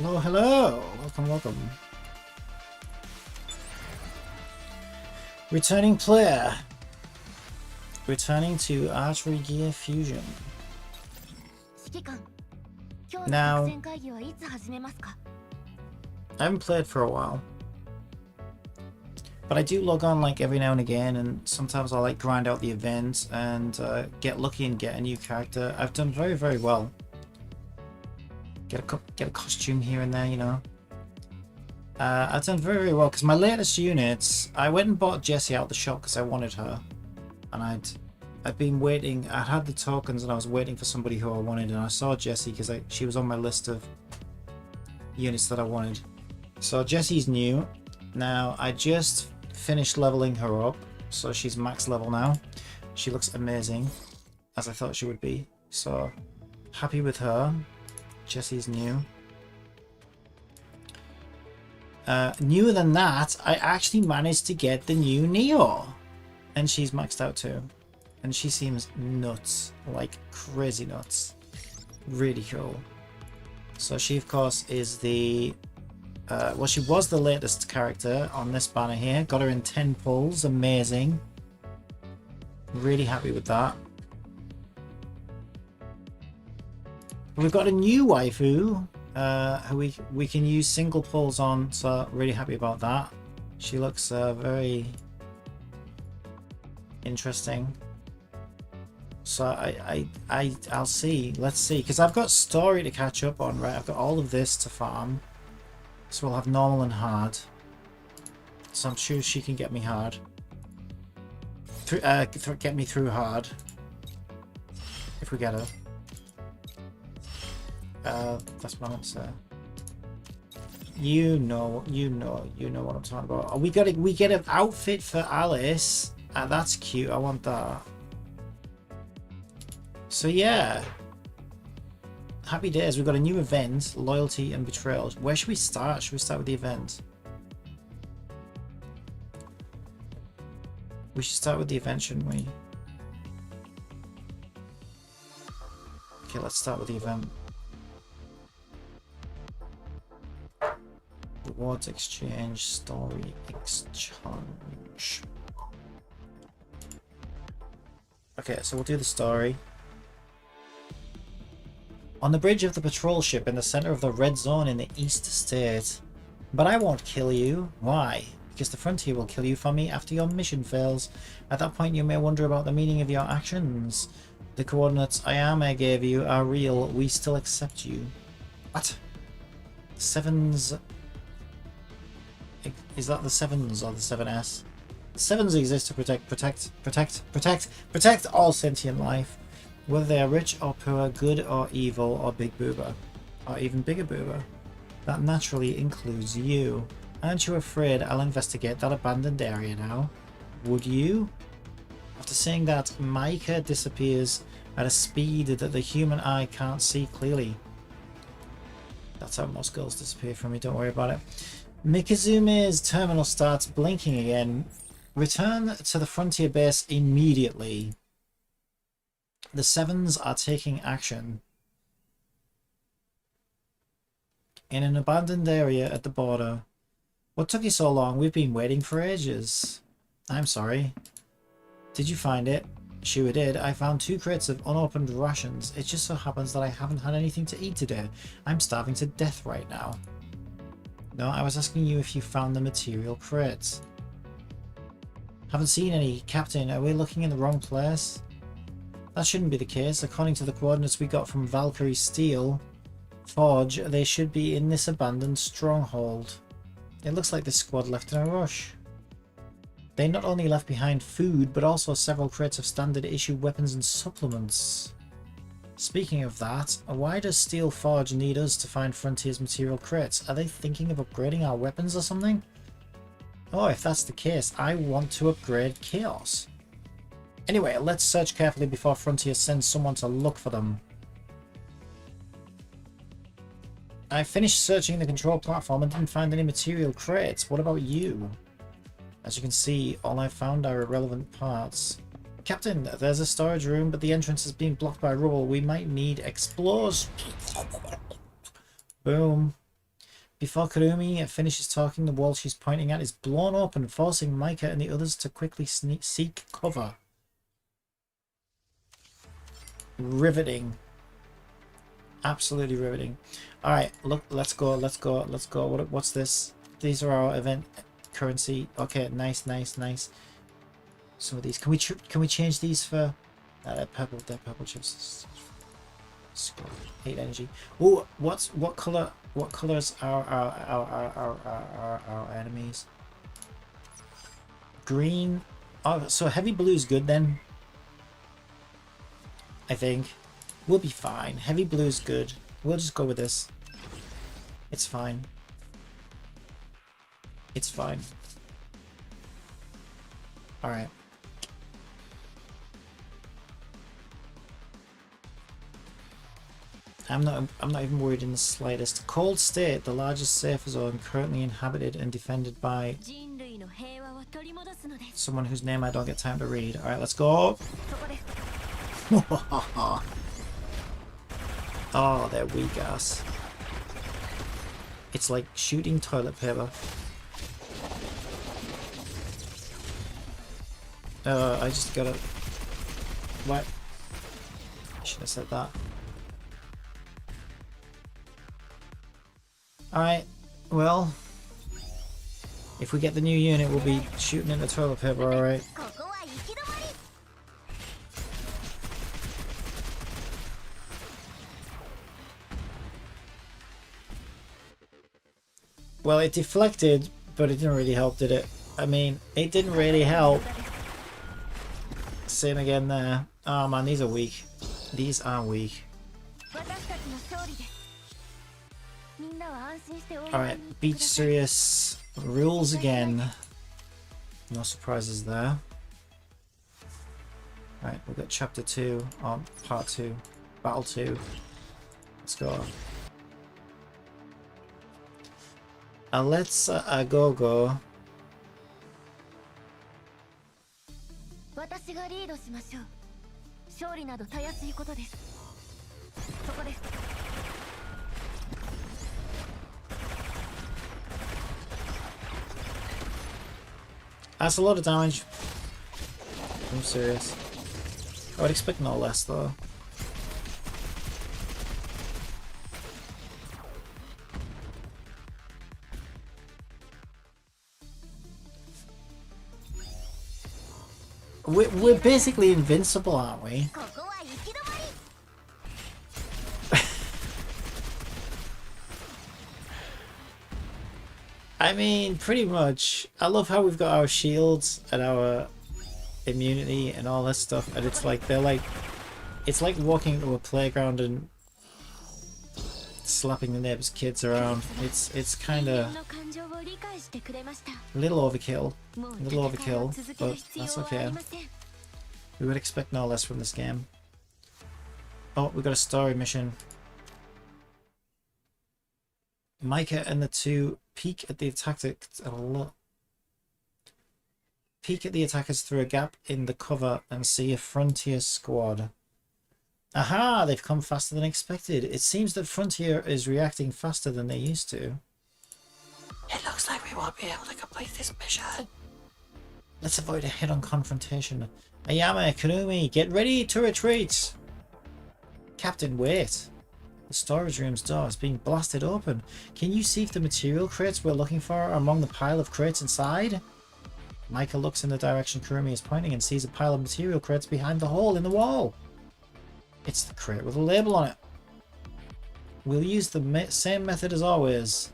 Hello, hello! Welcome, welcome. Returning player. Returning to Artery Gear Fusion. Now, I haven't played for a while. But I do log on like every now and again, and sometimes I like grind out the events and get lucky and get a new character. I've done very, very well. Get a costume here and there, you know. I've done very, very well because my latest units, I went and bought Jessie out the shop because I wanted her, and I've been waiting. I had the tokens and I was waiting for somebody who I wanted, and I saw Jessie because she was on my list of units that I wanted. So Jessie's new. Now I just finished leveling her up, so she's max level now. She looks amazing, as I thought she would be. So happy with her. Jessie's new. Newer than that, I actually managed to get the new Neo, and she's maxed out too, and she seems nuts, like crazy nuts. Really cool. So she of course is the well, she was the latest character on this banner here. Got her in 10 pulls. Amazing. Really happy with that. We've got a new waifu who we can use single pulls on, so really happy about that. She looks very interesting. So I'll see. Let's see, because I've got story to catch up on, right? I've got all of this to farm. So we'll have normal and hard. So I'm sure she can get me hard. Get me through hard. If we get her. That's what I meant to say. You know what I'm talking about. Oh, we get an outfit for Alice. That's cute. I want that. So yeah. Happy days. We've got a new event, loyalty and betrayal. Where should we start? Should we start with the event? We should start with the event, shouldn't we? Okay, let's start with the event. Rewards exchange, story exchange. Okay, so we'll do the story. On the bridge of the patrol ship in the center of the red zone in the East State. But I won't kill you. Why? Because the frontier will kill you for me after your mission fails. At that point you may wonder about the meaning of your actions. The coordinates I gave you are real. We still accept you. What? Sevens... Is that the Sevens or the 7S? The Sevens exist to protect all sentient life. Whether they are rich or poor, good or evil, or big boober, or even bigger boober. That naturally includes you. Aren't you afraid I'll investigate that abandoned area now? Would you? After saying that, Micah disappears at a speed that the human eye can't see clearly. That's how most girls disappear from me, don't worry about it. Mikazume's terminal starts blinking again. Return to the frontier base immediately. The Sevens are taking action. In an abandoned area at the border. What took you so long? We've been waiting for ages. I'm sorry. Did you find it? Sure did. I found 2 crates of unopened rations. It just so happens that I haven't had anything to eat today. I'm starving to death right now. No, I was asking you if you found the material crates. Haven't seen any. Captain, are we looking in the wrong place? That shouldn't be the case. According to the coordinates we got from Valkyrie Steel Forge, they should be in this abandoned stronghold. It looks like this squad left in a rush. They not only left behind food, but also several crates of standard issue weapons and supplements. Speaking of that, why does Steel Forge need us to find Frontier's material crates? Are they thinking of upgrading our weapons or something? Oh, if that's the case, I want to upgrade Chaos. Anyway, let's search carefully before Frontier sends someone to look for them. I finished searching the control platform and didn't find any material crates. What about you? As you can see, all I found are irrelevant parts. Captain, there's a storage room, but the entrance is being blocked by rubble. We might need explores. Boom. Before Kurumi finishes talking, the wall she's pointing at is blown open, forcing Micah and the others to quickly seek cover. Riveting. Absolutely riveting. Alright, look, let's go. What's this? These are our event currency. Okay, nice. Some of these. Can we change these for purple chips? 8 energy. Oh, what colors are our enemies? Green. Oh, so heavy blue is good then. I think we'll be fine. Heavy blue is good. We'll just go with this. It's fine. It's fine. All right. I'm not even worried in the slightest. Cold State, the largest safe zone currently inhabited and defended by someone whose name I don't get time to read. All right, let's go. Oh, they're weak ass. It's like shooting toilet paper. I just gotta... What? I should have said that. Alright, well... If we get the new unit, we'll be shooting into toilet paper, alright. Well, it deflected, but it didn't really help, did it? I mean, it didn't really help. Same again there. Oh man, these are weak. These are weak. Alright, Beach Serious rules again. No surprises there. Right, we've got chapter 2 on part 2. Battle 2. Let's go. Let's go. That's a lot of damage. I'm serious. I would expect no less though. We're basically invincible, aren't we? I mean, pretty much. I love how we've got our shields and our immunity and all this stuff, and it's like it's like walking into a playground and slapping the neighbors' kids around. It's kind of a little overkill, but that's okay. We would expect no less from this game. Oh, we got a story mission. Micah and the two peek at the attackers through a gap in the cover and see a Frontier squad. Aha! They've come faster than expected. It seems that Frontier is reacting faster than they used to. It looks like we won't be able to complete this mission. Let's avoid a head-on confrontation. Ayame, Kurumi, get ready to retreat! Captain, wait. The storage room's door is being blasted open. Can you see if the material crates we're looking for are among the pile of crates inside? Micah looks in the direction Kurumi is pointing and sees a pile of material crates behind the hole in the wall. It's the crate with a label on it. We'll use the same method as always.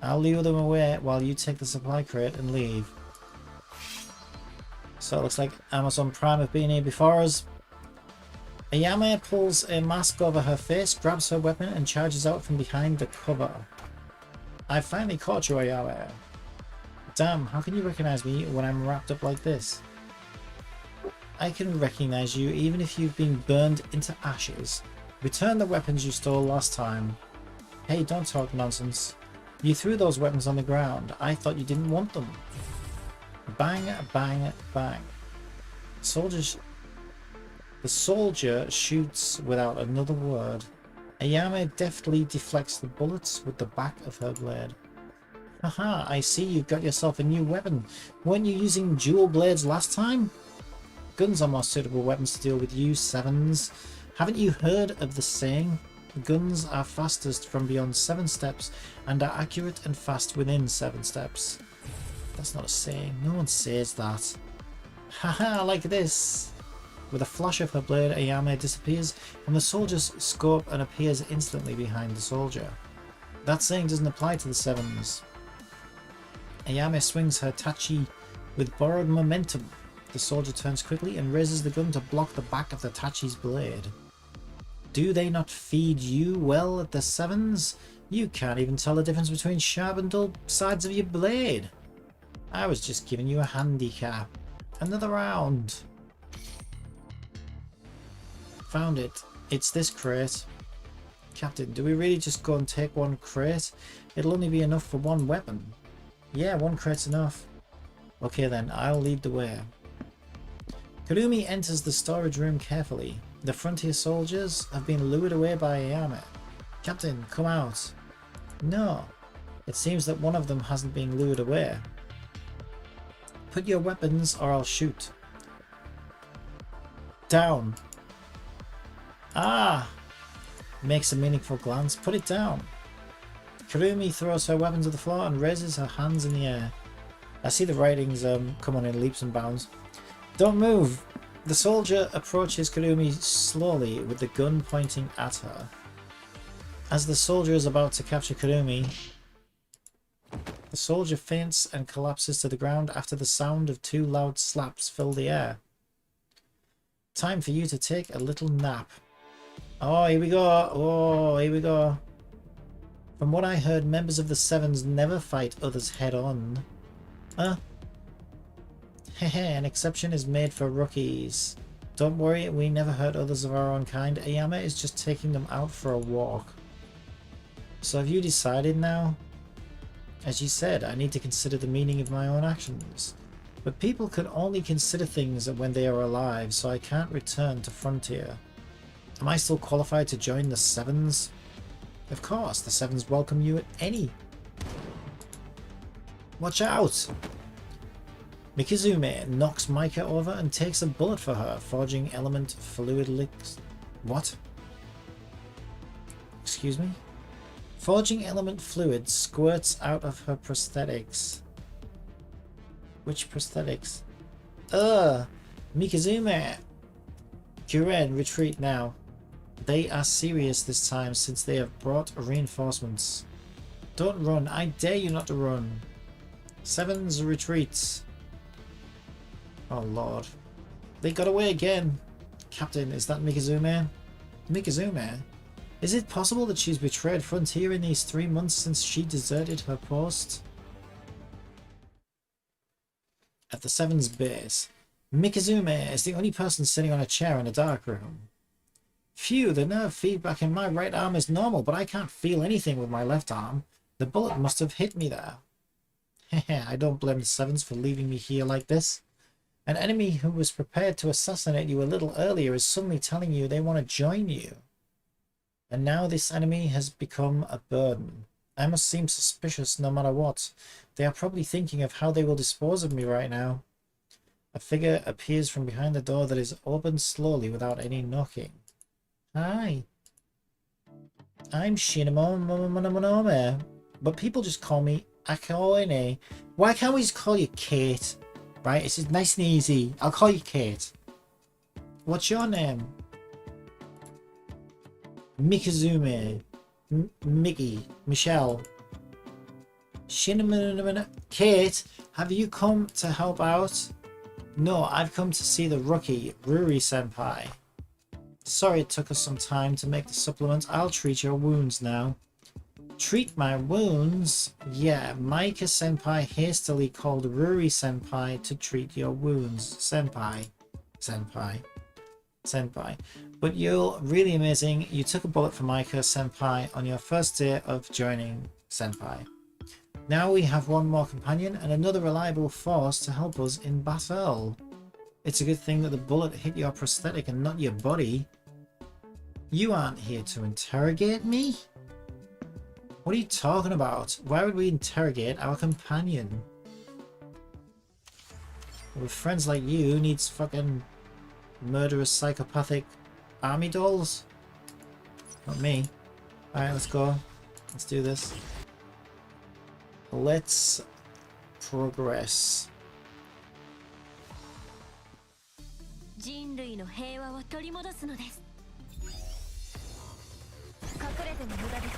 I'll lure them away while you take the supply crate and leave. So it looks like Amazon Prime have been here before us. Ayame pulls a mask over her face, grabs her weapon and charges out from behind the cover. I finally caught you, Ayame. Damn, how can you recognize me when I'm wrapped up like this? I can recognize you even if you've been burned into ashes. Return the weapons you stole last time. Hey, don't talk nonsense. You threw those weapons on the ground. I thought you didn't want them. Bang, bang, bang. The soldier shoots without another word. Ayame deftly deflects the bullets with the back of her blade. Haha, I see you've got yourself a new weapon. Weren't you using dual blades last time? Guns are more suitable weapons to deal with you, Sevens. Haven't you heard of the saying? Guns are fastest from beyond 7 steps and are accurate and fast within 7 steps. That's not a saying. No one says that. Haha, like this. With a flash of her blade, Ayame disappears from the soldier's scope and appears instantly behind the soldier. That saying doesn't apply to the Sevens. Ayame swings her tachi with borrowed momentum. The soldier turns quickly and raises the gun to block the back of the tachi's blade. Do they not feed you well at the Sevens? You can't even tell the difference between sharp and dull sides of your blade. I was just giving you a handicap. Another round. Found it. It's this crate. Captain, do we really just go and take one crate? It'll only be enough for one weapon. Yeah, one crate's enough. Okay then, I'll lead the way. Kurumi enters the storage room carefully. The frontier soldiers have been lured away by Ayame. Captain, come out. No. It seems that one of them hasn't been lured away. Put your weapons or I'll shoot. Down. Ah! Makes a meaningful glance. Put it down. Kurumi throws her weapon to the floor and raises her hands in the air. I see the writings come on in leaps and bounds. Don't move! The soldier approaches Kurumi slowly with the gun pointing at her. As the soldier is about to capture Kurumi, the soldier faints and collapses to the ground after the sound of 2 loud slaps fill the air. Time for you to take a little nap. Oh, here we go. Oh, here we go. From what I heard, members of the Sevens never fight others head on. Huh? Hehe, an exception is made for rookies. Don't worry, we never hurt others of our own kind. Ayame is just taking them out for a walk. So have you decided now? As you said, I need to consider the meaning of my own actions. But people can only consider things when they are alive, so I can't return to Frontier. Am I still qualified to join the Sevens? Of course, the Sevens welcome you at any. Watch out! Mikizume knocks Micah over and takes a bullet for her, forging element fluid licks. What? Excuse me? Forging element fluid squirts out of her prosthetics. Which prosthetics? Mikizume! Kuren, retreat now. They are serious this time since they have brought reinforcements. Don't run, I dare you not to run. Sevens retreats. Oh lord. They got away again. Captain, is that Mikizume? Mikizume? Is it possible that she's betrayed Frontier in these 3 months since she deserted her post? At the Sevens base, Mikizume is the only person sitting on a chair in a dark room. Phew, the nerve feedback in my right arm is normal, but I can't feel anything with my left arm. The bullet must have hit me there. Heh, I don't blame the Sevens for leaving me here like this. An enemy who was prepared to assassinate you a little earlier is suddenly telling you they want to join you. And now this enemy has become a burden. I must seem suspicious no matter what. They are probably thinking of how they will dispose of me right now. A figure appears from behind the door that is opened slowly without any knocking. Hi. I'm Shinamo, but people just call me Akoine. Why can't we just call you Kate? Right, it's just nice and easy. I'll call you Kate. What's your name? Mikizume. Mickey. Michelle. Shinamana. Kate, have you come to help out? No, I've come to see the rookie, Ruri-senpai. Sorry it took us some time to make the supplement. I'll treat your wounds now. Treat my wounds? Yeah, Micah-senpai hastily called Ruri-senpai to treat your wounds. Senpai. But you're really amazing. You took a bullet for Micah-senpai on your first day of joining Senpai. Now we have one more companion and another reliable force to help us in battle. It's a good thing that the bullet hit your prosthetic and not your body. You aren't here to interrogate me? What are you talking about? Why would we interrogate our companion? With friends like you, who needs fucking murderous psychopathic army dolls? Not me. Alright, let's go. Let's do this. Let's progress. 人類の平和を取り戻すのです。隠れても無駄です。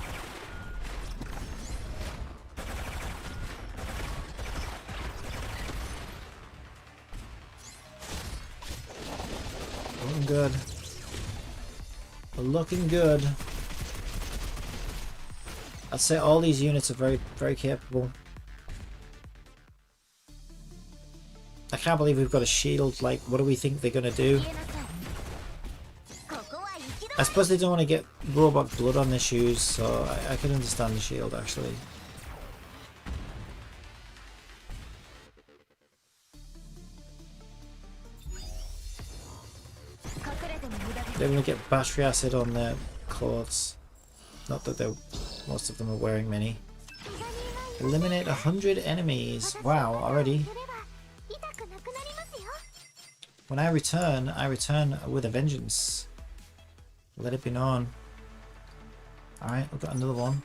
Looking good. Looking good. I'd say all these units are very, very capable. I can't believe we've got a shield. Like, what do we think they're gonna do? I suppose they don't want to get robot blood on their shoes, so I can understand the shield actually. They're going to get battery acid on their clothes. Not that most of them are wearing many. Eliminate 100 enemies. Wow, already. When I return with a vengeance. Let it be known. Alright, we've got another one.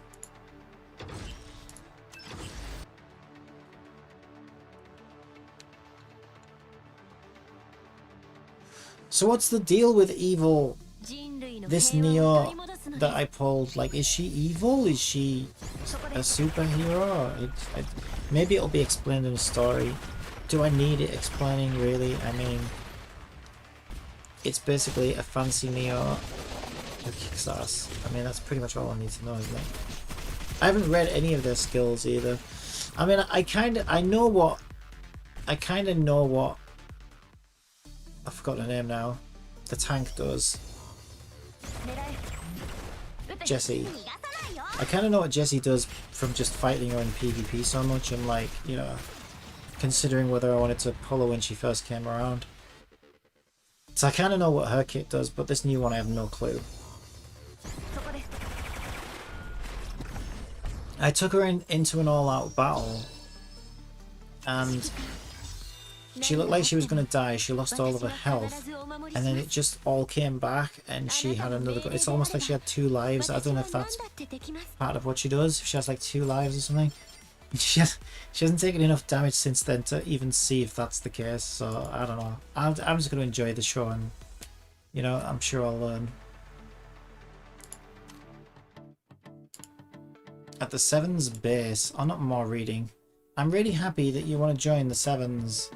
So what's the deal with evil? This Neo that I pulled, like, is she evil? Is she a superhero? Maybe it'll be explained in a story. Do I need it explaining, really? I mean, it's basically a fancy Neo who kicks ass. I mean, that's pretty much all I need to know, isn't it? I haven't read any of their skills either. I mean, I kind of know what I forgot her name now. The tank does. Jessie. I kind of know what Jessie does from just fighting her in PvP so much, and like, you know, considering whether I wanted to pull her when she first came around. So I kind of know what her kit does, but this new one I have no clue. I took her into an all-out battle, and she looked like she was going to die. She lost all of her health, and then it just all came back, and she had another go. It's almost like she had 2 lives. I don't know if that's part of what she does. If she has like 2 lives or something. She hasn't taken enough damage since then to even see if that's the case. So I don't know. I'm just going to enjoy the show, and you know, I'm sure I'll learn. At the Sevens base, oh, not more reading. I'm really happy that you want to join the Sevens.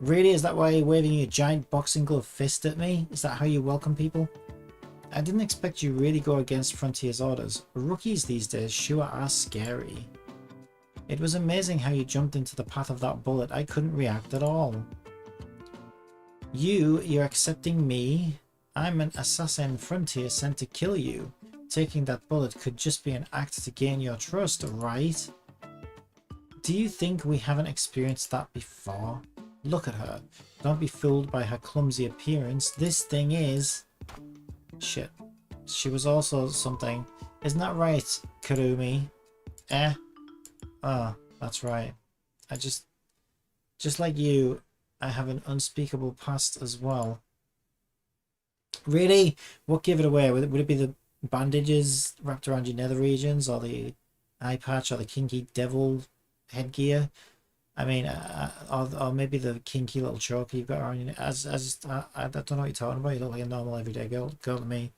Really? Is that why you're waving your giant boxing glove fist at me? Is that how you welcome people? I didn't expect you really go against Frontier's orders. Rookies these days sure are scary. It was amazing how you jumped into the path of that bullet. I couldn't react at all. You're accepting me? I'm an assassin Frontier sent to kill you. Taking that bullet could just be an act to gain your trust, right? Do you think we haven't experienced that before? Look at her. Don't be fooled by her clumsy appearance. This thing is... Shit. She was also something. Isn't that right, Kurumi? Eh? Ah, that's right. Just like you, I have an unspeakable past as well. Really? What gave it away? Would it be the bandages wrapped around your nether regions, or the eye patch, or the kinky devil headgear? I mean, or maybe the kinky little choker you've got around your neck. I don't know what you're talking about. You look like a normal everyday girl to me.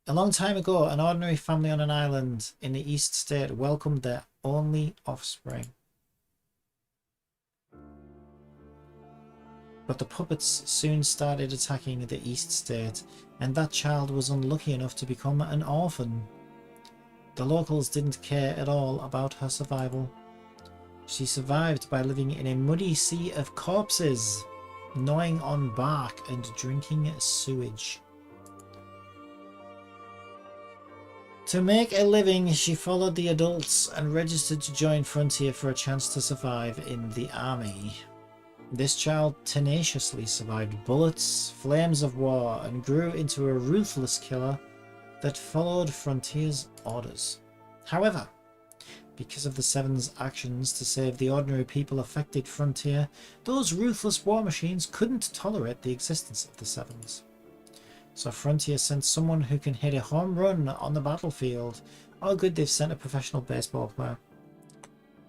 A long time ago, an ordinary family on an island in the East State welcomed their only offspring. But the puppets soon started attacking the East State, and that child was unlucky enough to become an orphan. The locals didn't care at all about her survival. She survived by living in a muddy sea of corpses, gnawing on bark and drinking sewage. To make a living, she followed the adults and registered to join Frontier for a chance to survive in the army. This child tenaciously survived bullets, flames of war, and grew into a ruthless killer that followed Frontier's orders. However, because of the Seven's actions to save the ordinary people affected Frontier, those ruthless war machines couldn't tolerate the existence of the Sevens. So Frontier sent someone who can hit a home run on the battlefield. Oh good, they've sent a professional baseball player.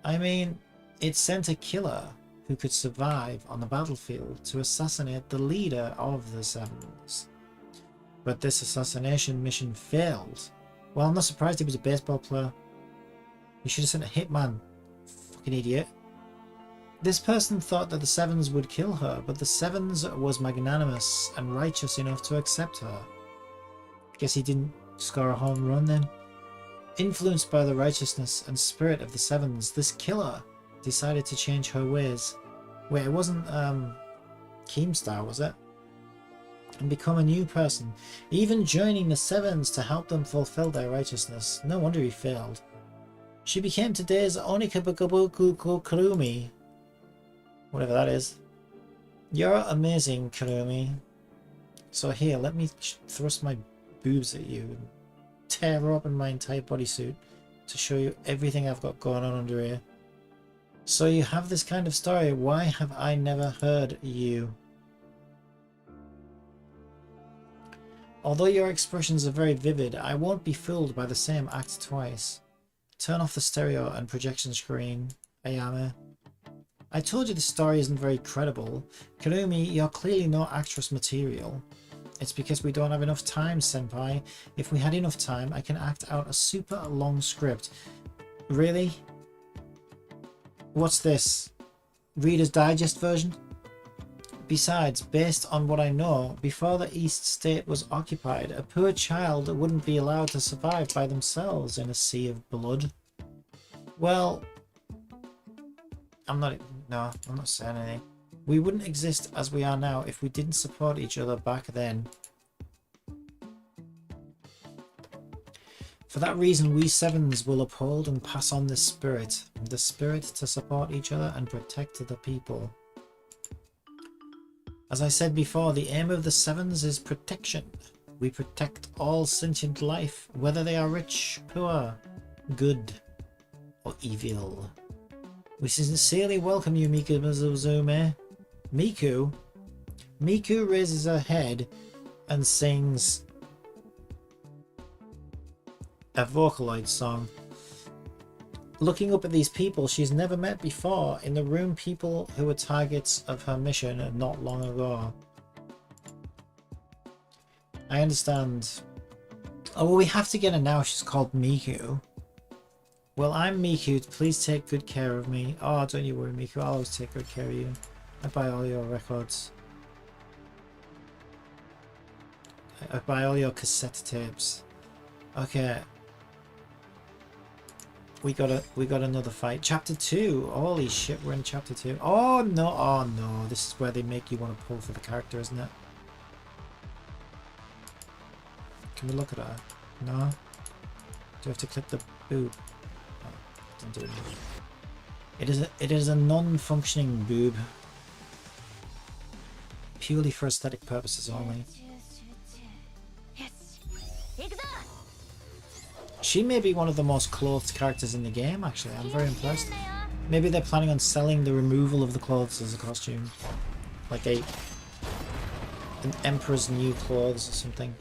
I mean, it sent a killer who could survive on the battlefield to assassinate the leader of the Sevens. But this assassination mission failed. Well, I'm not surprised he was a baseball player. You should have sent a hitman. Fucking idiot. This person thought that the Sevens would kill her, but the Sevens was magnanimous and righteous enough to accept her. Guess he didn't score a home run then. Influenced by the righteousness and spirit of the Sevens, this killer decided to change her ways. Wait, it wasn't Keemstar, was it? And become a new person, even joining the Sevens to help them fulfill their righteousness. No wonder he failed. She became today's Onikabukabuku Kurumi. Whatever that is. You're amazing, Kurumi. So here, let me thrust my boobs at you and tear open my entire bodysuit to show you everything I've got going on under here. So you have this kind of story. Why have I never heard you? Although your expressions are very vivid, I won't be fooled by the same act twice. Turn off the stereo and projection screen, Ayame. I told you the story isn't very credible. Kurumi, you're clearly not actress material. It's because we don't have enough time, senpai. If we had enough time, I can act out a super long script. Really? What's this? Reader's Digest version? Besides, based on what I know, before the East State was occupied, a poor child wouldn't be allowed to survive by themselves in a sea of blood. Well, I'm not saying anything. We wouldn't exist as we are now if we didn't support each other back then. For that reason, we Sevens will uphold and pass on this spirit. The spirit to support each other and protect the people. As I said before, the aim of the Sevens is protection. We protect all sentient life, whether they are rich, poor, good, or evil. We sincerely welcome you, Miku Mizuzume. Miku? Miku raises her head and sings a Vocaloid song. Looking up at these people she's never met before in the room, people who were targets of her mission not long ago. I understand. Oh, well, we have to get her now. She's called Miku. Well, I'm Miku. Please take good care of me. Oh, don't you worry, Miku. I'll always take good care of you. I buy all your records. I buy all your cassette tapes. Okay. We got another fight. Chapter 2. Holy shit, we're in chapter 2. Oh no, oh no. This is where they make you want to pull for the character, isn't it? Can we look at her? No? Do you have to click the boob? Oh, doesn't do anything. It is a non-functioning boob. Purely for aesthetic purposes only. She may be one of the most clothed characters in the game, actually. I'm very impressed. Maybe they're planning on selling the removal of the clothes as a costume. Like an emperor's new clothes or something.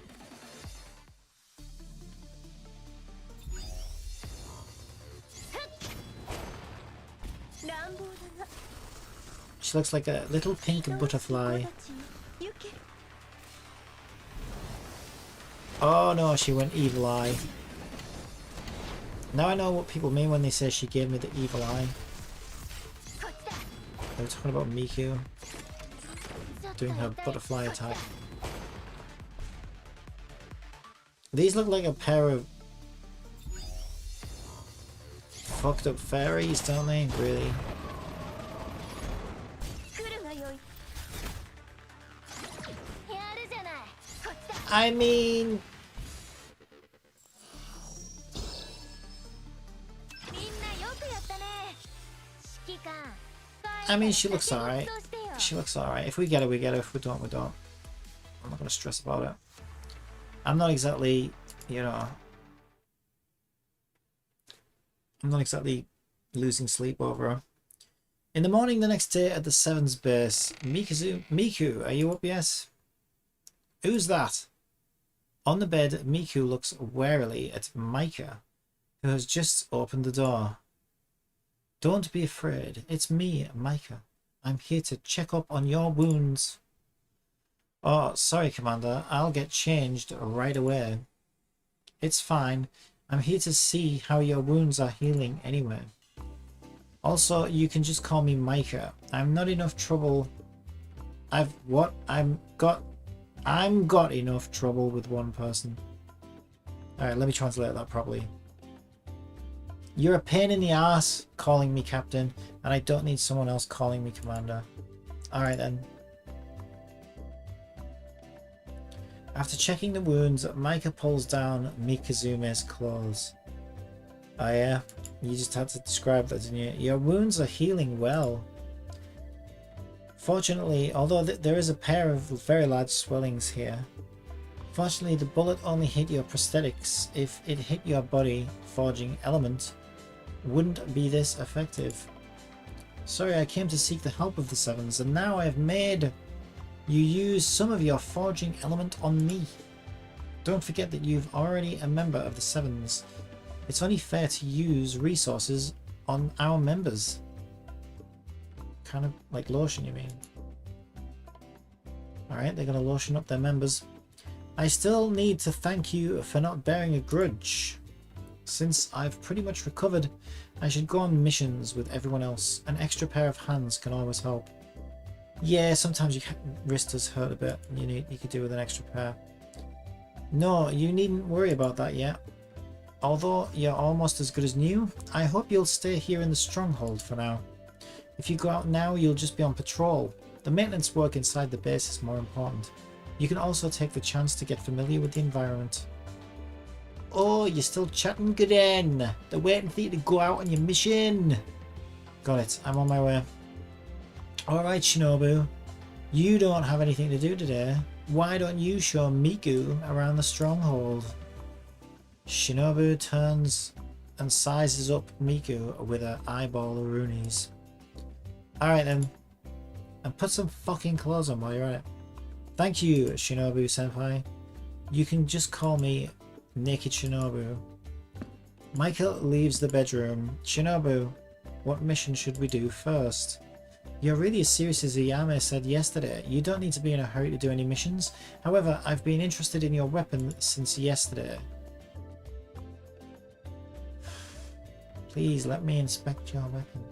She looks like a little pink butterfly. Oh no, she went evil eye. Now I know what people mean when they say she gave me the evil eye. They were talking about Miku doing her butterfly attack. These look like a pair of fucked up fairies, don't they? Really? I mean... she looks alright. She looks alright. If we get her, we get her. If we don't, we don't. I'm not going to stress about it. I'm not exactly you know, I'm not exactly losing sleep over her. In the morning the next day at the Sevens base, Miku, are you up yet? Who's that? On the bed, Miku looks warily at Micah, who has just opened the door. Don't be afraid. It's me, Micah. I'm here to check up on your wounds. Oh, sorry, Commander. I'll get changed right away. It's fine. I'm here to see how your wounds are healing anyway. Also, you can just call me Micah. I'm not enough trouble. I'm got enough trouble with one person. Alright, let me translate that properly. You're a pain in the ass calling me captain, and I don't need someone else calling me commander. Alright then. After checking the wounds, Micah pulls down Mikazume's clothes. Oh yeah, you just had to describe that, didn't you? Your wounds are healing well. Fortunately, although there is a pair of very large swellings here. Fortunately, the bullet only hit your prosthetics. If it hit your body forging element, wouldn't be this effective. Sorry, I came to seek the help of the Sevens, and now I have made you use some of your forging element on me. Don't forget that you've already a member of the Sevens. It's only fair to use resources on our members. Kind of like lotion, you mean? Alright, they're going to lotion up their members. I still need to thank you for not bearing a grudge. Since I've pretty much recovered, I should go on missions with everyone else. An extra pair of hands can always help. Yeah, sometimes your wrist does hurt a bit. You could do with an extra pair. No, you needn't worry about that yet. Although you're almost as good as new, I hope you'll stay here in the stronghold for now. If you go out now, you'll just be on patrol. The maintenance work inside the base is more important. You can also take the chance to get familiar with the environment. Oh, you're still chatting, Gooden. They're waiting for you to go out on your mission. Got it, I'm on my way. Alright, Shinobu. You don't have anything to do today. Why don't you show Miku around the stronghold? Shinobu turns and sizes up Miku with her eyeball Roonies. Alright then. And put some fucking clothes on while you're at it. Thank you, Shinobu Senpai. You can just call me Naked Shinobu. Michael leaves the bedroom. Shinobu, what mission should we do first? You're really as serious as Iyame said yesterday. You don't need to be in a hurry to do any missions. However, I've been interested in your weapon since yesterday. Please let me inspect your weapon.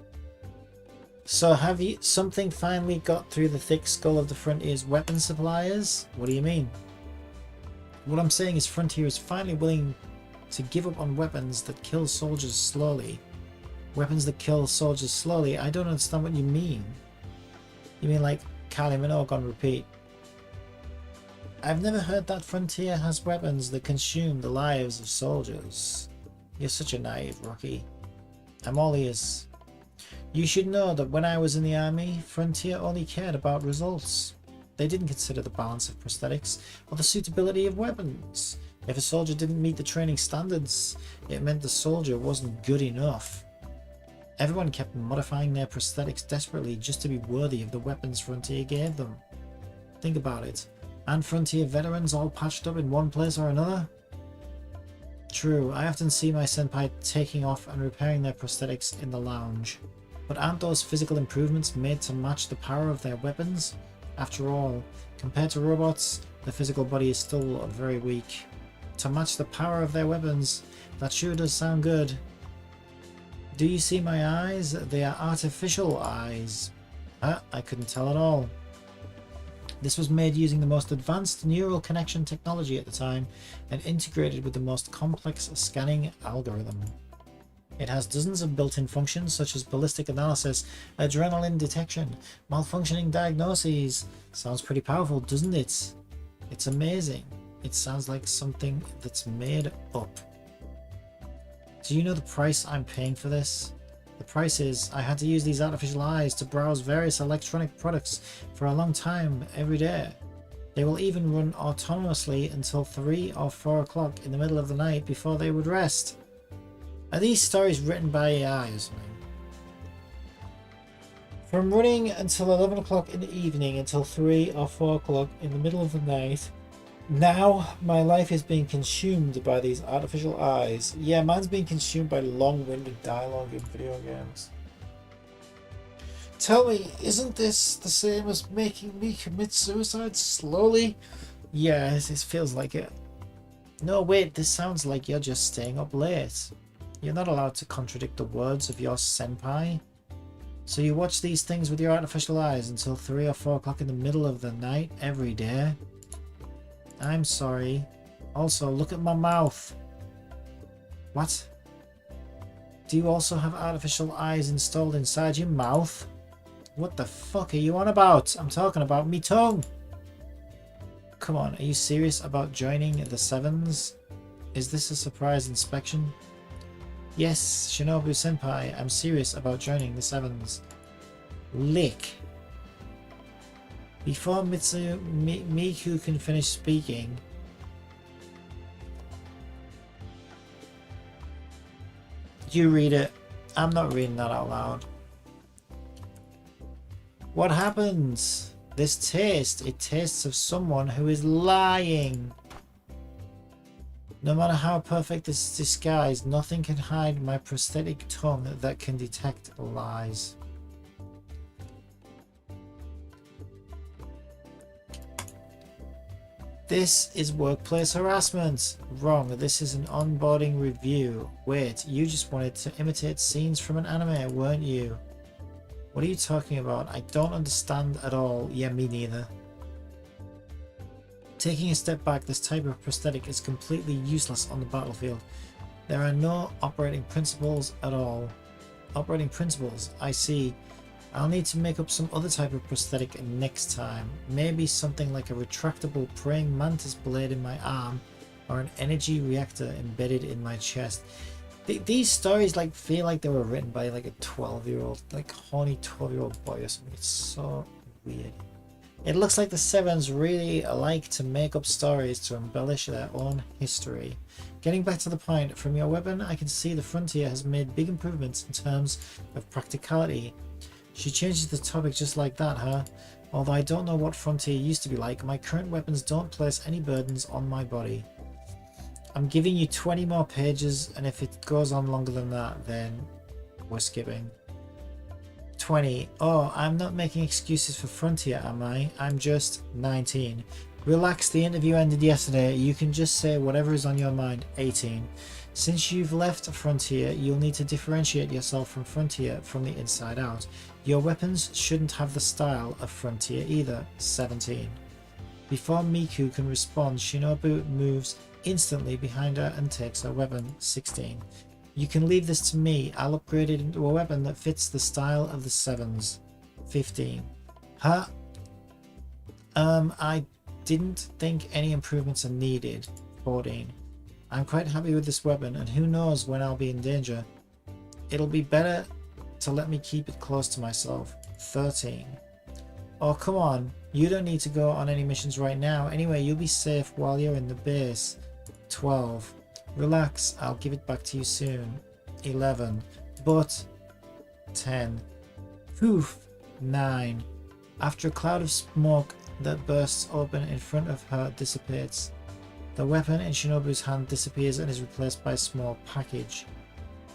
So have you something finally got through the thick skull of the Frontier's weapon suppliers? What do you mean? What I'm saying is Frontier is finally willing to give up on weapons that kill soldiers slowly. Weapons that kill soldiers slowly? I don't understand what you mean. You mean like Kylie Minogue on repeat? I've never heard that Frontier has weapons that consume the lives of soldiers. You're such a naive Rocky. I'm all ears. You should know that when I was in the army, Frontier only cared about results. They didn't consider the balance of prosthetics or the suitability of weapons. If a soldier didn't meet the training standards, it meant the soldier wasn't good enough. Everyone kept modifying their prosthetics desperately just to be worthy of the weapons Frontier gave them. Think about it. And Frontier veterans all patched up in one place or another? True, I often see my senpai taking off and repairing their prosthetics in the lounge. But aren't those physical improvements made to match the power of their weapons? After all, compared to robots, the physical body is still very weak. To match the power of their weapons, that sure does sound good. Do you see my eyes? They are artificial eyes. I couldn't tell at all. This was made using the most advanced neural connection technology at the time and integrated with the most complex scanning algorithm. It has dozens of built-in functions such as ballistic analysis, adrenaline detection, malfunctioning diagnoses. Sounds pretty powerful, doesn't it? It's amazing. It sounds like something that's made up. Do you know the price I'm paying for this? The price is I had to use these artificial eyes to browse various electronic products for a long time every day. They will even run autonomously until 3 or 4 o'clock in the middle of the night before they would rest. Are these stories written by AI or something? From running until 11 o'clock in the evening until 3 or 4 o'clock in the middle of the night. Now my life is being consumed by these artificial eyes. Yeah, mine's being consumed by long-winded dialogue in video games. Tell me, isn't this the same as making me commit suicide slowly? Yeah, it feels like it. No, wait, this sounds like you're just staying up late. You're not allowed to contradict the words of your senpai. So you watch these things with your artificial eyes until 3 or 4 o'clock in the middle of the night every day? I'm sorry. Also, look at my mouth. What? Do you also have artificial eyes installed inside your mouth? What the fuck are you on about? I'm talking about me tongue. Come on, are you serious about joining the Sevens? Is this a surprise inspection? Yes, Shinobu Senpai, I'm serious about joining the Sevens. Lick. Before Miku can finish speaking, you read it. I'm not reading that out loud. What happens? This taste, it tastes of someone who is lying. No matter how perfect this disguise, nothing can hide my prosthetic tongue that can detect lies. This is workplace harassment. Wrong, this is an onboarding review. Wait, you just wanted to imitate scenes from an anime, weren't you? What are you talking about? I don't understand at all. Yeah, me neither. Taking a step back, this type of prosthetic is completely useless on the battlefield. There are no operating principles at all. Operating principles, I see. I'll need to make up some other type of prosthetic next time. Maybe something like a retractable praying mantis blade in my arm, or an energy reactor embedded in my chest. These stories like feel like they were written by like a 12-year-old, like horny 12-year-old boy or something. It's so weird. It looks like the Sevens really like to make up stories to embellish their own history. Getting back to the point, from your weapon I can see the Frontier has made big improvements in terms of practicality. She changes the topic just like that, huh? Although I don't know what Frontier used to be like, my current weapons don't place any burdens on my body. I'm giving you 20 more pages, and if it goes on longer than that, then we're skipping. 20. Oh, I'm not making excuses for Frontier, am I? I'm just 19. Relax, the interview ended yesterday. You can just say whatever is on your mind. 18. Since you've left Frontier, you'll need to differentiate yourself from Frontier from the inside out. Your weapons shouldn't have the style of Frontier either. 17. Before Miku can respond, Shinobu moves instantly behind her and takes her weapon. 16. You can leave this to me. I'll upgrade it into a weapon that fits the style of the Sevens. 15. Huh? I didn't think any improvements are needed. 14. I'm quite happy with this weapon, and who knows when I'll be in danger. It'll be better to let me keep it close to myself. 13. Oh, come on. You don't need to go on any missions right now. Anyway, you'll be safe while you're in the base. 12. Relax, I'll give it back to you soon. 11. But 10. Poof. 9. After a cloud of smoke that bursts open in front of her dissipates, the weapon in Shinobu's hand disappears and is replaced by a small package.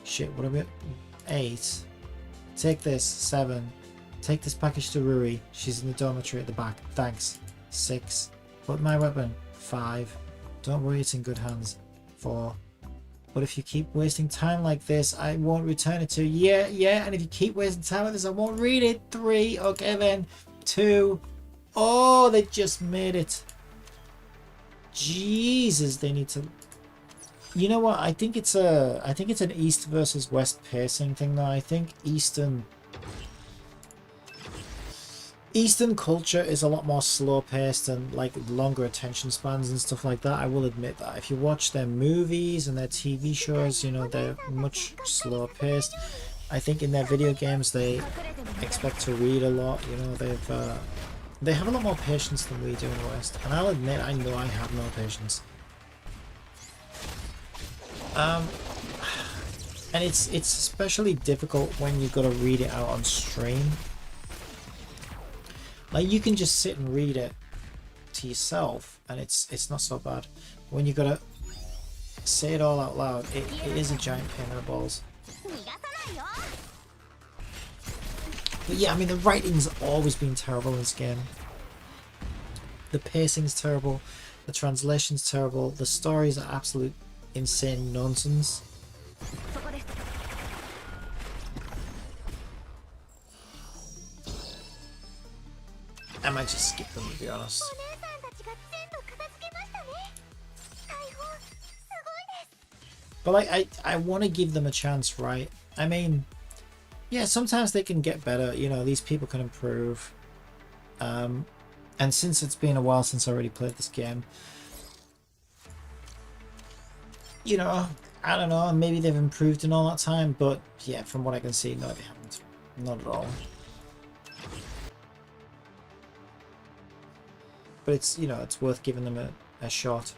Shit, what are we at? 8. Take this. 7. Take this package to Ruri. She's in the dormitory at the back. Thanks. 6. Put my weapon. 5. Don't worry, it's in good hands. 4. But if you keep wasting time like this, I won't return it to you. Yeah, and if you keep wasting time like this, I won't read it. 3. Okay then. 2. Oh, they just made it. Jesus, they need to. You know what? I think it's an East versus West pacing thing though. I think Eastern culture is a lot more slow paced and like longer attention spans and stuff like that. I will admit that. If you watch their movies and their TV shows, you know, they're much slower paced. I think in their video games they expect to read a lot. You know, they've They have a lot more patience than we do in the West, and I'll admit I know I have no patience. And it's especially difficult when you've got to read it out on stream. Like you can just sit and read it to yourself, and it's not so bad. When you've got to say it all out loud, it is a giant pain in the balls. But yeah, I mean the writing's always been terrible in this game. The pacing's terrible, the translation's terrible, the stories are absolute insane nonsense. I might just skip them, to be honest. But like, I want to give them a chance, right? I mean, yeah, sometimes they can get better. You know, these people can improve. And since it's been a while since I already played this game, you know, I don't know, maybe they've improved in all that time, but yeah, from what I can see, no, they haven't. Not at all. But it's, you know, it's worth giving them a shot.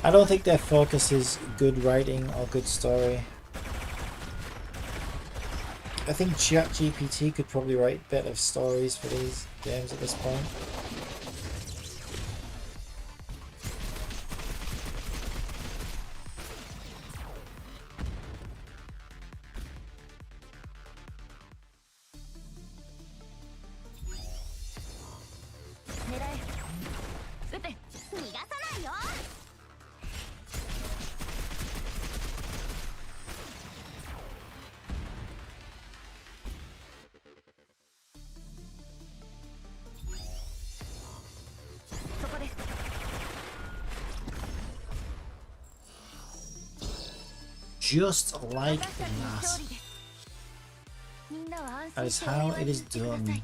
I don't think their focus is good writing or good story. I think ChatGPT could probably write better stories for these games at this point. Just like that. That is how it is done.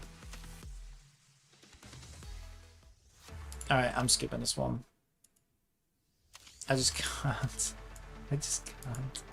Alright, I'm skipping this one. I just can't. I just can't.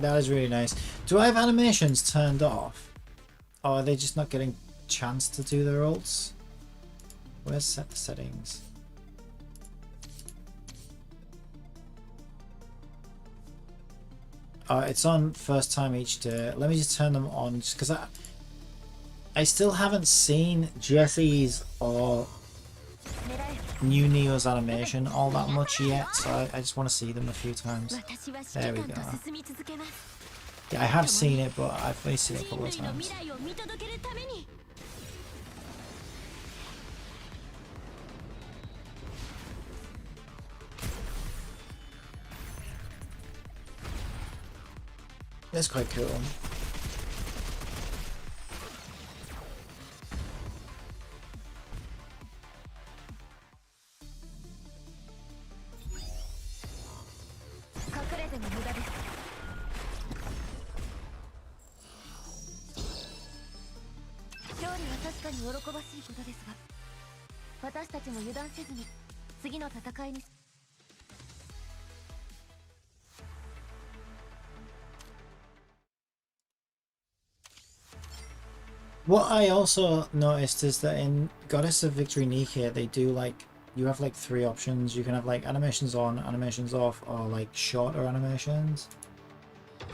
That is really nice. Do I have animations turned off? Or are they just not getting a chance to do their ults? Where's set the settings? It's on first time each day. Let me just turn them on just because I still haven't seen Jesse's or New Neo's animation all that much yet, so I just want to see them a few times. There we go. Yeah, I have seen it, but I've only seen it a couple of times. That's quite cool. What I also noticed is that in Goddess of Victory Nike, they do like, you have like 3 options. You can have like animations on, animations off, or like shorter animations.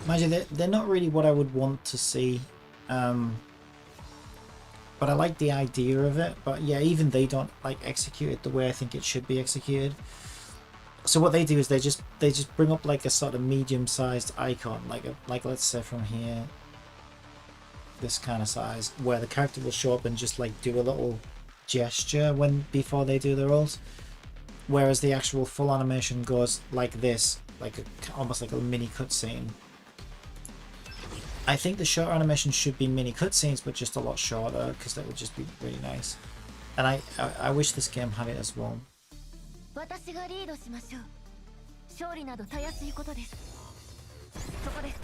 Mind you, they're not really what I would want to see. But I like the idea of it. But yeah, even they don't like execute it the way I think it should be executed. So what they do is they just bring up like a sort of medium-sized icon, like let's say from here, this kind of size, where the character will show up and just like do a little gesture before they do their ult, whereas the actual full animation goes like this like almost like a mini cutscene. I think the short animations should be mini cutscenes, but just a lot shorter, because that would just be really nice. And I wish this game had it as well. 私がリードしましょう。勝利などたやすいことです。そこです。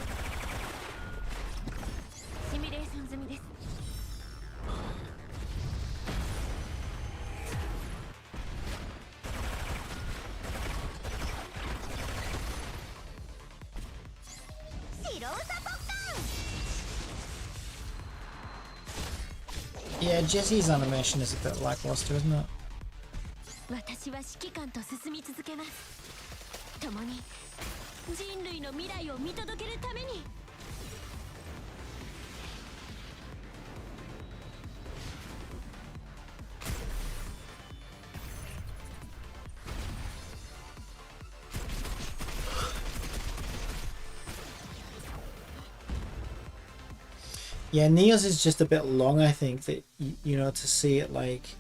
シミュレーション済みです。白ウサポッカン Yeah, Jesse's animation is a bit lackluster, isn't it? 私は指揮官と進み続けます。共に人類の未来を見届けるために。Yeah, Neo's is just a bit long, I think, that, you know, to see it like...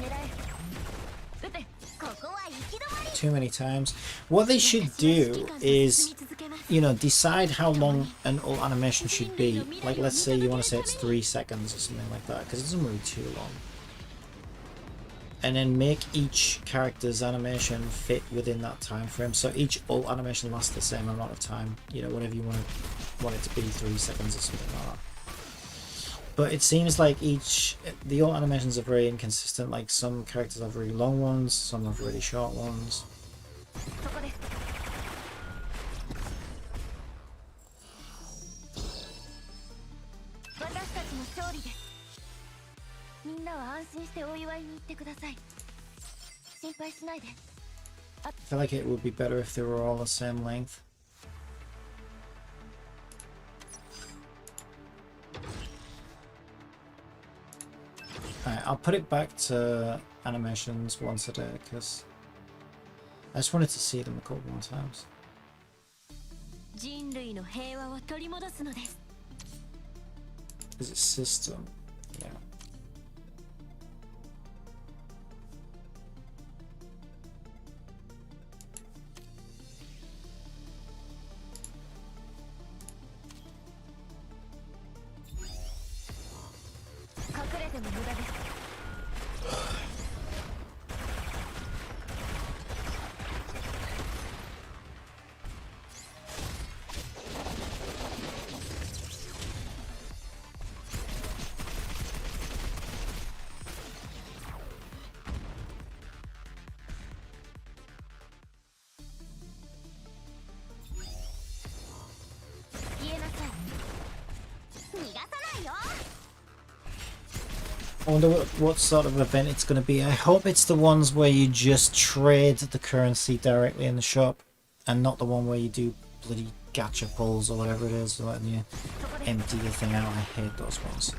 狙え。撃て。ここは行き止まり。 too many times. What they should do is, you know, decide how long an ult animation should be. Like, let's say you want to say it's 3 seconds or something like that, because it doesn't really too long. And then make each character's animation fit within that time frame. So each ult animation lasts the same amount of time. You know, whatever you want it to be, 3 seconds or something like that. But it seems like the ult animations are very inconsistent. Like, some characters have really long ones, some have really short ones. そこです。私たちの勝利です。みんなは安心してお祝いに行ってください。心配しないで。 I feel like it would be better if they were all the same length. Alright, I'll put it back to animations once a day, because I just wanted to see them a couple more times. 人類の平和を取り戻すのです。 Is it system? Yeah. I wonder what sort of event it's going to be. I hope it's the ones where you just trade the currency directly in the shop, and not the one where you do bloody gacha pulls or whatever it is, letting you empty the thing out. I hate those ones.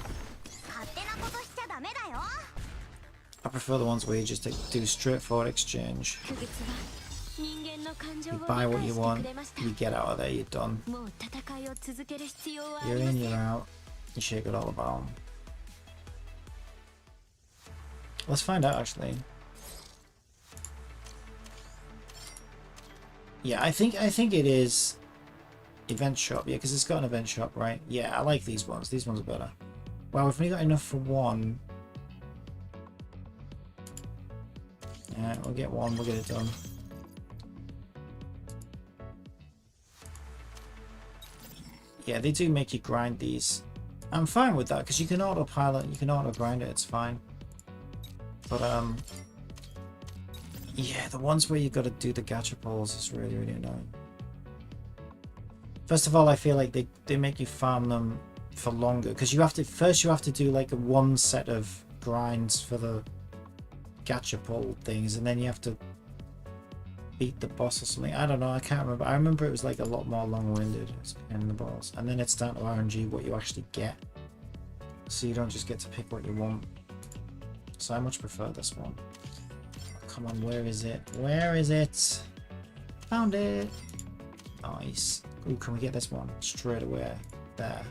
I prefer the ones where you just do straightforward exchange. You buy what you want, you get out of there, you're done. You're in, you're out. You shake it all about. Let's find out, actually. Yeah, I think it is event shop. Yeah, because it's got an event shop, right? Yeah, I like these ones. These ones are better. Well, we've only got enough for one. Yeah, we'll get one. We'll get it done. Yeah, they do make you grind these. I'm fine with that because you can autopilot. You can auto grind it. It's fine. But yeah, the ones where you got to do the gacha pulls is really, really annoying. First of all, I feel like they make you farm them for longer because you have to do like one set of grinds for the gacha pull things, and then you have to beat the boss or something. I don't know. I can't remember. I remember it was like a lot more long-winded in the boss, and then it's down to RNG what you actually get, so you don't just get to pick what you want. So I much prefer this one. Oh, come on, where is it? Where is it? Found it! Nice. Ooh, can we get this one? Straight away. There.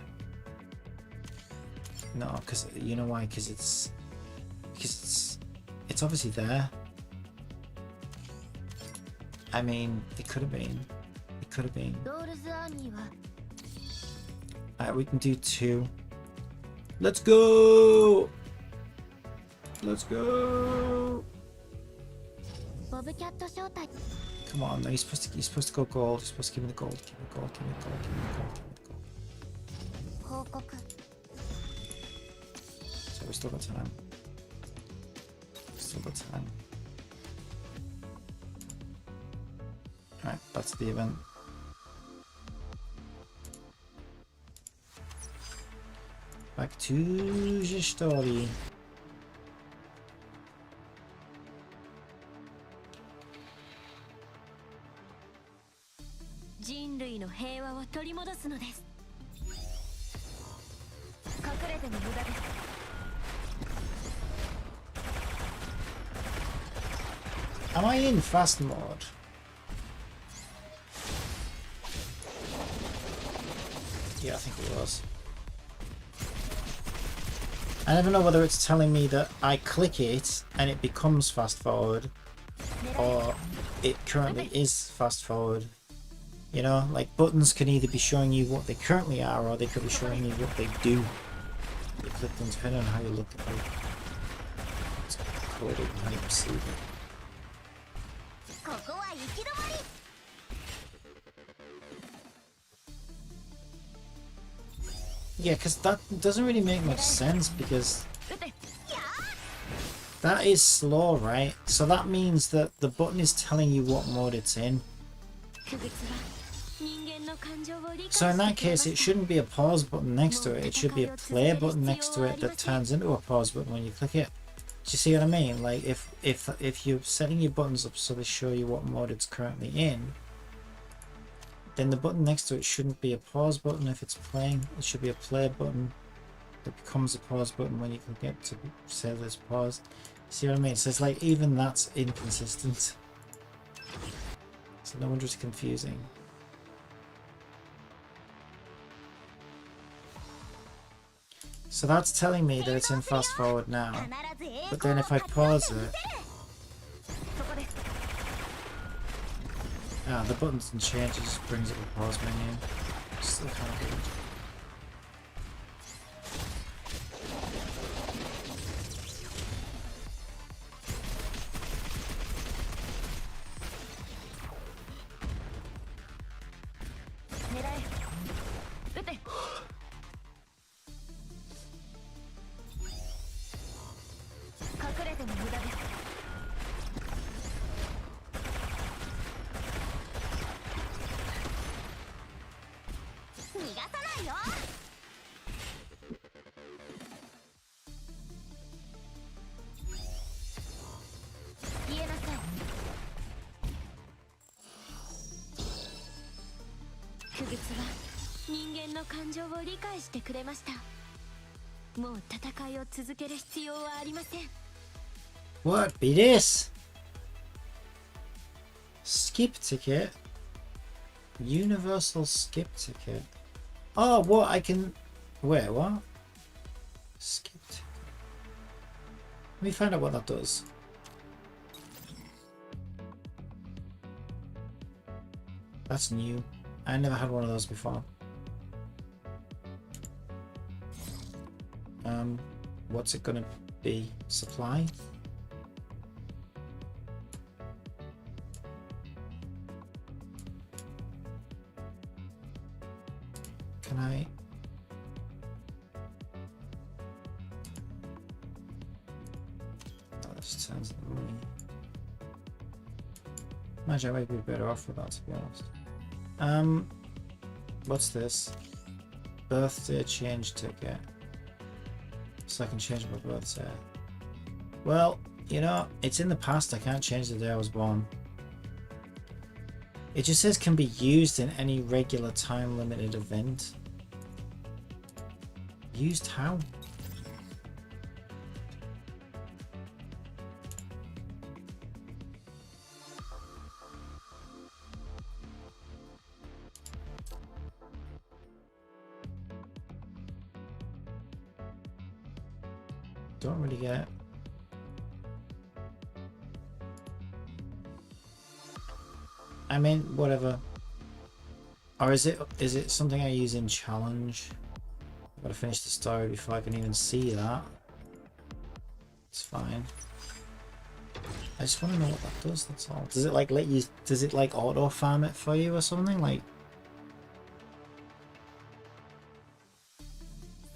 No, because you know why? Because it's obviously there. I mean, it could have been. It could have been. ロールズアーミーは Alright, we can do 2. Let's go! Let's go! ボブキャット招待 Come on, no, you're supposed to go gold. You're supposed to give me the gold. Give me the gold. Give me the gold. Give me the gold. Give me the gold. 報告 So we still got time. Still got time. Alright, that's the event. Back to the story. 人類の平和を取り戻すのです。隠れても無駄です。 Am I in fast mode? Yeah, I think it was. I never know whether it's telling me that I click it and it becomes fast forward, or it currently is fast forward. You know, like buttons can either be showing you what they currently are, or they could be showing you what they do. You click them depending on how you look at it. It's coded and how you perceive it. ここは行き止まり Yeah, because that doesn't really make much sense, because 撃て that is slow, right? So that means that the button is telling you what mode it's in. 区別は人間の感情を理解 So in して that くれま case, した it shouldn't be a pause button next to it. It should be a play button next to it that turns into a pause button when you click it. Do you see what I mean? Like if you're setting your buttons up so they show you what mode it's currently in, then the button next to it shouldn't be a pause button if it's playing. It should be a play button that becomes a pause button when you can get to say there's pause. See what I mean? So it's like even that's inconsistent. So no wonder it's confusing. So that's telling me that it's in fast forward now. 必ず栄 But 光 then を if I 勝ち取って pause み it, せるそこです the button doesn't change, it just brings up a pause menu. Still kind of weird. What be this? Skip ticket? Universal skip ticket. Oh, what I can... Wait, what? Skip ticket. Let me find out what that does. That's new. I never had one of those before. What's it gonna be? Supply? Can I? Oh, this turns the money. Imagine I might be better off with that, to be honest. What's this? Birthday change ticket. So I can change my birthday. Well, you know, it's in the past. I can't change the day I was born. It just says can be used in any regular time limited event. Used how? Don't really get it. I mean, whatever. Or is it something I use in challenge? I've got to finish the story before I can even see that. It's fine. I just want to know what that does, that's all. Does it like let you, does it like auto farm it for you or something? Like,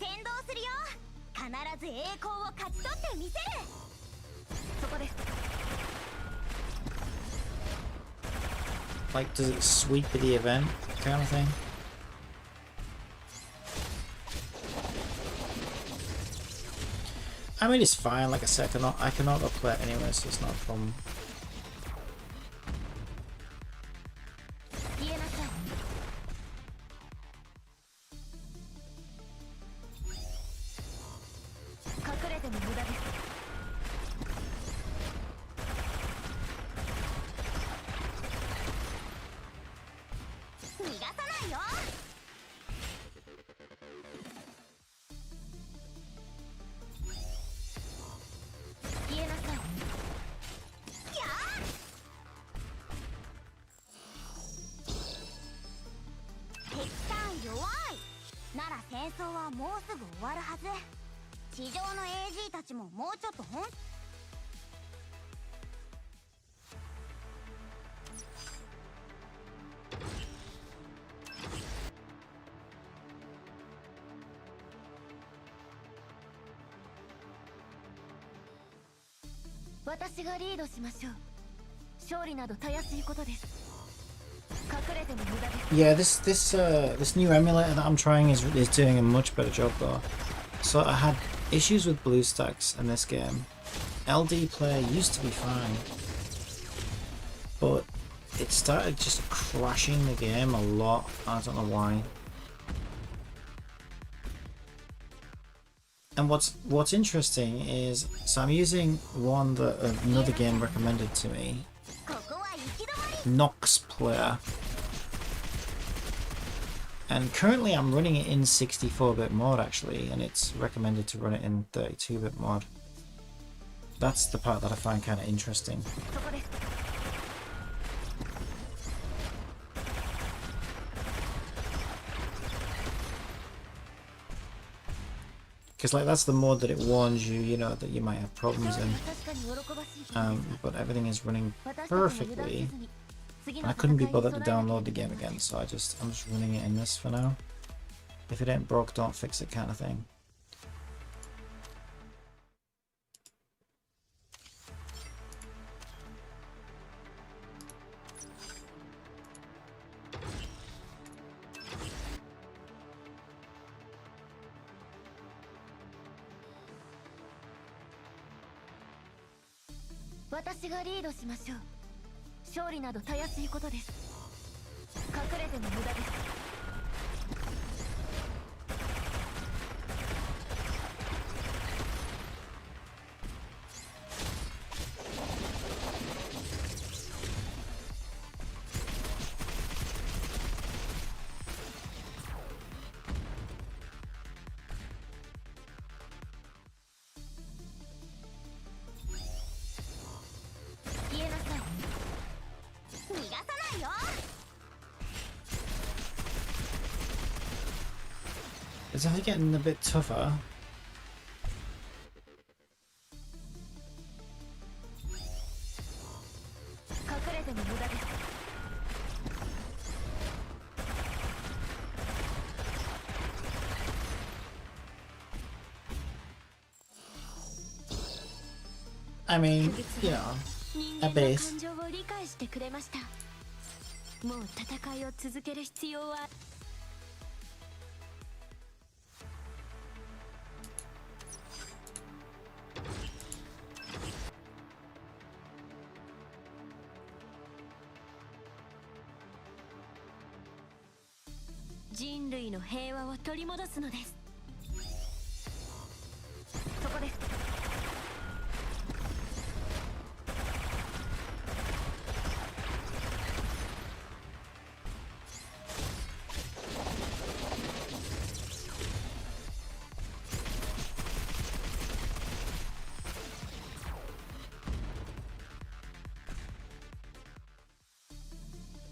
先導するよ。必ず栄光を勝ち取ってみせる。そこです。 like does it sweep the event kind of thing? I mean, it's fine. Like I said, I can auto play it anyway, so it's not a problem. 言えなさい。隠れても無駄です。逃がさないよ。言えなさい。やあ。敵さん弱い。なら戦争はもうすぐ終わるはず。地上の AG たちももうちょっと私がリードしましょう。勝利などたやすいことです。隠れても無駄です。 Yeah, this new emulator that I'm trying is doing a much better job though. So I had issues with BlueStacks in this game. LD player used to be fine, but it started just crashing the game a lot. I don't know why. And what's interesting is, so I'm using one that another game recommended to me, ここは行き止まり。 Nox Player. And currently I'm running it in 64-bit mode actually, and it's recommended to run it in 32-bit mode. That's the part that I find kind of interesting. そこです。 Because like that's the mode that it warns you, you know, that you might have problems in. 確かに喜ばしい。 But everything is running 私たちも油断せ perfectly. ずに。次 And の I 戦い couldn't に be 備え bothered to なきゃ download い the けない game again, so I'm just running it in this for now. If it ain't broke, don't fix it kind of thing.「私がリードしましょう。勝利などたやすいことです。隠れても無駄です。 言えなさい。逃がさないよ。 It's definitely getting a bit tougher. 隠れても無駄です。 I mean, you know, 人 a 間の base. 感情を理解してくれました。もう戦いを続ける必要は。 人類の平和を取り戻すのです。そこです。 言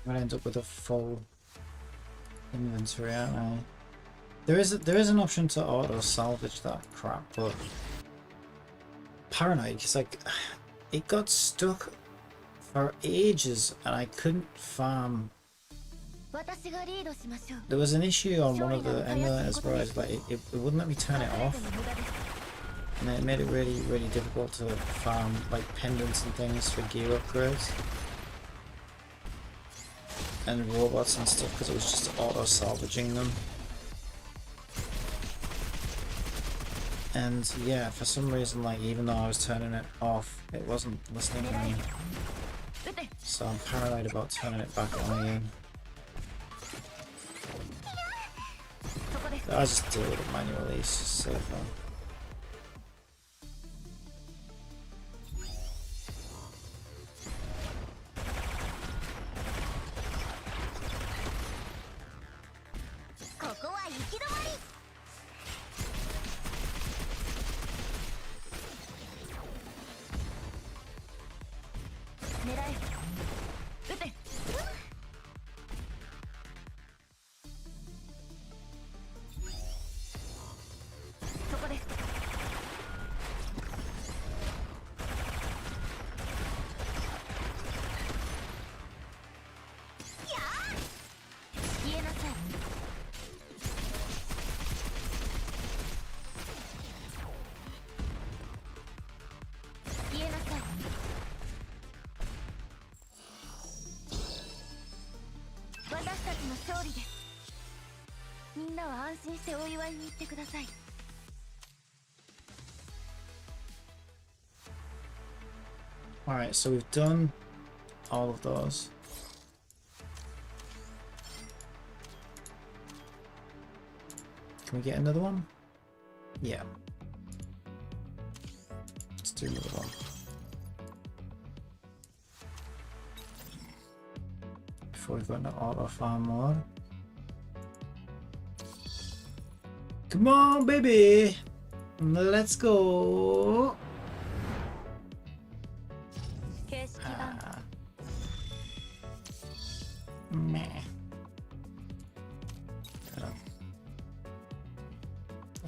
I'm gonna end up with a full inventory, aren't I? There is an option to auto salvage that crap, but paranoid because like it got stuck for ages and I couldn't farm. There was an issue on one of the emulators where it wouldn't let me turn it off, and it made it really difficult to farm like pendants and things for gear upgrades and robots and stuff because it was just auto salvaging them. And yeah, for some reason, like even though I was turning it off, it wasn't listening to me. So I'm paranoid about turning it back on again. I just deal with it manually, it's just safer. Alright, so we've done all of those. Can we get another one? Yeah. Let's do another one. Before we go into auto farm mode. Come on, baby! Let's go! Meh.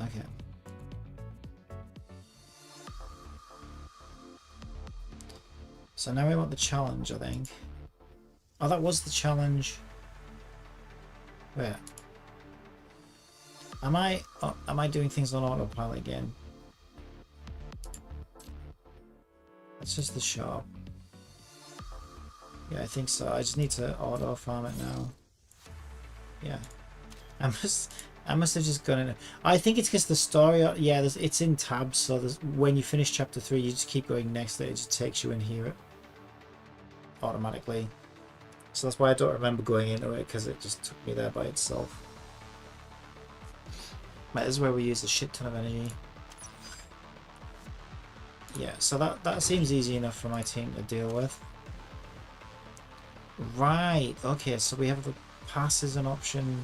Okay. So now we want the challenge, I think. Oh, that was the challenge. Where? Am I doing things on autopilot again? That's just the shop. Yeah, I think so. I just need to auto farm it now. Yeah. I must have just gone in. I think it's because the story, yeah, it's in tabs, so when you finish chapter 3, you just keep going next to it. It just takes you in here automatically. So that's why I don't remember going into it, because it just took me there by itself. Right, this is where we use a shit ton of energy. Yeah, so that seems easy enough for my team to deal with. Right, okay, so we have the pass as an option.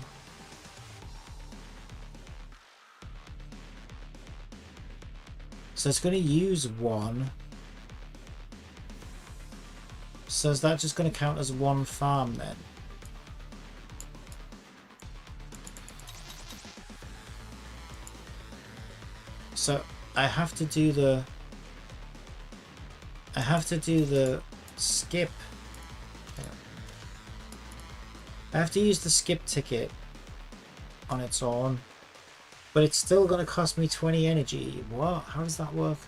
So it's going to use one. So is that just going to count as one farm then? So I have to do the skip. I have to use the skip ticket on its own, but it's still going to cost me 20 energy. What? How does that work?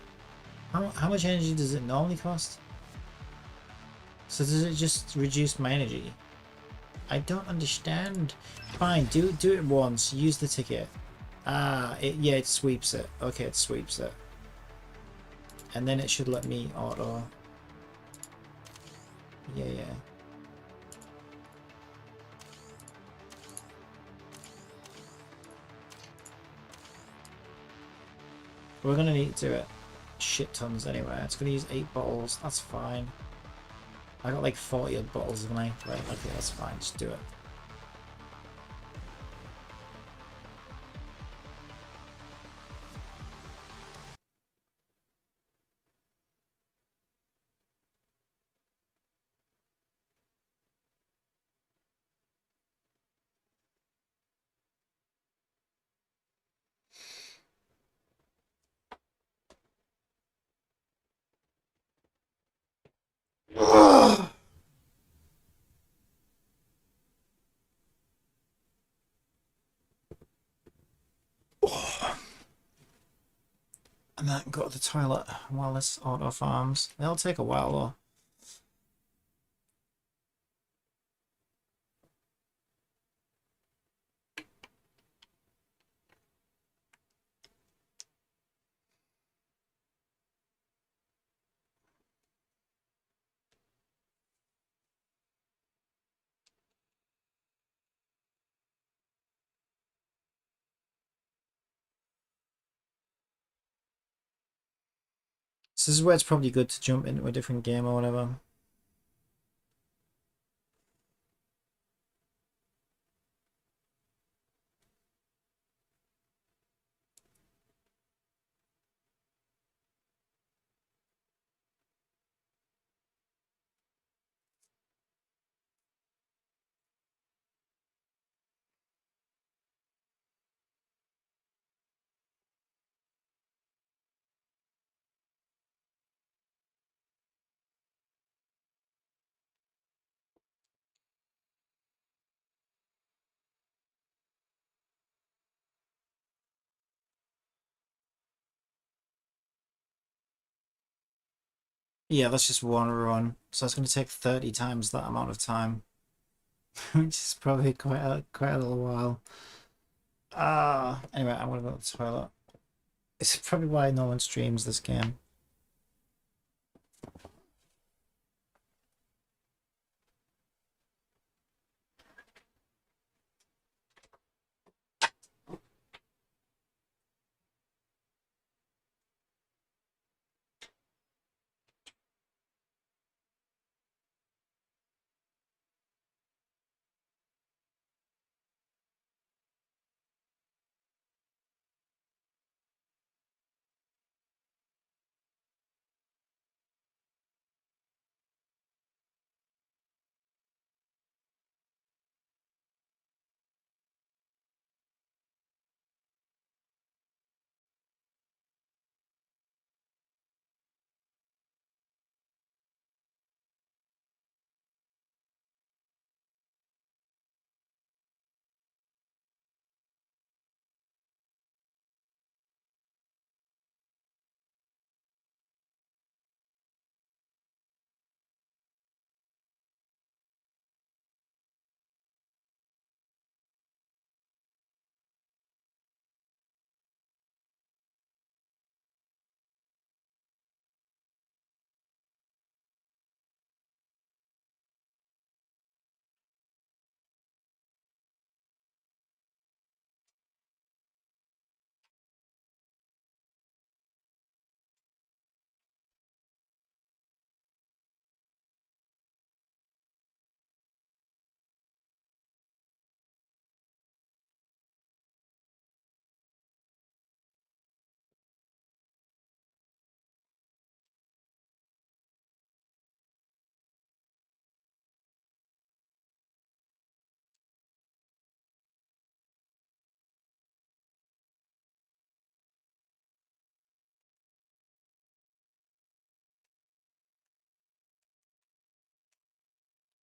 How much energy does it normally cost? So does it just reduce my energy? I don't understand. Fine, do it once. Use the ticket. Ah, yeah, it sweeps it. Okay, it sweeps it. And then it should let me auto. Yeah. We're gonna need to do it shit tons anyway. It's gonna use 8 bottles. That's fine. I got like 40 odd bottles, haven't I? Right, okay, that's fine. Just do it. And then go to the toilet while this auto farms. It'll take a while though. So this is where it's probably good to jump into a different game or whatever. Yeah, that's just one run. So it's going to take 30 times that amount of time. Which is probably quite a little while. Anyway, I'm going to go to the toilet. It's probably why no one streams this game.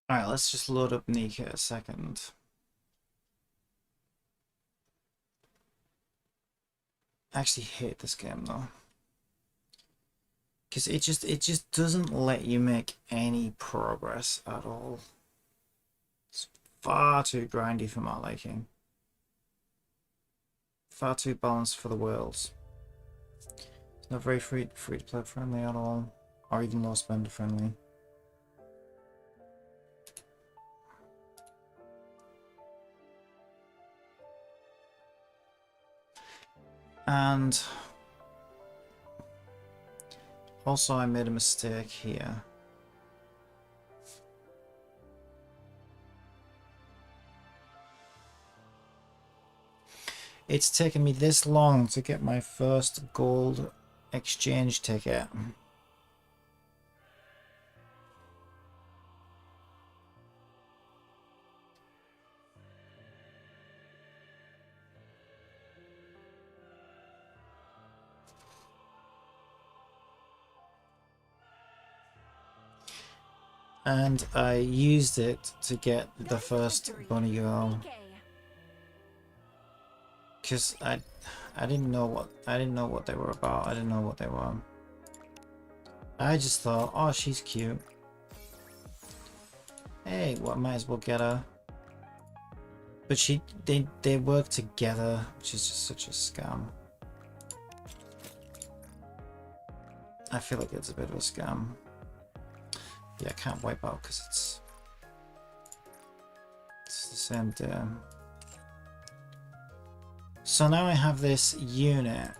Alright, let's just load up Nika a second. I actually hate this game though. Because it just doesn't let you make any progress at all. It's far too grindy for my liking. Far too balanced for the worlds. It's not very free to play friendly at all. Or even low spender friendly. And also I made a mistake here. It's taken me this long to get my first gold exchange ticket. And I used it to get the first bunny girl. Because I didn't know what they were about. I didn't know what they were. I just thought, oh, she's cute. Hey, well, I might as well get her. But they work together, which is just such a scam. I feel like it's a bit of a scam. Yeah, I can't wipe out because it's the same day. So now I have this unit,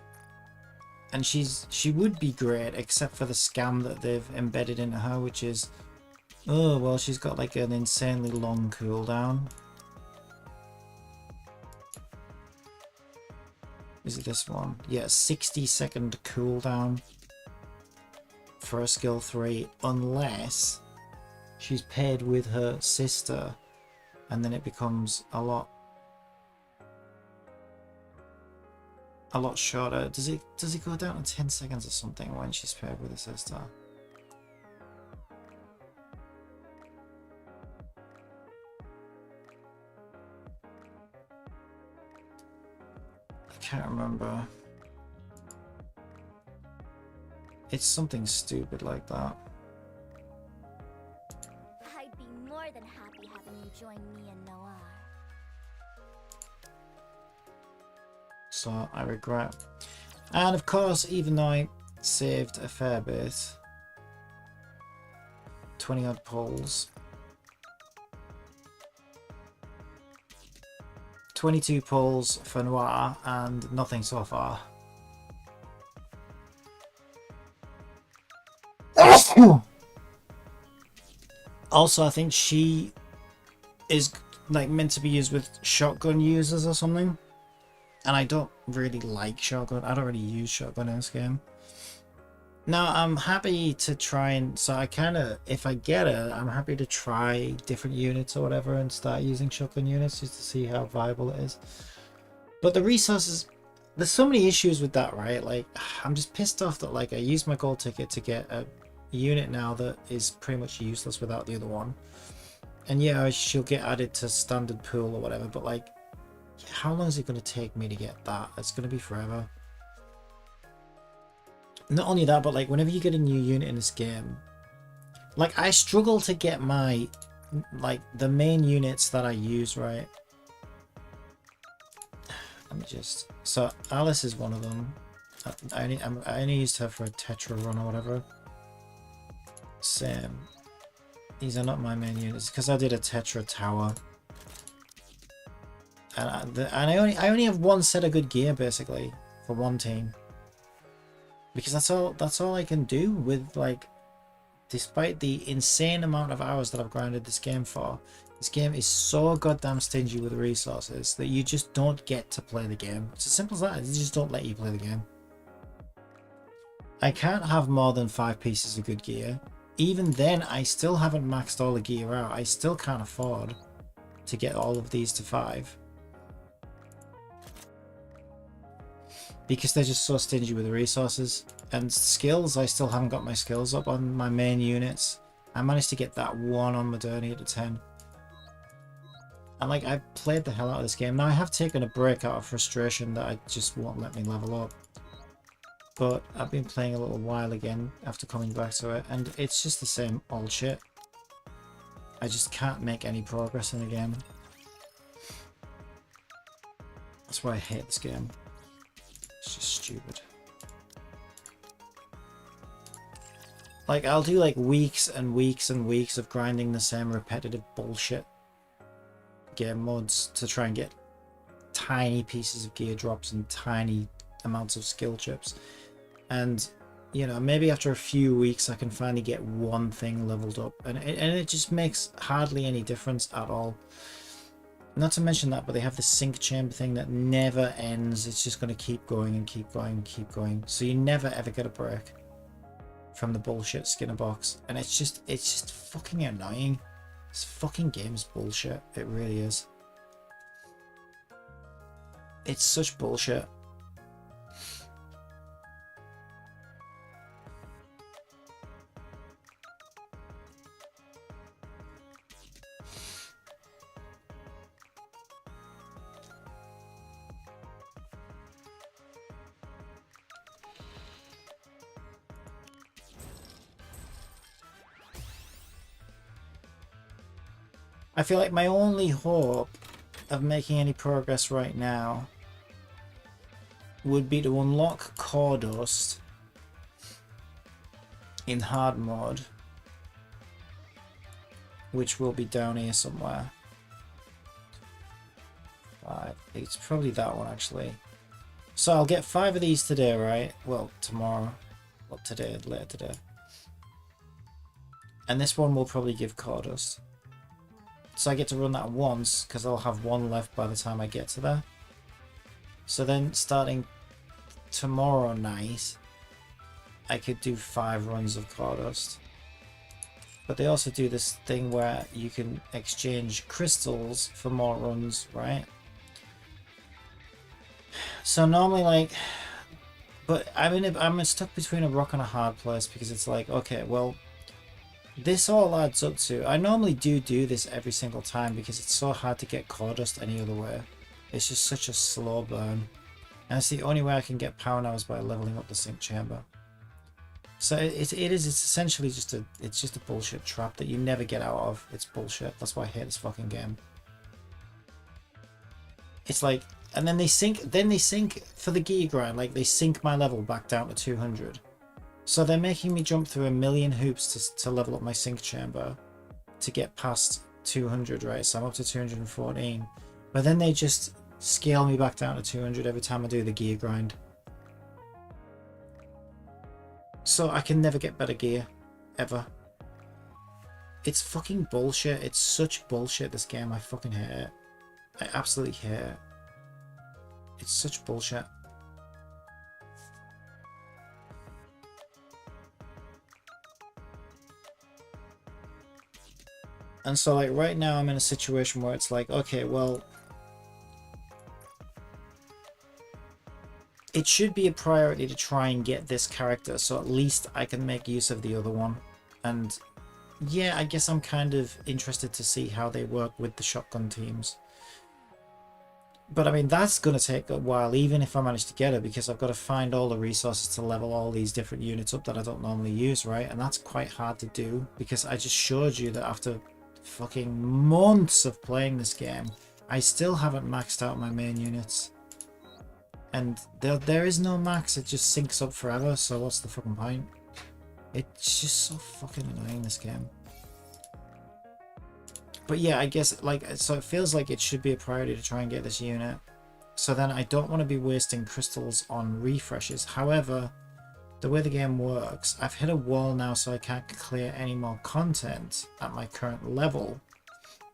and she would be great except for the scam that they've embedded into her, which is, oh well, she's got like an insanely long cooldown. Is it this one? Yeah, 60-second cooldown for a skill 3, unless she's paired with her sister, and then it becomes a lot shorter. Does it go down to 10 seconds or something when she's paired with her sister? I can't remember. It's something stupid like that. I'd be more than happy having you join me and Noir. So I regret. And of course, even though I saved a fair bit, 20 odd pulls, 22 pulls for Noir, and nothing so far. Also, I think she is like meant to be used with shotgun users or something, and I don't really like shotgun. I don't really use shotgun in this game. Now I'm happy to try and, so I kind of, if I get it, I'm happy to try different units or whatever and start using shotgun units just to see how viable it is. But the resources, there's so many issues with that, right? Like, I'm just pissed off that like I used my gold ticket to get a unit now that is pretty much useless without the other one. And yeah, she'll get added to standard pool or whatever, but like, how long is it going to take me to get that? It's going to be forever. Not only that, but like whenever you get a new unit in this game, like I struggle to get my, like the main units that I use, right? Let me just, so Alice is one of them. I only used her for a Tetra run or whatever. Same. These are not my main units because I did a Tetra tower. And I only have one set of good gear basically for one team. Because that's all I can do with, like, despite the insane amount of hours that I've grinded this game for, this game is so goddamn stingy with resources that you just don't get to play the game. It's as simple as that. They just don't let you play the game. I can't have more than 5 pieces of good gear. Even then, I still haven't maxed all the gear out. I still can't afford to get all of these to 5. Because they're just so stingy with the resources. And skills, I still haven't got my skills up on my main units. I managed to get that 1 on Modernity to 10. And like, I played the hell out of this game. Now I have taken a break out of frustration that I just won't let me level up. But I've been playing a little while again after coming back to it, and it's just the same old shit. I just can't make any progress in the game. That's why I hate this game. It's just stupid. Like, I'll do like weeks and weeks and weeks of grinding the same repetitive bullshit game mods to try and get tiny pieces of gear drops and tiny amounts of skill chips. And, you know, maybe after a few weeks I can finally get one thing leveled up. And it just makes hardly any difference at all. Not to mention that, but they have the sync chamber thing that never ends. It's just going to keep going and keep going and keep going. So you never ever get a break from the bullshit Skinner box. And it's just fucking annoying. This fucking game's bullshit. It really is. It's such bullshit. I feel like my only hope of making any progress right now would be to unlock core dust in hard mode, which will be down here somewhere. It's probably that one actually. So I'll get 5 of these today, right? Well, tomorrow. Well, today, later today. And this one will probably give core dust. So I get to run that once, because I'll have 1 left by the time I get to there. So then, starting tomorrow night, I could do 5 runs of core dust. But they also do this thing where you can exchange crystals for more runs, right? So normally, like, but I'm stuck between a rock and a hard place, because it's like, okay, well, this all adds up to, I normally do this every single time because it's so hard to get core dust any other way. It's just such a slow burn, and it's the only way I can get power now is by leveling up the sink chamber. So it's essentially just a bullshit trap that you never get out of. It's bullshit. That's why I hate this fucking game. It's like, and then they sink for the gear grind, like they sink my level back down to 200. So they're making me jump through a million hoops to level up my sink chamber to get past 200, right? So I'm up to 214. But then they just scale me back down to 200 every time I do the gear grind. So I can never get better gear, ever. It's fucking bullshit. It's such bullshit, this game. I fucking hate it. I absolutely hate it. It's such bullshit. And so like right now I'm in a situation where it's like, okay, well, it should be a priority to try and get this character, so at least I can make use of the other one. And yeah, I guess I'm kind of interested to see how they work with the shotgun teams. But I mean, that's going to take a while, even if I manage to get it, because I've got to find all the resources to level all these different units up that I don't normally use, right? And that's quite hard to do, because I just showed you that after fucking months of playing this game, I still haven't maxed out my main units. And there is no max, it just syncs up forever, so what's the fucking point? It's just so fucking annoying, this game. But yeah, I guess, like, so it feels like it should be a priority to try and get this unit. So then I don't want to be wasting crystals on refreshes. However, the way the game works, I've hit a wall now, so I can't clear any more content at my current level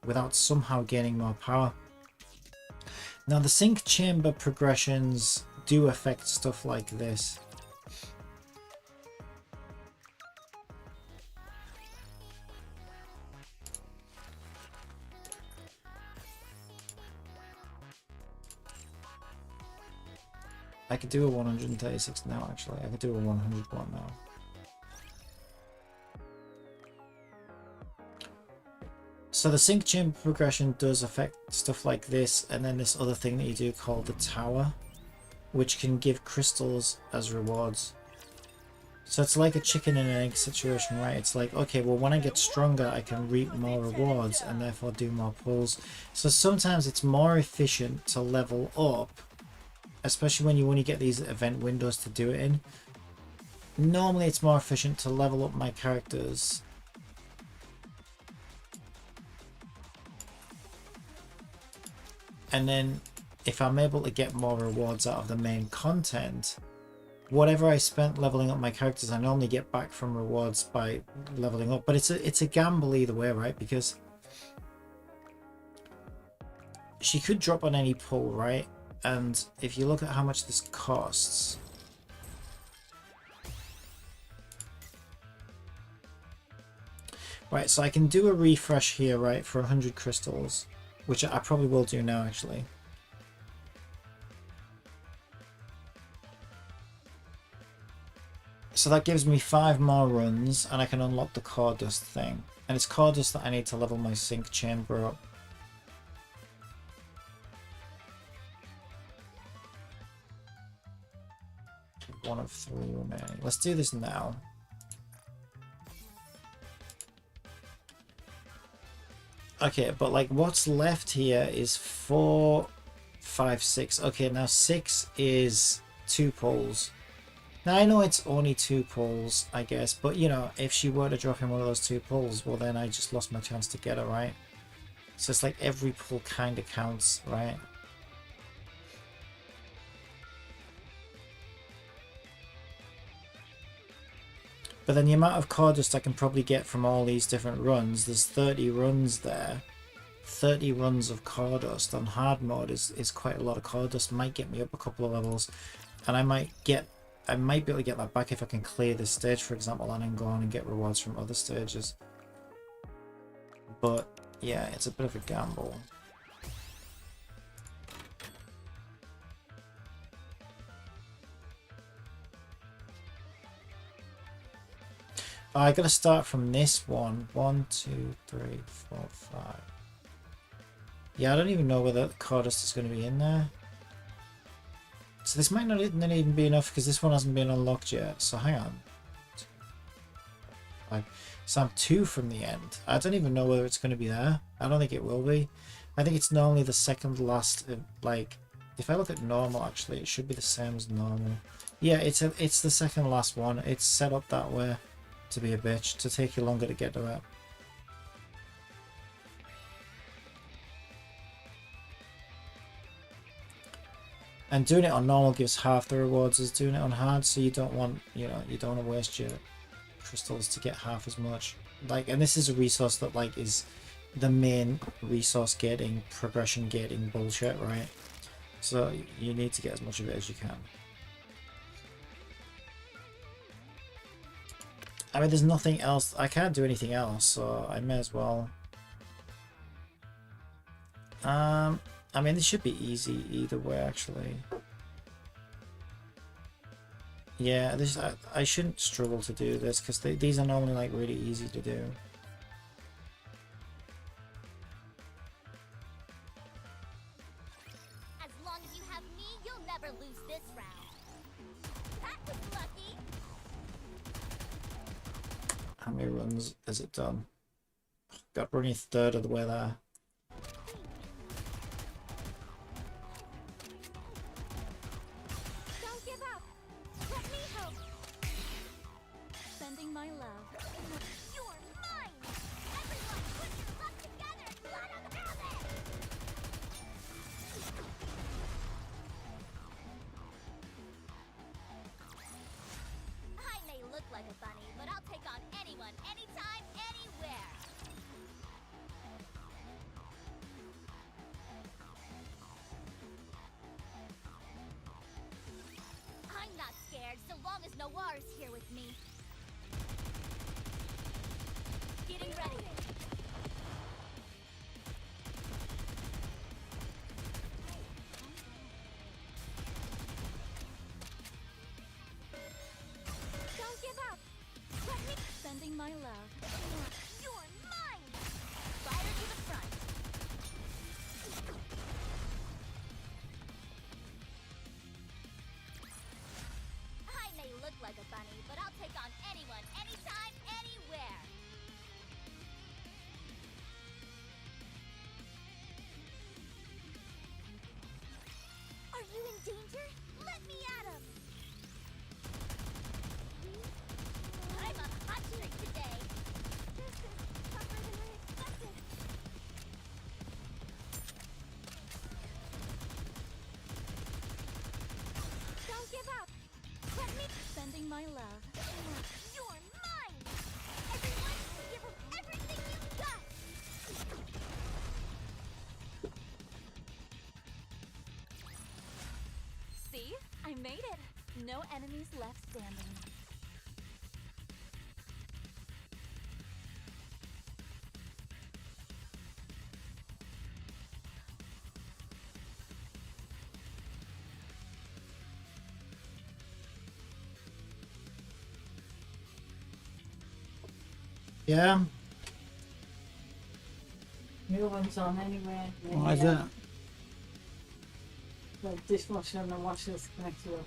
without somehow gaining more power. Now, the sink chamber progressions do affect stuff like this. I could do a 136 now, actually. I could do a 101 now. So the sink chamber progression does affect stuff like this, and then this other thing that you do called the tower, which can give crystals as rewards. So it's like a chicken and an egg situation, right? It's like, okay, well, when I get stronger, I can reap more rewards and therefore do more pulls. So sometimes it's more efficient to level up, especially when you only get these event windows to do it in. Normally it's more efficient to level up my characters and then if I'm able to get more rewards out of the main content, whatever I spent leveling up my characters, I normally get back from rewards by leveling up. But it's a gamble either way, right? Because she could drop on any pull, right? And if you look at how much this costs, right, so I can do a refresh here, right, for 100 crystals, which I probably will do now, actually. So that gives me 5 more runs, and I can unlock the core dust thing. And it's core dust that I need to level my sink chamber up. One of 3 remaining. Let's do this now. Okay, but like what's left here is 4, 5, 6. Okay, now 6 is 2 pulls. Now I know it's only 2 pulls, I guess, but you know, if she were to drop in one of those 2 pulls, well then I just lost my chance to get her, right? So it's like every pull kind of counts, right? But then the amount of cordust I can probably get from all these different runs, there's 30 runs there. 30 runs of cordust on hard mode is quite a lot of cordust. Might get me up a couple of levels, and I might be able to get that back if I can clear this stage, for example, and then go on and get rewards from other stages. But yeah, it's a bit of a gamble. I gotta start from this one. 1, 2, 3, 4, 5. Yeah, I don't even know whether the cordust is going to be in there. So this might not even be enough because this one hasn't been unlocked yet. So hang on. So I'm 2 from the end. I don't even know whether it's going to be there. I don't think it will be. I think it's normally the second last. Like, if I look at normal, actually, it should be the same as normal. Yeah, it's the second last one. It's set up that way to be a bitch, to take you longer to get to it. And doing it on normal gives half the rewards as doing it on hard, so you don't want, you know, you don't want to waste your crystals to get half as much. Like, and this is a resource that like is the main resource gating, progression gating bullshit, right? So you need to get as much of it as you can. I mean, there's nothing else. I can't do anything else, so I may as well. I mean, this should be easy either way, actually. Yeah, this I shouldn't struggle to do this because these are normally like really easy to do. As long as you have me, you'll never lose this round. That was lucky. How many runs has it done? Got running a third of the way there. Don't give up. Let me help. Sending my love. You're mine. Everyone, put your love together. Let 'em have it. I may look like a bunny, but I'll take on anyone, anytime, anywhere. I'm not scared so long as Noir is here with me. Getting ready. Don't give up. Let me sending my love. You're mine. Fire to the front. I may look like a bunny, but I'll take on anyone, anytime, anywhere. Are you in danger? Let me at him. I'm a hot trick today. This is tougher than I expected. Don't give up. Let me sending my love. You're mine. Everyone, give him everything you've got. See? I made it. No enemies left standing. Yeah. New one's on anyway. Why is that? The dishwasher and the washer is connected up.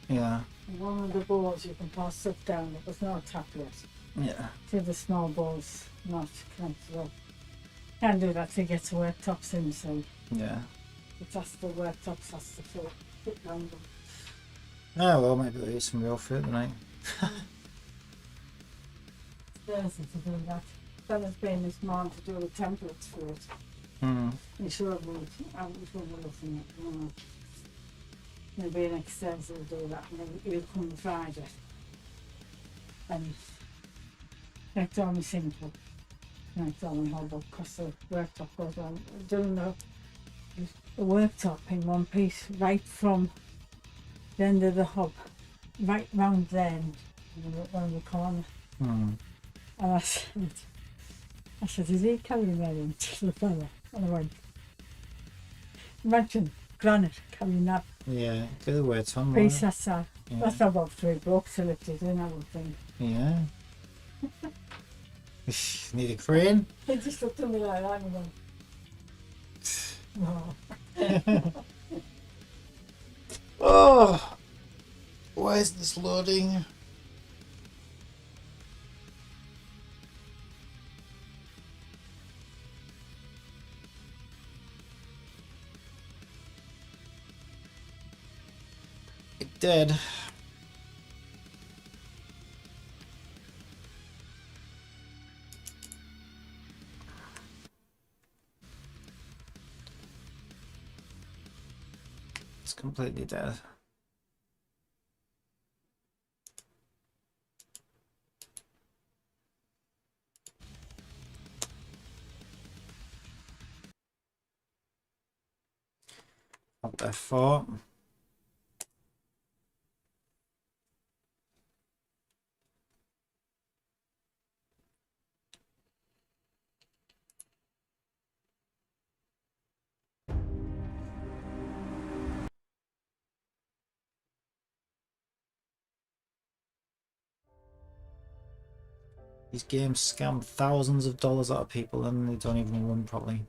Yeah. And one of the bowls you can toss stuff down. It was not tap yet. Yeah. See the small bowls not connected up. Can't do that to get to worktops in, so Yeah. it's has the worktops has to fit round them. Oh well, maybe they'll eat some real fruit tonight. There's to do that. Fella's been his mom to do the templates for it. Hmm. You sure would. I was looking at it. There'll be an extensive do that, and then he'll come Friday. And that's only simple. That's only hard because the worktop goes on. Doing the worktop in one piece, right from the end of the hub, right round the end, around the corner. Hmm. And I said, is he carrying that into the fella? And I went, imagine granite carrying that Yeah. Get the weight on. piece. Laura. That's about 3 blocks to lift it in, I would think. Yeah. Need a crane? He just looked at me like that and went, no. Oh! Why is this loading? It did. It's completely dead. What the fuck? These games scam thousands of dollars out of people and they don't even run properly.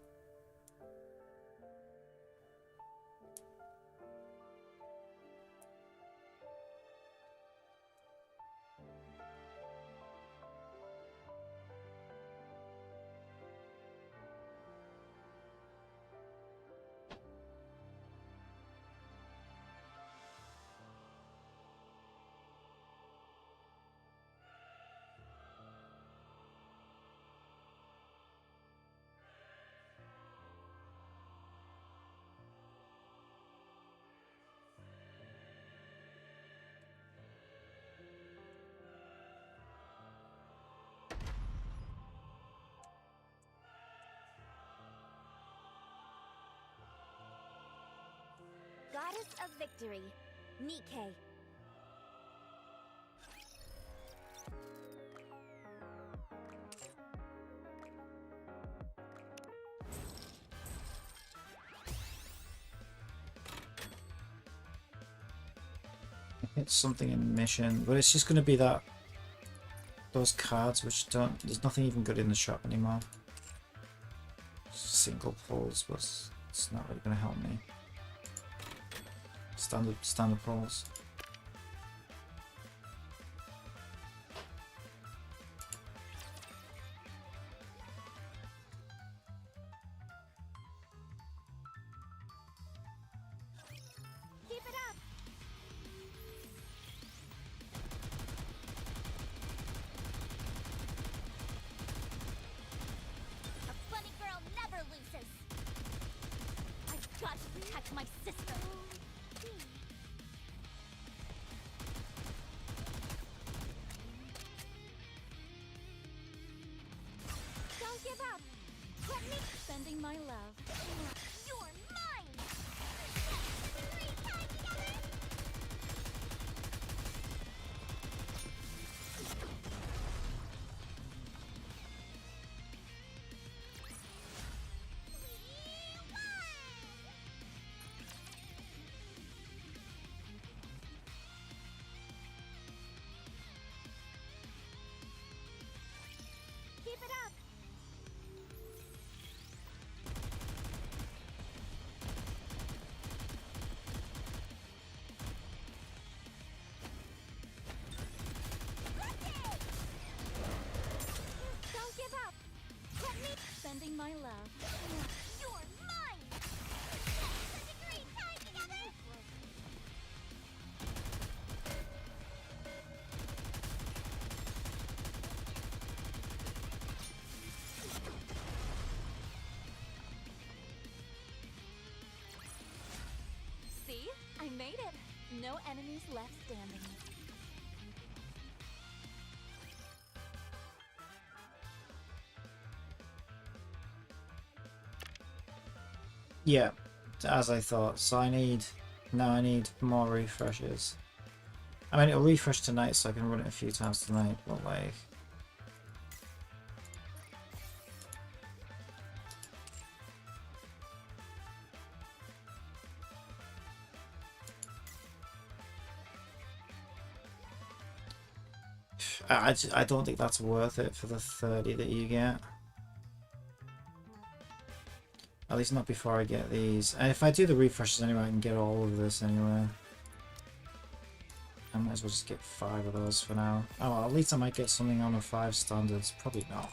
Goddess of Victory, Nike. It's something in mission, but it's just going to be that those cards which don't. There's nothing even good in the shop anymore. Single pulls, but it's not really going to help me. Standard pulls. Keep it up. A funny girl never loses. I've got to protect my sister. Don't give up. Let me spending my love. You're mine. Great time together. We won. no enemies left standing. Yeah, as I thought. So I need more refreshes. I mean, it'll refresh tonight, so I can run it a few times tonight. But like, I don't think that's worth it for the 30 that you get. At least not before I get these. And if I do the refreshes anyway, I can get all of this anyway. I might as well just get 5 of those for now. Oh, well, at least I might get something on the 5 standards. Probably not.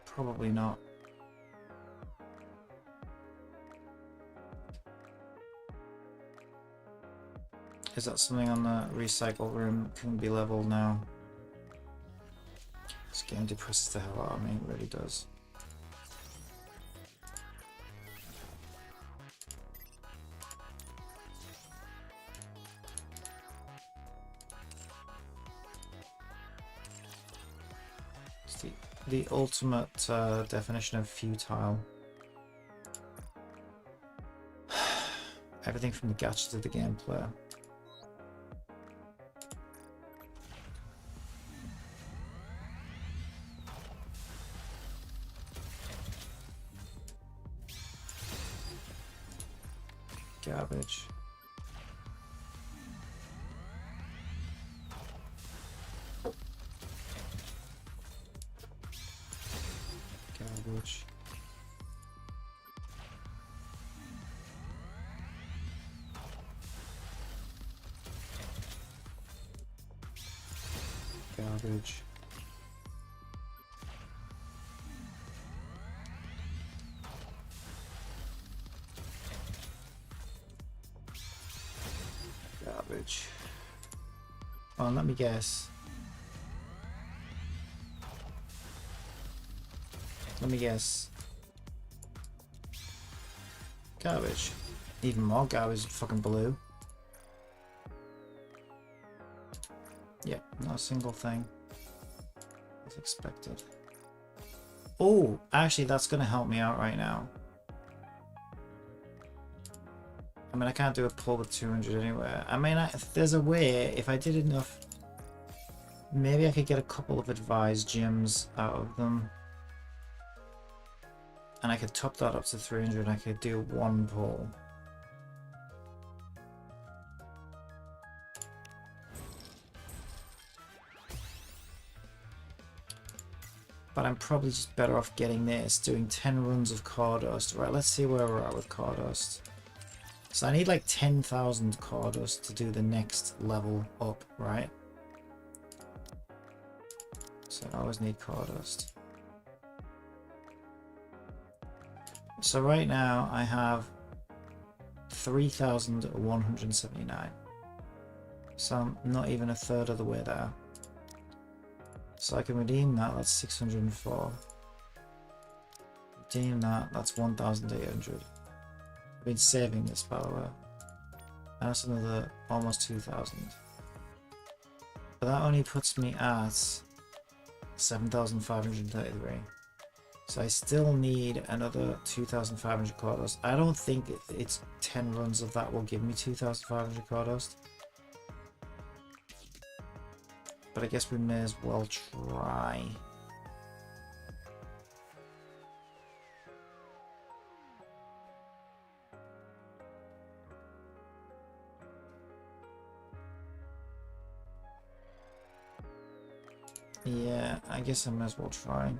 Probably not. Is that something on the recycle room can be leveled now? This game depresses the hell out of me, it really does. It's the ultimate definition of futile. Everything from the gacha to the gameplay. Garbage. Garbage. Garbage. Garbage. Oh, let me guess. Let me guess. Garbage. Even more garbage, fucking blue. Yeah, not a single thing. As expected. Oh, actually that's gonna help me out right now. I mean, I can't do a pull with 200 anywhere. I mean, if there's a way, if I did enough, maybe I could get a couple of advised gems out of them. And I could top that up to 300 and I could do one pull. But I'm probably just better off getting this, doing 10 runs of Cawdust. Right, let's see where we're at with Cawdust. So I need like 10,000 Cawdust to do the next level up, right? So I always need Cawdust. So right now I have 3,179. So I'm not even a third of the way there. So I can redeem that, that's 604. Redeem that, that's 1,800. I've been saving this, by the way. And that's another almost 2,000. But that only puts me at 7,533. So I still need another 2,500 Cawdust. I don't think it's 10 runs of that will give me 2,500 Cawdust. But I guess we may as well try. Yeah, I guess I may as well try.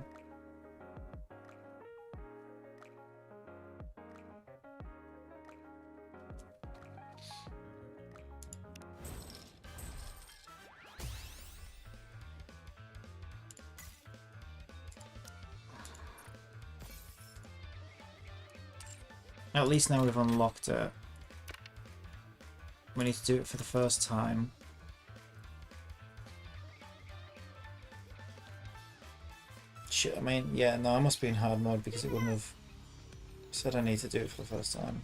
At least now we've unlocked it. We need to do it for the first time. Shit, I mean, yeah, no, I must be in hard mode because it wouldn't have said I need to do it for the first time.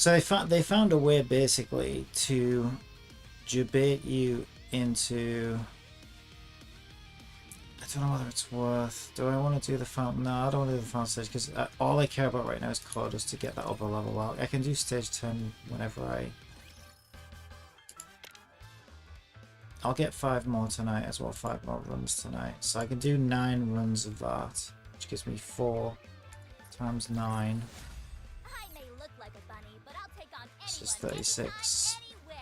So they found a way basically to debate you into. I don't know whether it's worth. Do I want to do the fountain? No, I don't want to do the fountain stage because all I care about right now is quotas to get that upper level out. I can do stage 10 whenever I'll get 5 more tonight as well, 5 more runs tonight. So I can do 9 runs of that, which gives me 4 times 9. I may look like a bunny, but I'll take on This is anyone, 36. anytime, anywhere.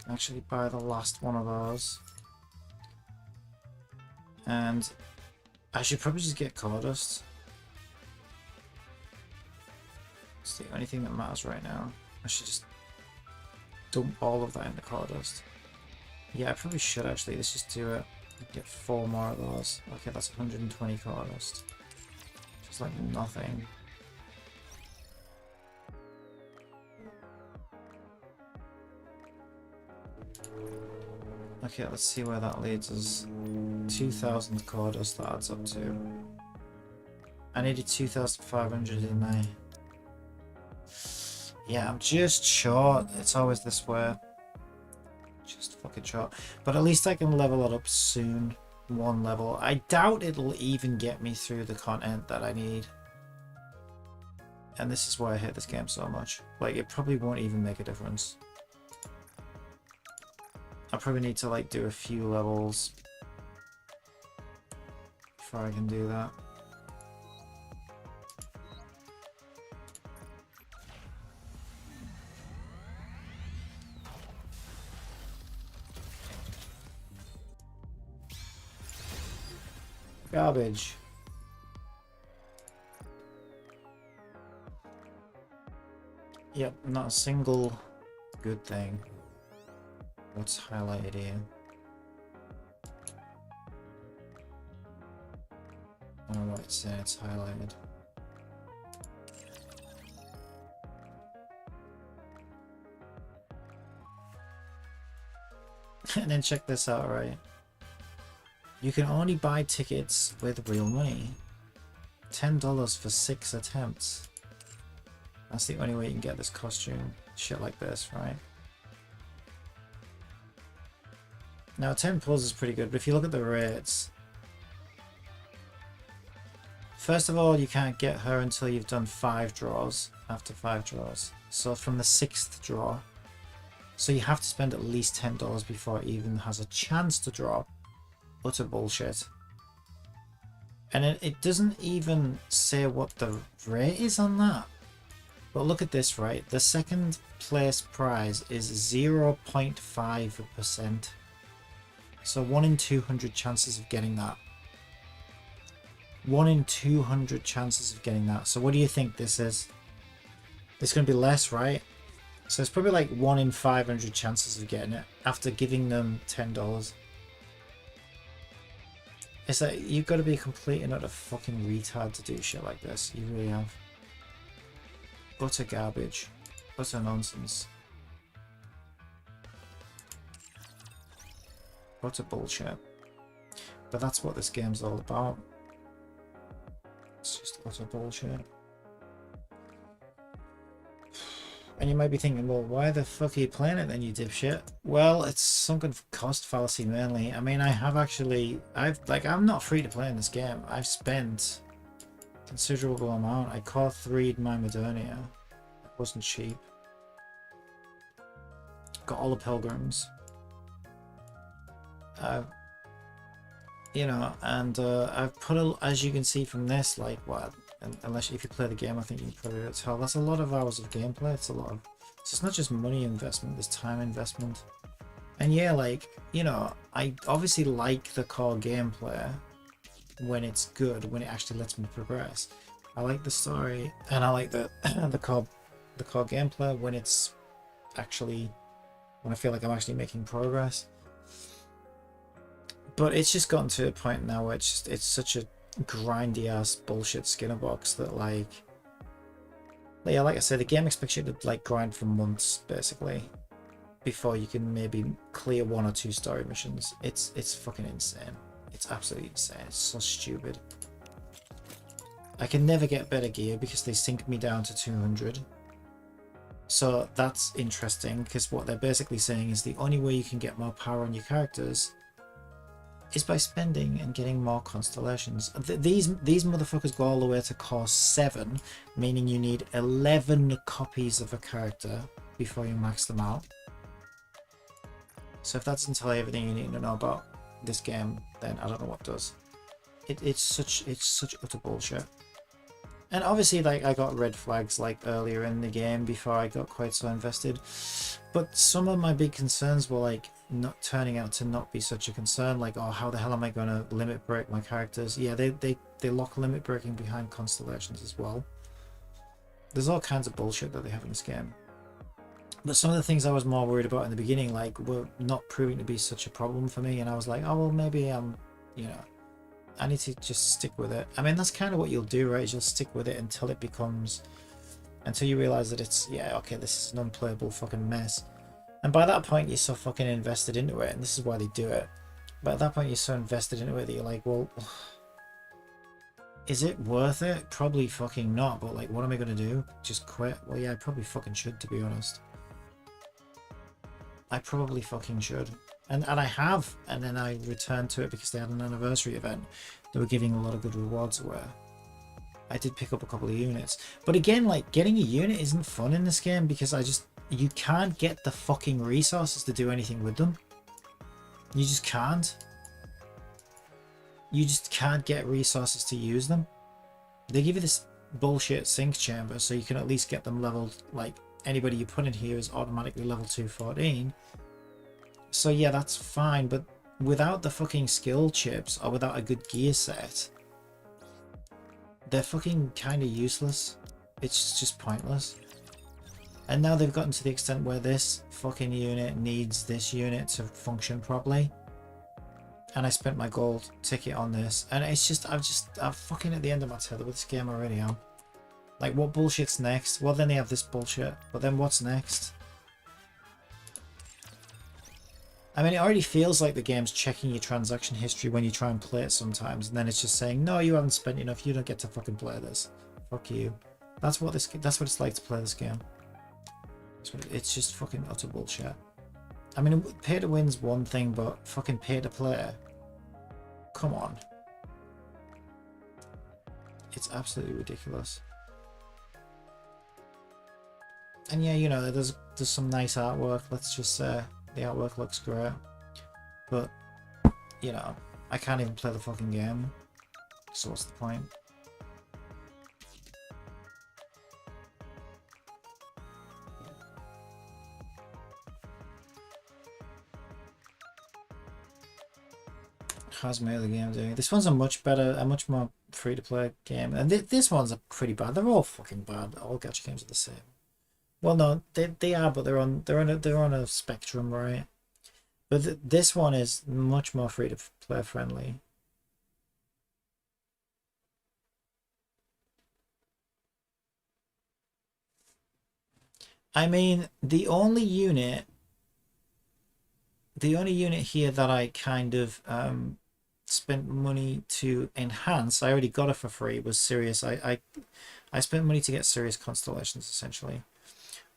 Actually buy the last one of those. And I should probably just get Cordust. It's the only thing that matters right now. I should just dump all of that into Cordust. Yeah, I probably should actually. Let's just do it. Get 4 more of those. Okay, that's 120 Cordust. Just like nothing. Okay, let's see where that leads us. 2,000 Cordust that adds up to. I needed 2,500, didn't I? Yeah, I'm just short. It's always this way. Just fucking short. But at least I can level it up soon. 1 level. I doubt it'll even get me through the content that I need. And this is why I hate this game so much. Like, it probably won't even make a difference. I probably need to like do a few levels before I can do that. Garbage. Yep, not a single good thing. What's highlighted here? I don't know what it's saying, it's highlighted. And then check this out, right? You can only buy tickets with real money. $10 for 6 attempts. That's the only way you can get this costume. Shit like this, right? Now 10 pulls is pretty good, but if you look at the rates, first of all, you can't get her until you've done 5 draws, after 5 draws. So from the 6th draw, so you have to spend at least $10 before it even has a chance to drop. Utter bullshit. And it doesn't even say what the rate is on that. But look at this, right? The second place prize is 0.5%. So 1 in 200 chances of getting that. 1 in 200 chances of getting that. So what do you think this is? It's going to be less, right? So it's probably like 1 in 500 chances of getting it after giving them $10. It's like, you've got to be a complete and utter fucking retard to do shit like this. You really have. Utter garbage. Utter nonsense. Utter bullshit. But that's what this game's all about. It's just utter bullshit. And you might be thinking, well, why the fuck are you playing it then, you dipshit? Well, it's sunken cost fallacy mainly. I mean, I'm not free to play in this game. I've spent a considerable amount. I core 3'd my Modernia. It wasn't cheap. Got all the pilgrims. You know, and I've put as you can see from this, like, what, unless if you play the game, I think you can probably tell that's a lot of hours of gameplay. It's a lot of, so it's not just money investment, there's time investment. And yeah, like, you know, I obviously like the core gameplay when it's good, when it actually lets me progress. I like the story, and I like the the core gameplay when it's actually, when I feel like I'm actually making progress. But it's just gotten to a point now where it's such a grindy ass bullshit Skinner box that, like, Yeah, like I said, the game expects you to like grind for months basically before you can maybe clear 1 or 2 story missions. It's fucking insane. It's absolutely insane. It's so stupid. I can never get better gear because they sink me down to 200. So that's interesting, because what they're basically saying is the only way you can get more power on your characters is by spending and getting more constellations. These motherfuckers go all the way to core 7, meaning you need 11 copies of a character before you max them out. So if that doesn't tell you everything you need to know about this game, then I don't know what does. It's such utter bullshit. And obviously, like, I got red flags like earlier in the game before I got quite so invested, but some of my big concerns were like not turning out to not be such a concern. Like, oh, how the hell am I going to limit break my characters? Yeah, they lock limit breaking behind constellations as well. There's all kinds of bullshit that they have in this game. But some of the things I was more worried about in the beginning, like, were not proving to be such a problem for me, and I was like, oh well, maybe I'm, you know, I need to just stick with it. I mean, that's kind of what you'll do, right? Is you'll stick with it until it becomes, until you realize that it's, yeah, okay, this is an unplayable fucking mess. And by that point, you're so fucking invested into it, and this is why they do it. But at that point, you're so invested into it that you're like, well, is it worth it? Probably fucking not, but like, what am I going to do? Just quit? Well, yeah, I probably fucking should, to be honest. I probably fucking should. And I have, and then I returned to it because they had an anniversary event. They were giving a lot of good rewards away. I did pick up a couple of units. But again, like, getting a unit isn't fun in this game because you can't get the fucking resources to do anything with them. You just can't. You just can't get resources to use them. They give you this bullshit sync chamber so you can at least get them leveled, like, anybody you put in here is automatically level 214. So yeah, that's fine, but without the fucking skill chips or without a good gear set, they're fucking kind of useless. It's just pointless. And now they've gotten to the extent where this fucking unit needs this unit to function properly. And I spent my gold ticket on this, and it's just, I'm fucking at the end of my tether with this game already. Like, what bullshit's next? Well, then they have this bullshit, but then what's next? I mean, it already feels like the game's checking your transaction history when you try and play it sometimes, and then it's just saying, no, you haven't spent enough, you don't get to fucking play this. Fuck you. That's what it's like to play this game. It's just fucking utter bullshit. I mean, pay to win's one thing, but fucking pay to play. Come on. It's absolutely ridiculous. And yeah, you know, there's some nice artwork, let's just say. The artwork looks great. But, you know, I can't even play the fucking game. So what's the point? How's my other game doing? This one's a much more free-to-play game. And this one's pretty bad. They're all fucking bad. All gacha games are the same. Well, no, they are, but they're on a spectrum, right? But this one is much more free to play friendly. I mean, the only unit here that I kind of spent money to enhance, I already got it for free, was Sirius. I spent money to get Sirius constellations essentially.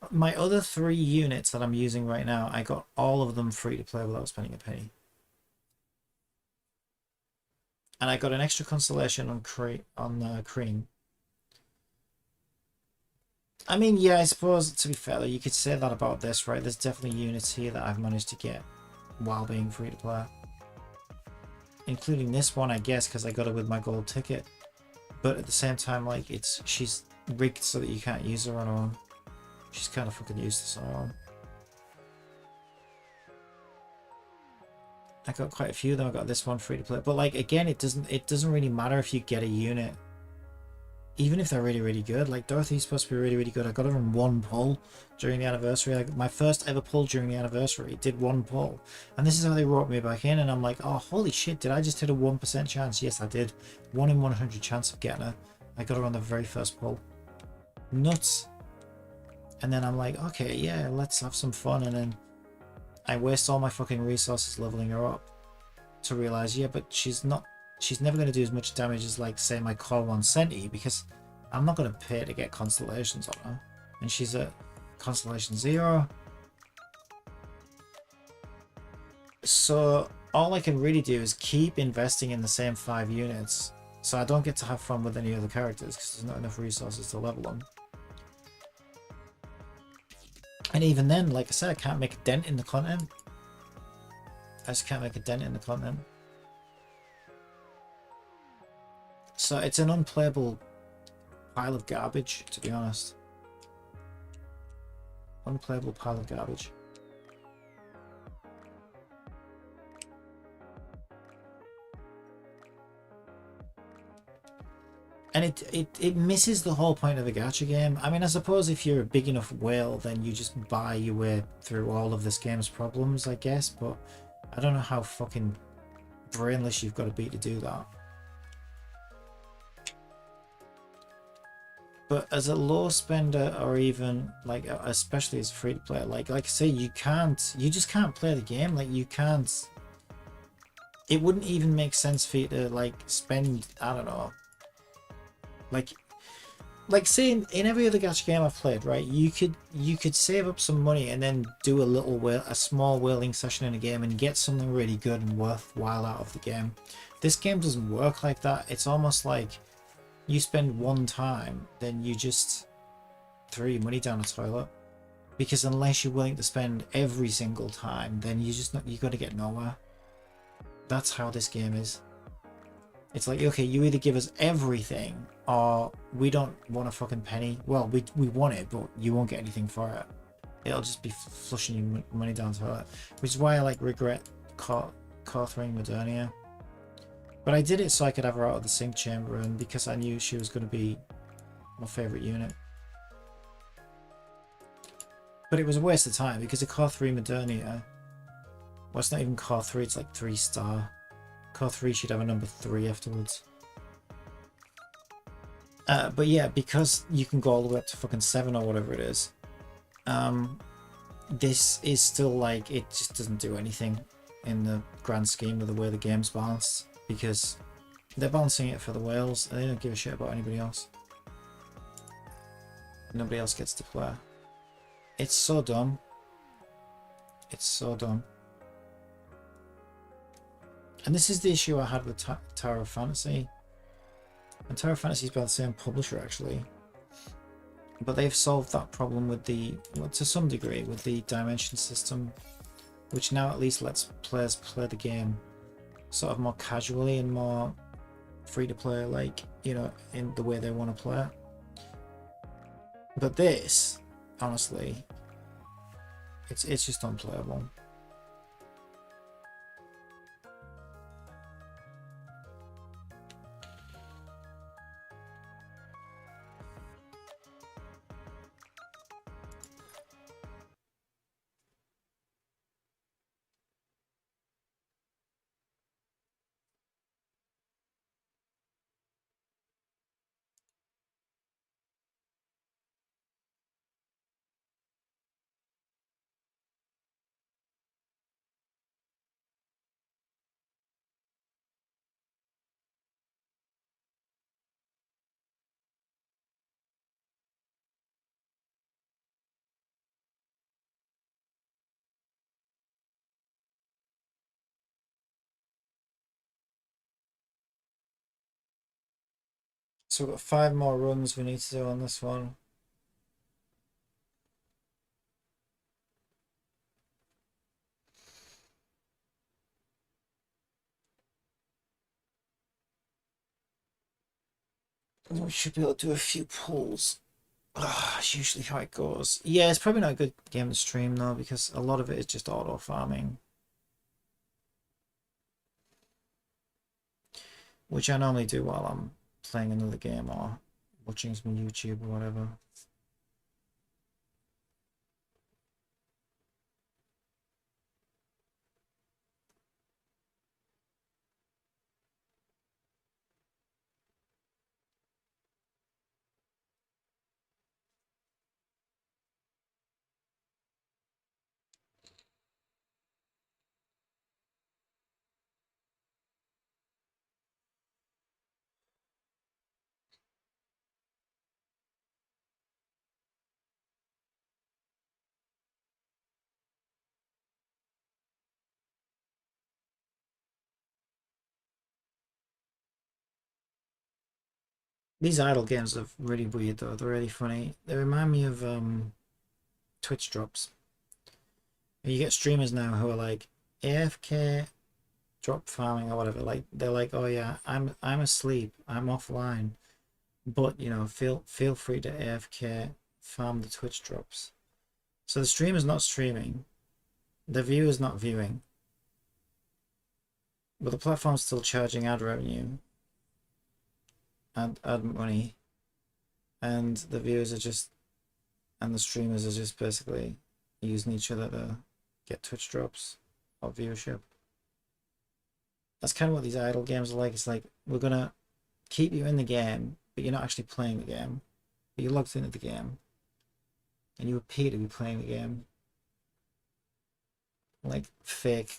My other 3 units that I'm using right now, I got all of them free to play without spending a penny. And I got an extra constellation on Cream. I mean, yeah, I suppose, to be fair, you could say that about this, right? There's definitely units here that I've managed to get while being free to play. Including this one, I guess, because I got it with my gold ticket. But at the same time, like, she's rigged so that you can't use her on her own. She's kind of fucking useless on her own. I got quite a few of them. I got this one free to play. But like, again, it doesn't really matter if you get a unit. Even if they're really, really good. Like, Dorothy's supposed to be really, really good. I got her in 1 pull during the anniversary. My first ever pull during the anniversary did 1 pull. And this is how they wrote me back in. And I'm like, oh, holy shit, did I just hit a 1% chance? Yes, I did. 1 in 100 chance of getting her. I got her on the very first pull. Nuts. And then I'm like, okay, yeah, let's have some fun. And then I waste all my fucking resources leveling her up to realize, yeah, but she's never going to do as much damage as, like, say, my core 1 Senti, because I'm not going to pay to get constellations on her. And she's at constellation 0. So all I can really do is keep investing in the same 5 units, so I don't get to have fun with any other characters because there's not enough resources to level them. And even then, like I said, I can't make a dent in the content. I just can't make a dent in the content. So it's an unplayable pile of garbage, to be honest. Unplayable pile of garbage. And it misses the whole point of a gacha game. I mean, I suppose if you're a big enough whale, then you just buy your way through all of this game's problems, I guess. But I don't know how fucking brainless you've got to be to do that. But as a low spender, or even like, especially as a free to play, like I say, you just can't play the game. Like, you can't. It wouldn't even make sense for you to, like, spend, I don't know, like say in every other gacha game I've played, right? You could save up some money and then do a small whaling session in a game and get something really good and worthwhile out of the game. This game doesn't work like that. It's almost like you spend one time, then you just throw your money down the toilet. Because unless you're willing to spend every single time, then you got to get nowhere. That's how this game is. It's like, okay, you either give us everything, or we don't want a fucking penny. Well, we want it, but you won't get anything for it. It'll just be flushing your money down the toilet. Which is why I, like, regret car 3 Modernia. But I did it so I could have her out of the sync chamber, and because I knew she was going to be my favourite unit. But it was a waste of time, because a car 3 Modernia, well, it's not even car 3, it's like 3-star. Car 3 should have a number 3 afterwards. But yeah, because you can go all the way up to fucking 7 or whatever it is, this is still, like, it just doesn't do anything in the grand scheme of the way the game's balanced, because they're balancing it for the whales and they don't give a shit about anybody else. Nobody else gets to play. It's so dumb. It's so dumb. And this is the issue I had with Tower of Fantasy. And Tower of Fantasy is by the same publisher, actually. But they've solved that problem with well, to some degree, with the dimension system, which now at least lets players play the game sort of more casually and more free to play, like, you know, in the way they want to play it. But this, honestly, it's just unplayable. So we've got 5 more runs we need to do on this one. We should be able to do a few pulls. That's usually how it goes. Yeah, it's probably not a good game to stream though, because a lot of it is just auto farming, which I normally do while I'm playing another game or watching some YouTube or whatever. These idle games are really weird though. They're really funny. They remind me of Twitch drops. You get streamers now who are like AFK drop farming or whatever. Like they're like, oh yeah, I'm asleep, I'm offline, but you know, feel free to AFK farm the Twitch drops. So the streamer's not streaming, the viewer's not viewing, but the platform's still charging ad revenue, ad money, and the viewers are just and the streamers are just basically using each other to get Twitch drops or viewership. That's kind of what these idle games are like. It's like we're gonna keep you in the game, but you're not actually playing the game. But you're logged into the game, and you appear to be playing the game. Like fake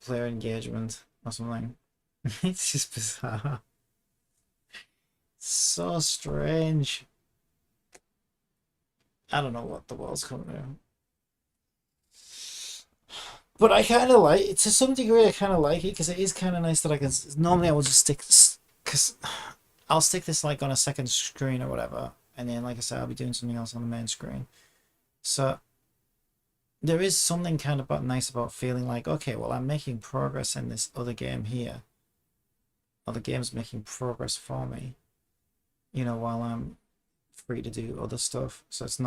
player engagement or something. It's just bizarre. So strange. I don't know what the world's coming to. But I kind of like it to some degree. I kind of like it because it is kind of nice that I can. Normally, I will just stick because I'll stick this like on a second screen or whatever, and then like I said, I'll be doing something else on the main screen. So there is something kind of nice about feeling like, okay, well, I'm making progress in this other game here. Other game's making progress for me, you know, while I'm free to do other stuff. So it's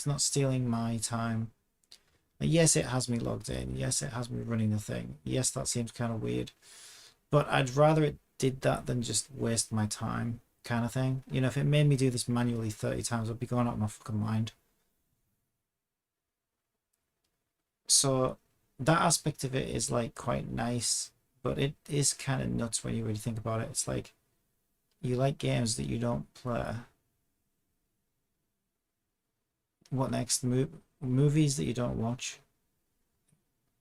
not stealing my time. Yes, it has me logged in. Yes, it has me running the thing. Yes, that seems kind of weird. But I'd rather it did that than just waste my time kind of thing. You know, if it made me do this manually 30 times, I'd be going out of my fucking mind. So that aspect of it is like quite nice, but it is kind of nuts when you really think about it. It's like you like games that you don't play. What next? Movies that you don't watch.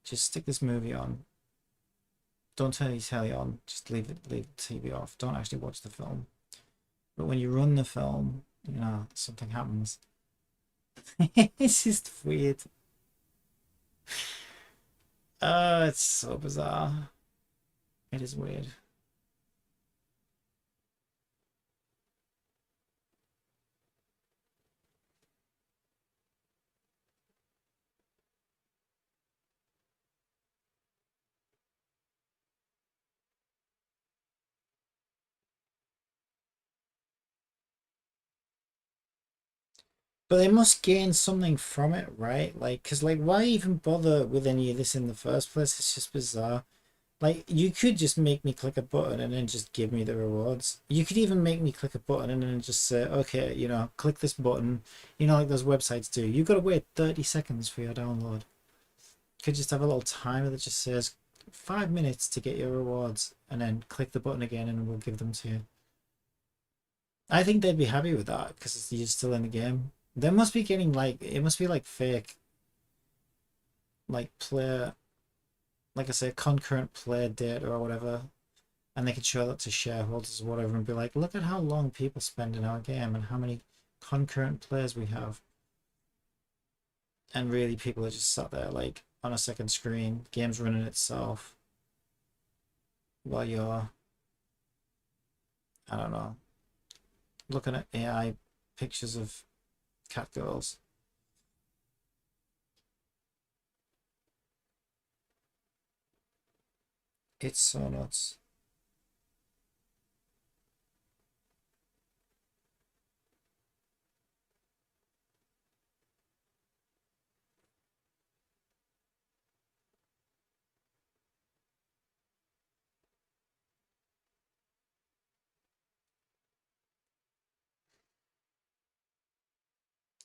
Just stick this movie on. Don't turn your telly on. Just leave the TV off. Don't actually watch the film. But when you run the film, you know, something happens. It's just weird. It's so bizarre. It is weird. But they must gain something from it, right? Like, because, like, why even bother with any of this in the first place? It's just bizarre. Like, you could just make me click a button and then just give me the rewards. You could even make me click a button and then just say, okay, you know, click this button. You know, like those websites do. You got to wait 30 seconds for your download. You could just have a little timer that just says 5 minutes to get your rewards and then click the button again and we'll give them to you. I think they'd be happy with that because you're still in the game. They must be getting like, it must be like fake, like player, like I say, concurrent player data or whatever. And they could show that to shareholders or whatever and be like, look at how long people spend in our game and how many concurrent players we have. And really, people are just sat there like on a second screen, game's running itself while you're, I don't know, looking at AI pictures of cat girls. It's so nuts.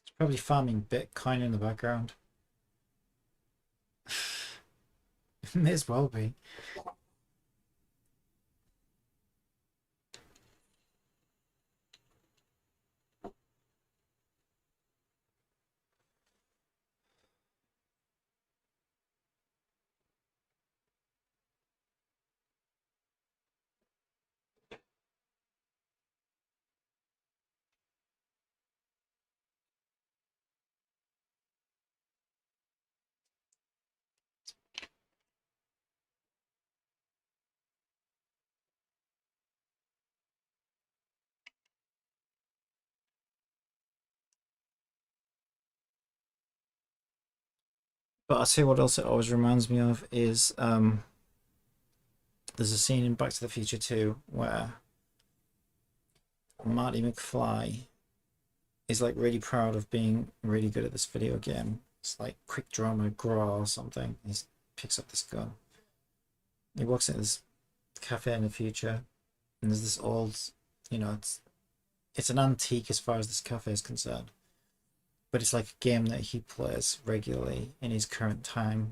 It's probably farming Bitcoin in the background. May as well be. But I'll tell you what else it always reminds me of is there's a scene in Back to the Future 2 where Marty McFly is like really proud of being really good at this video game. It's like Quick Draw McGraw or something. He picks up this gun. He walks into this cafe in the future, and there's this old, you know, it's an antique as far as this cafe is concerned, but it's like a game that he plays regularly in his current timeline.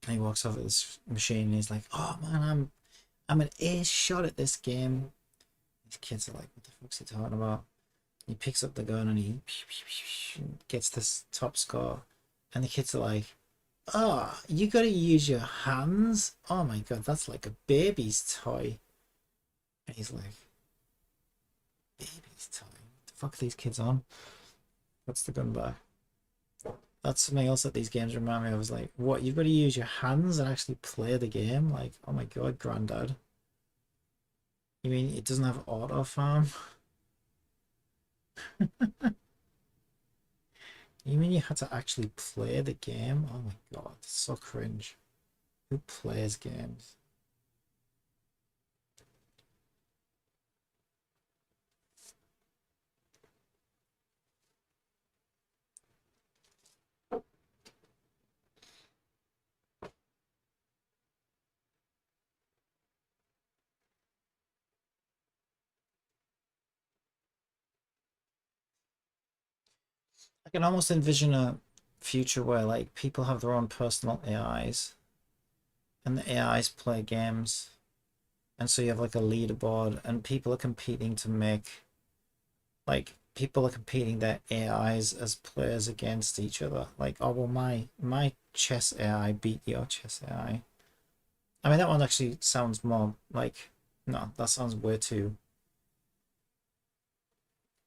And he walks over to this machine and he's like, "Oh man, I'm an ace shot at this game." These kids are like, "What the fuck's he talking about?" He picks up the gun and he gets this top score, and the kids are like, "Oh, you gotta use your hands? Oh my god, that's like a baby's toy." And he's like, "Baby's toy? What the fuck are these kids on?" Puts the gun back. That's something else that these games remind me of. Is like, what, you've got to use your hands and actually play the game? Like, oh my god, granddad. You mean it doesn't have auto farm? You mean you had to actually play the game? Oh my god, it's so cringe. Who plays games? I can almost envision a future where like people have their own personal AIs and the AIs play games, and so you have like a leaderboard and people are competing to make, like, people are competing their AIs as players against each other. Like, oh well, my chess AI beat your chess AI. I mean, that one actually sounds more like, no, that sounds way too,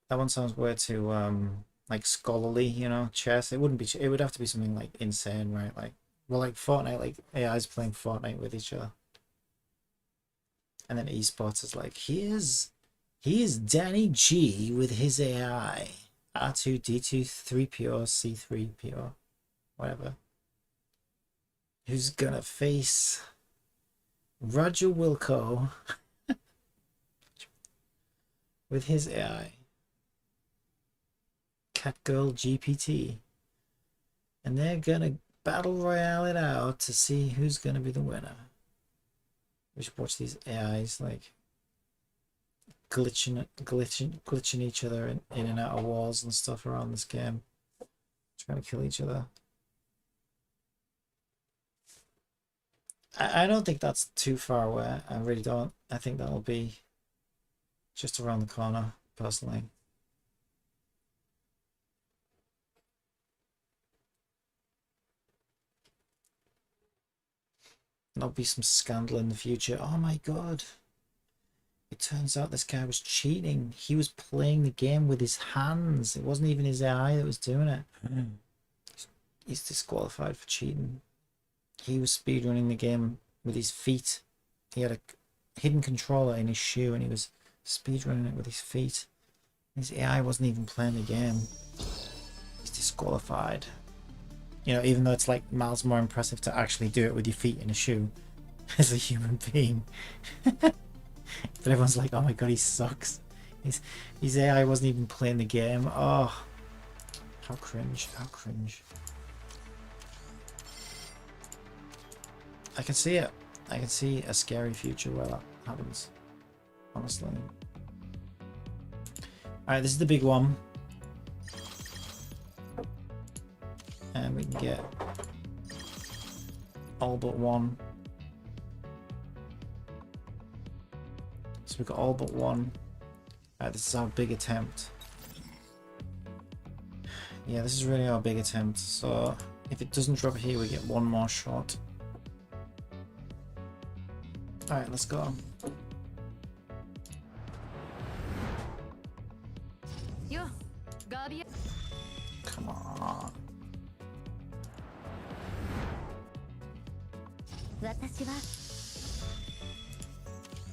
that one sounds way too like scholarly, you know. Chess, it wouldn't be, it would have to be something like insane, right? Like, well, like Fortnite, like AI's playing Fortnite with each other, and then esports is like, here's Danny G with his AI, R2D2 3PO C3PO, whatever, who's gonna face Roger Wilco with his AI, Catgirl GPT, and they're gonna battle royale it out to see who's gonna be the winner. We should watch these AIs like glitching each other in and out of walls and stuff around this game, trying to kill each other. I don't think that's too far away. I really don't. I think that'll be just around the corner, personally. There'll be some scandal in the future. Oh my god. It turns out this guy was cheating. He was playing the game with his hands. It wasn't even his AI that was doing it. He's disqualified for cheating. He was speedrunning the game with his feet. He had a hidden controller in his shoe and he was speedrunning it with his feet. His AI wasn't even playing the game. He's disqualified. You know, even though it's like miles more impressive to actually do it with your feet in a shoe as a human being. But everyone's like, oh my god, he sucks. His AI wasn't even playing the game. Oh, how cringe, how cringe. I can see it. I can see a scary future where that happens, honestly. Alright, this is the big one. And we can get all but one. So we've got all but one. Alright, this is our big attempt. Yeah, this is really our big attempt. So if it doesn't drop here, we get one more shot. Alright, let's go. Come on.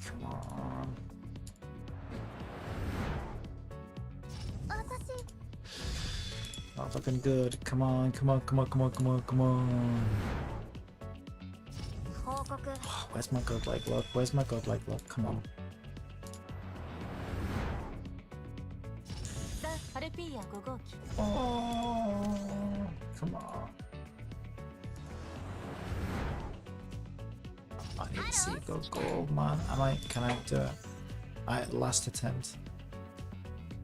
Come on. Oh Not looking good. Come on, come on, come on, come on, come on, come on. 報告 Where's my godlike look? Where's my godlike look? Come on. ザ・アルピーヤ5号機 Oh, come on. I need to see go gold, man. Can I do it? Last attempt.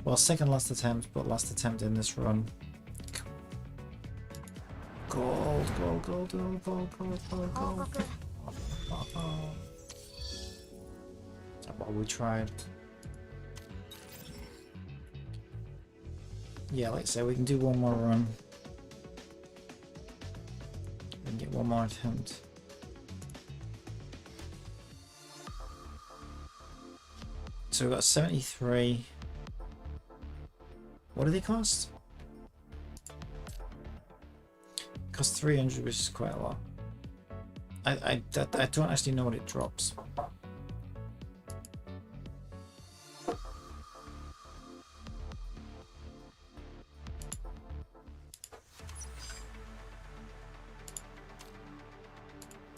Well, second last attempt, but last attempt in this run. Gold, gold, gold, gold, gold, gold, gold, 報 gold. 告 Oh. Well, we tried. Yeah, like I say, we can do one more run. We can get one more attempt. So we've got 73. What do they cost? Cost 300, which is quite a lot. I don't actually know what it drops.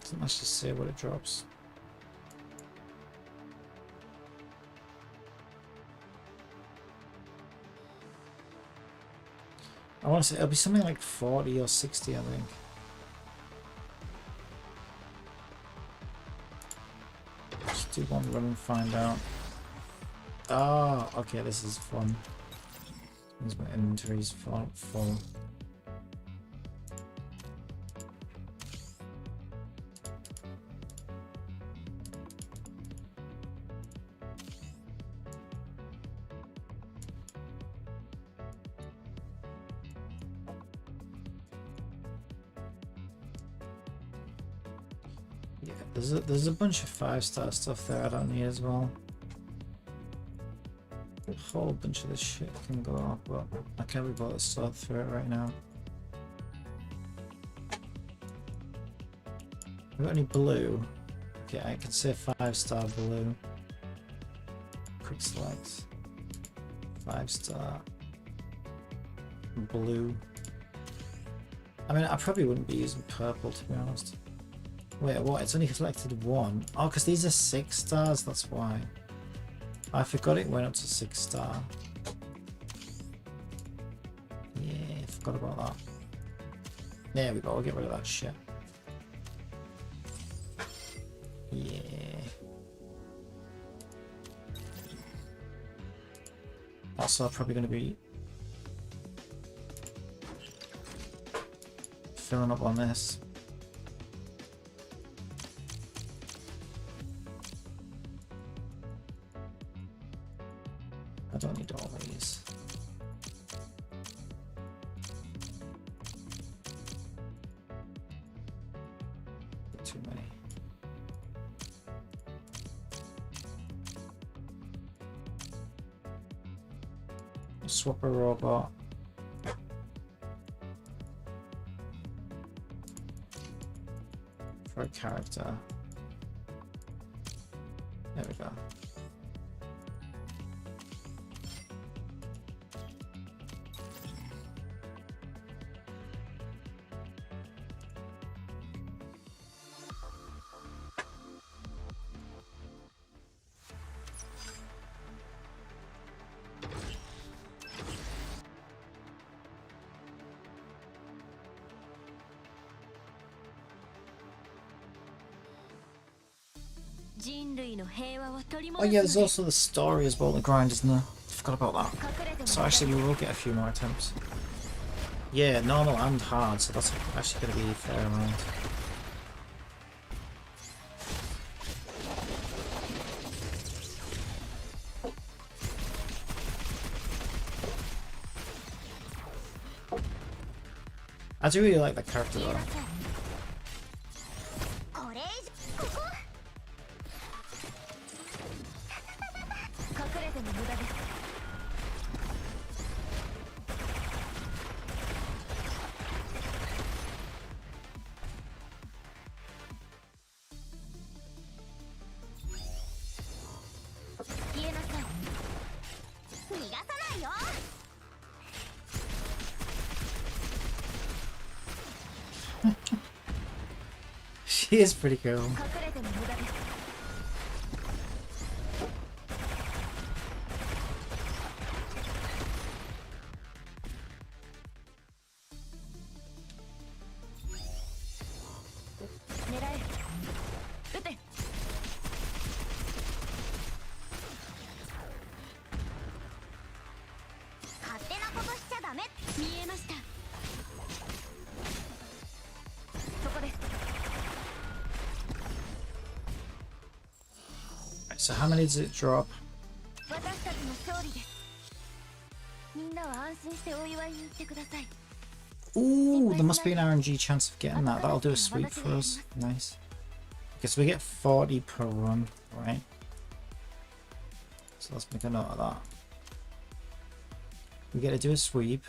Doesn't actually say what it drops. I want to say it'll be something like 40 or 60, I think. Just do one run and find out. Oh, okay, this is fun. Means my inventory's full. Yeah, there's a bunch of 5-star stuff there I don't need as well. A whole bunch of this shit can go off, but I can't be bothered to sort through it right now. Have we got any blue? Okay, I can say 5-star blue. Quick select. 5-star blue. I mean, I probably wouldn't be using purple, to be honest. Wait, what? It's only selected one. Oh, because these are 6 stars, that's why. I forgot it went up to 6-star. Yeah, forgot about that. There we go, we'll get rid of that shit. Yeah. Also, I'm probably going to be filling up on this. I don't need all these. Too many. Swap a robot. For a character. There we go. Oh yeah, there's also the story as well, the grind, isn't there? Forgot about that. So actually we will get a few more attempts. Yeah, normal and hard, so that's actually going to be a fair amount. I do really like that character though. これここ隠れても無駄です 消えなさい逃がさないよ She is pretty cool. 隠れても無駄です。狙え。撃て。勝手なことしちゃダメ。見えました。そこです。 So how many does it drop? 私たちの勝利です。みんなは安心してお祝いに行ってください。 Ooh, there must be an RNG chance of getting that. That'll do a sweep for us. Nice. Guess we get 40 per run, right? So let's make a note of that. We get to do a sweep,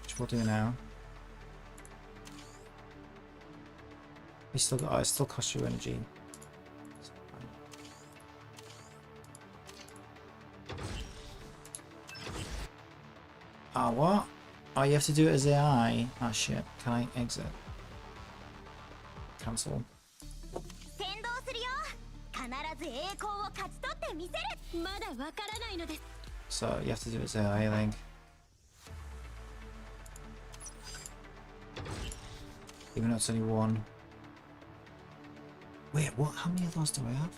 which we'll do now. We still got, oh, it still costs you energy. Ah, what? Oh, you have to do it as AI. Ah, shit. Can I exit? Cancel. 先導するよ。必ず栄光を勝ち取ってみせる。まだわからないのです。 So you have to do it as AI, I think. Even though it's only one. Wait, what? How many of those do I have?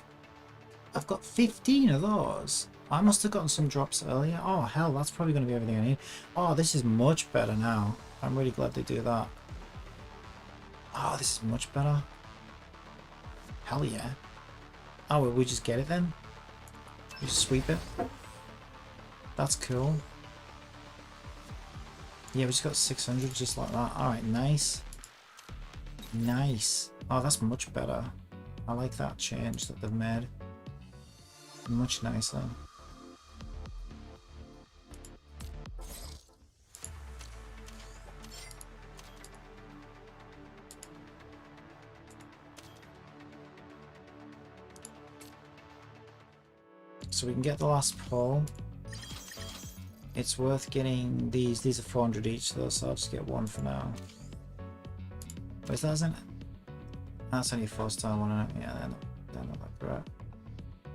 I've got 15 of those. I must have gotten some drops earlier. Oh, hell, that's probably going to be everything I need. Oh, this is much better now. I'm really glad they do that. Oh, this is much better. Hell yeah. Oh, well, we just get it then? We just sweep it? That's cool. Yeah, we just got 600 just like that. Alright, nice. Nice. Oh, that's much better. I like that change that they've made. Much nicer. So we can get the last pull. It's worth getting these. These are 400 each though, so I'll just get one for now. Wait, that isn't it? That's only a 4-star one, isn't it? Yeah, they're not that great.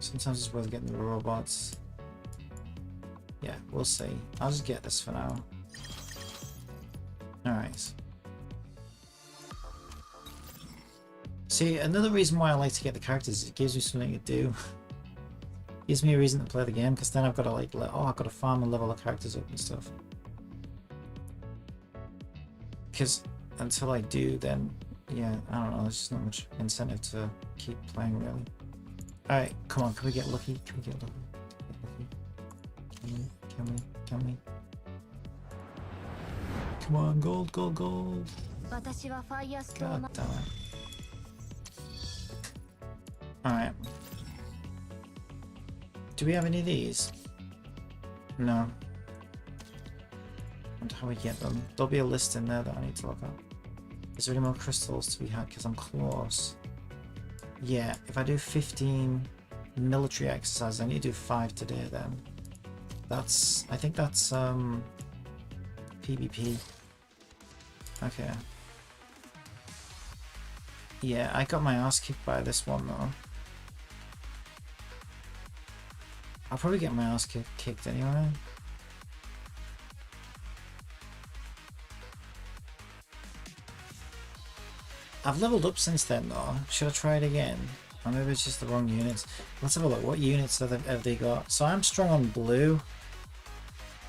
Sometimes it's worth getting the robots. Yeah, we'll see. I'll just get this for now. Alright. See, another reason why I like to get the characters is it gives me something to do. Gives me a reason to play the game, because then I've got to like, oh, I've got to farm and level the characters up and stuff. Because until I do, then yeah, I don't know, there's just not much incentive to keep playing really. Alright, come on, can we get lucky? Can we get lucky? Can we? Come on, gold, gold, gold. 私はファイアストー God マ damn it. Alright. Do we have any of these? No. I wonder how we get them. There'll be a list in there that I need to look at. Is there any more crystals to be had? Because I'm close. Yeah, if I do 15 military exercises, I need to do 5 today then. That's, I think that's PvP. Okay. Yeah, I got my ass kicked by this one though. I'll probably get my ass kicked anyway. I've leveled up since then though. Should I try it again? Or maybe it's just the wrong units. Let's have a look. What units have they got? So I'm strong on blue.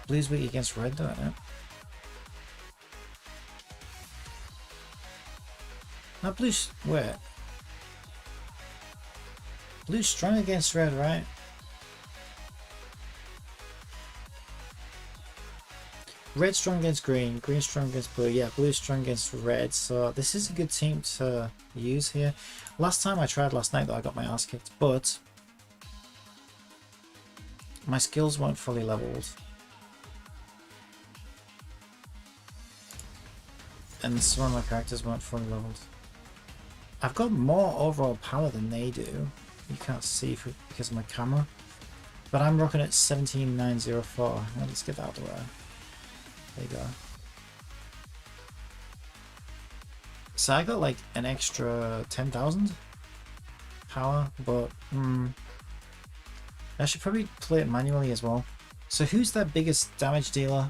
Blue's weak against red though, isn't it? No, blue's... wait. Blue's strong against red, right? Red strong against green, green strong against blue. Yeah, blue strong against red. So this is a good team to use here. Last time I tried last night though, I got my ass kicked, but my skills weren't fully leveled. And some of my characters weren't fully leveled. I've got more overall power than they do. You can't see because of my camera. But I'm rocking at 17904. Well, let's get that out of the way. There you go. So I got like an extra 10,000 power, but I should probably play it manually as well. So who's their biggest damage dealer?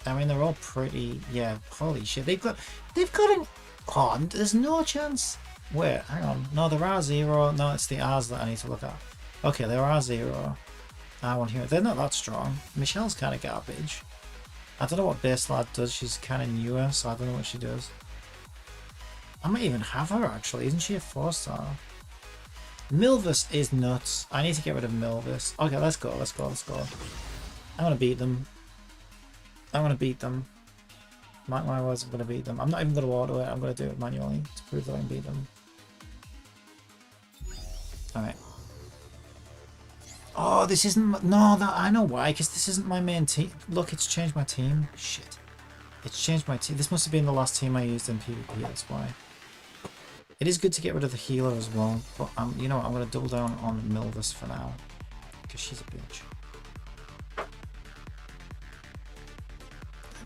I mean, they're all pretty, yeah, holy shit. They've got an, oh, there's no chance. Wait, hang on. No, there are 0. No, it's the R's that I need to look at. Okay, there are 0. R1 here. They're not that strong. Michelle's kind of garbage. I don't know what Base Lad does. She's kind of newer, so I don't know what she does. I might even have her, actually. Isn't she a 4-star? Milvis is nuts. I need to get rid of Milvis. Okay, let's go, let's go, let's go. I'm gonna beat them. I'm gonna beat them. Mark my words, I'm gonna beat them. I'm not even gonna auto it, I'm gonna do it manually to prove that I can beat them. Alright. Oh, this isn't... No, that I know why, because this isn't my main team. Look, it's changed my team. Shit. It's changed my team. This must have been the last team I used in PvP, that's why. It is good to get rid of the healer as well, but you know what, I'm going to double down on Milvis for now, because she's a bitch.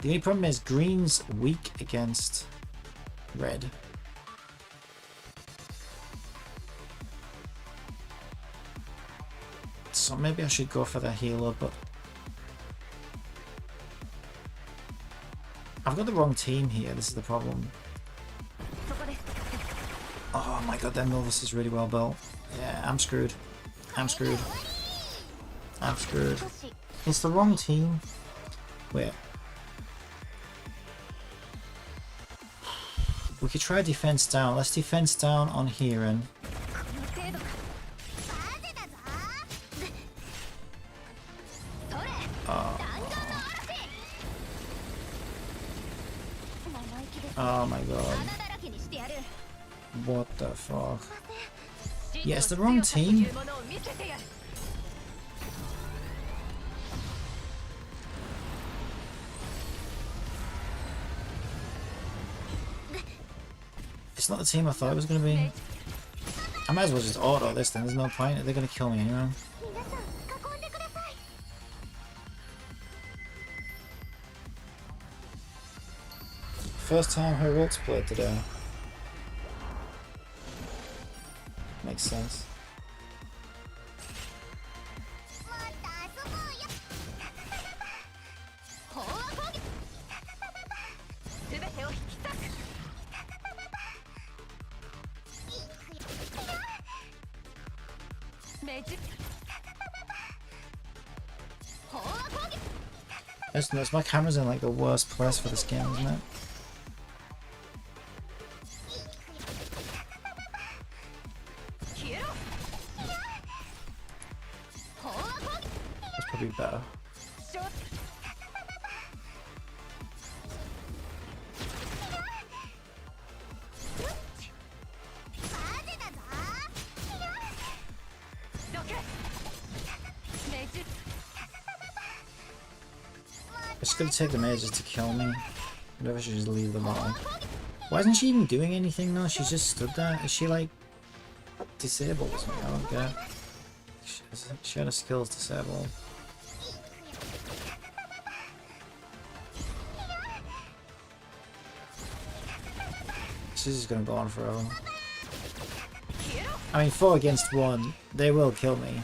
The only problem is green's weak against red. So maybe I should go for the healer, but I've got the wrong team here, this is the problem. Oh my god, that Milvis is really well built. Yeah, I'm screwed. I'm screwed. I'm screwed. It's the wrong team. Wait. We could try defense down. Let's defense down on Heron. Oh my god. What the fuck? Yeah, it's the wrong team. It's not the team I thought it was going to be. I might as well just auto this then, there's no point. They're going to kill me anyway. First time her ult's played today. Makes sense. That's nuts. My camera's in like the worst place for this game, isn't it? That's probably better. It's gonna take the mages to kill me. Maybe I should just leave them all. Why isn't she even doing anything though? She's just stood there. Is she like disabled or something? I don't get it. She had her skills disabled. This is gonna go on forever. I mean, 4 against 1, they will kill me.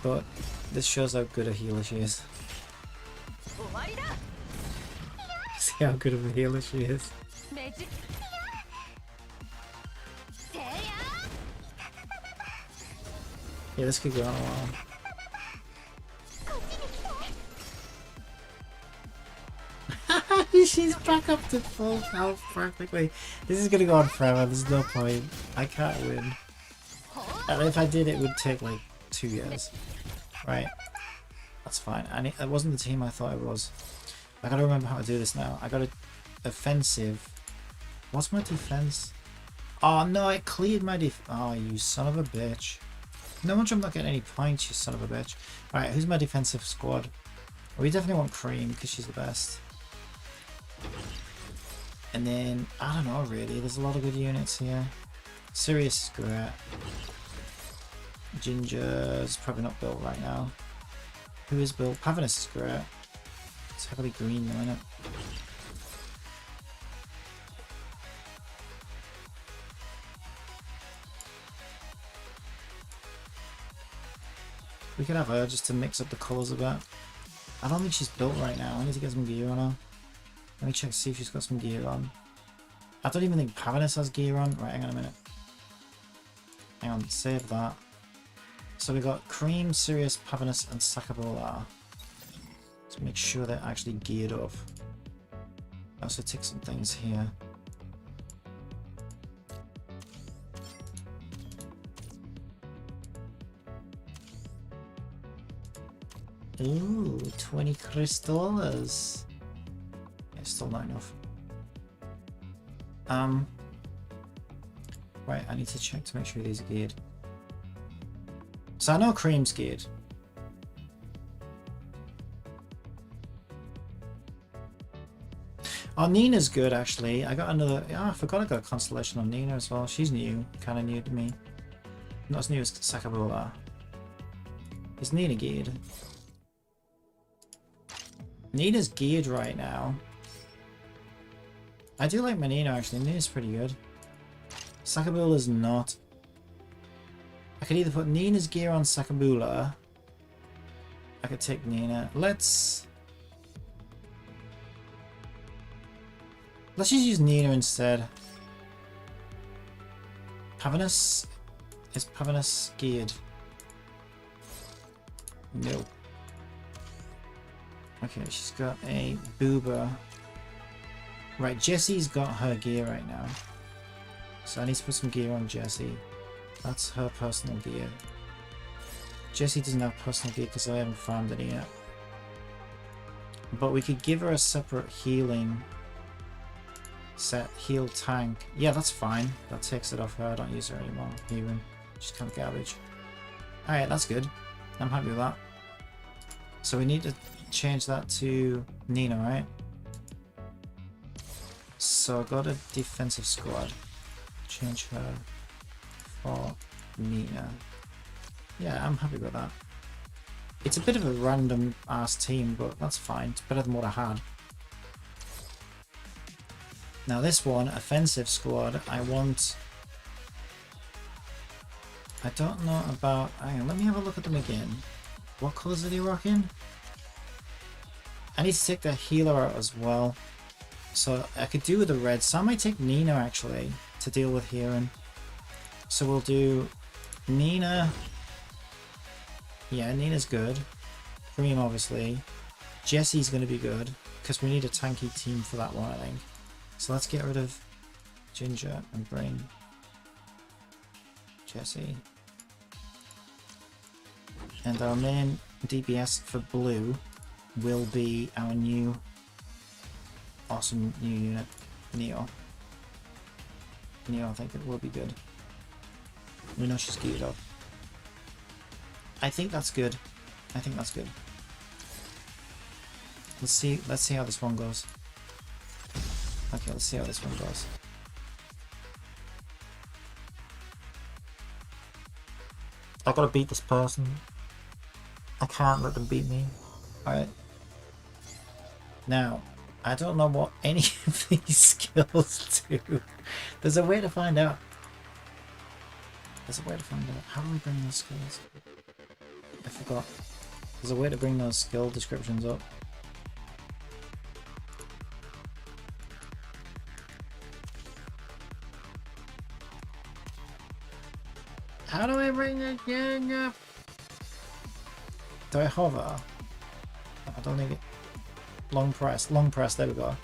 But this shows how good a healer she is. See how good of a healer she is. Yeah, this could go on a while. She's back up to full health practically. This is gonna go on forever, there's no point. I can't win. And if I did, it would take like 2 years. Right. That's fine. It wasn't the team I thought it was. I gotta remember how to do this now. I got a offensive. What's my defense? Oh no, it cleared my Oh, you son of a bitch. No wonder I'm not getting any points, you son of a bitch. Alright, who's my defensive squad? We definitely want Cream because she's the best. And then, I don't know really, there's a lot of good units here. Sirius is great. Ginger's probably not built right now. Who is built? Pavanus is great. It's heavily green though, isn't it? We could have her just to mix up the colours a bit. I don't think she's built right now. I need to get some gear on her. Let me check, see if she's got some gear on. I don't even think Pavanus has gear on. Right, hang on a minute. Hang on, save that. So we got Cream, Sirius, Pavanus, and Sakabola. Let's make sure they're actually geared up. I also tick some things here. Ooh, 20 crystals. Yeah, still not enough. Right, I need to check to make sure these are geared. So I know Cream's geared. Oh, Nina's good actually. I got another. Oh, I forgot I got a constellation on Nina as well. She's new, kind of new to me. Not as new as Sakabola. Is Nina geared? Nina's geared right now. I do like my Nina actually. Nina's pretty good. Sakabula's not. I could either put Nina's gear on Sakabula. I could take Nina. Let's just use Nina instead. Pavanus? Is Pavanus geared? No. Okay, she's got a Booba. Right, Jessie's got her gear right now. So I need to put some gear on Jessie. That's her personal gear. Jessie doesn't have personal gear because I haven't farmed any yet. But we could give her a separate healing set. Heal tank. Yeah, that's fine. That takes it off her. I don't use her anymore. Even. She's kind of garbage. Alright, that's good. I'm happy with that. So we need to change that to Nina, right? So I got a defensive squad. Change her for Nina. Yeah, I'm happy with that. It's a bit of a random ass team, but that's fine. It's better than what I had. Now this one, offensive squad, I don't know about... Hang on, let me have a look at them again. What colours are they rocking? I need to take the healer out as well. So I could do with the red. So I might take Nina actually to deal with healing. So we'll do Nina. Yeah, Nina's good. Cream obviously. Jessie's going to be good because we need a tanky team for that one, I think. So let's get rid of Ginger and bring Jessie. And our main DPS for blue will be our new awesome new unit, Neo. Neo, I think it will be good. We know she's geared up. I think that's good. I think that's good. Let's see how this one goes. Okay, let's see how this one goes. I gotta beat this person. I can't let them beat me. Alright. Now, I don't know what any of these skills do. There's a way to find out. There's a way to find out. How do we bring those skills? I forgot. There's a way to bring those skill descriptions up. How do I bring that thing up? Do I hover? I don't think it... Long press, there we go.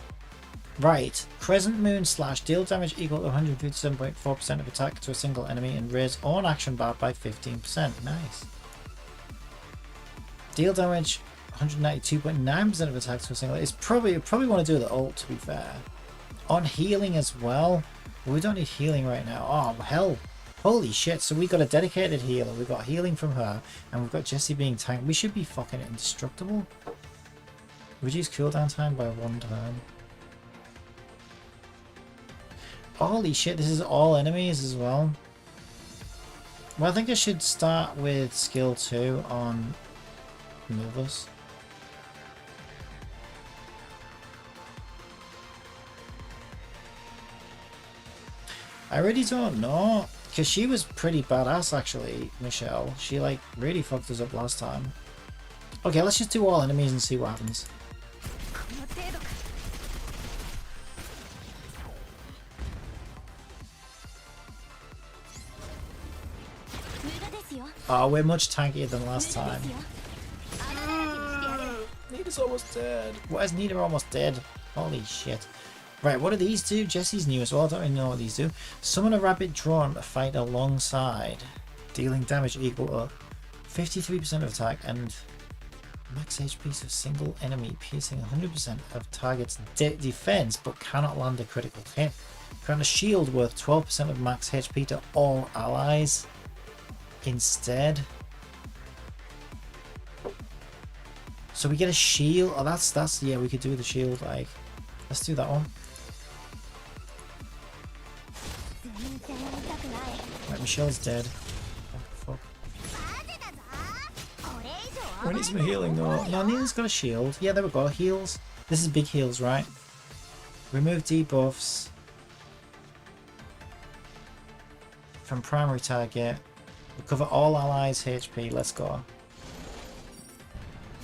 Right, Crescent Moon Slash. Deal damage equal to 157.4% of attack to a single enemy and raise own action bar by 15%. Nice. Deal damage 192.9% of attack to a single... It's probably want to do the ult, to be fair. On healing as well. We don't need healing right now. Oh, hell. Holy shit, so we got a dedicated healer. We got healing from her. And we've got Jessie being tanked. We should be fucking indestructible. Reduce cooldown time by 1 turn. Holy shit, this is all enemies as well. Well, I think I should start with skill 2 on Novus. I really don't know. Because she was pretty badass, actually, Michelle. She, like, really fucked us up last time. Okay, let's just do all enemies and see what happens. この程度か Oh, we're much tankier than last time. 無駄ですよ穴だらけにしてやる Nita's almost dead. Why is Nita almost dead? Holy shit. Right, what do these do? Jesse's new as well. I don't really know what these do. Summon a rabbit drawn to fight alongside, dealing damage equal to 53% of attack and max HP of single enemy, piercing 100% of target's defense but cannot land a critical hit. Grant a shield worth 12% of max HP to all allies instead. So we get a shield. Oh, that's yeah, we could do the shield. Like, let's do that one. 全然痛くない Right, Michelle's dead. Oh, fuck. マジだぞこれ以上 We need some healing though. No, Nina's got a shield. Yeah, there we go. Heals. This is big heals, right? Remove debuffs from primary target. Recover all allies' HP. Let's go.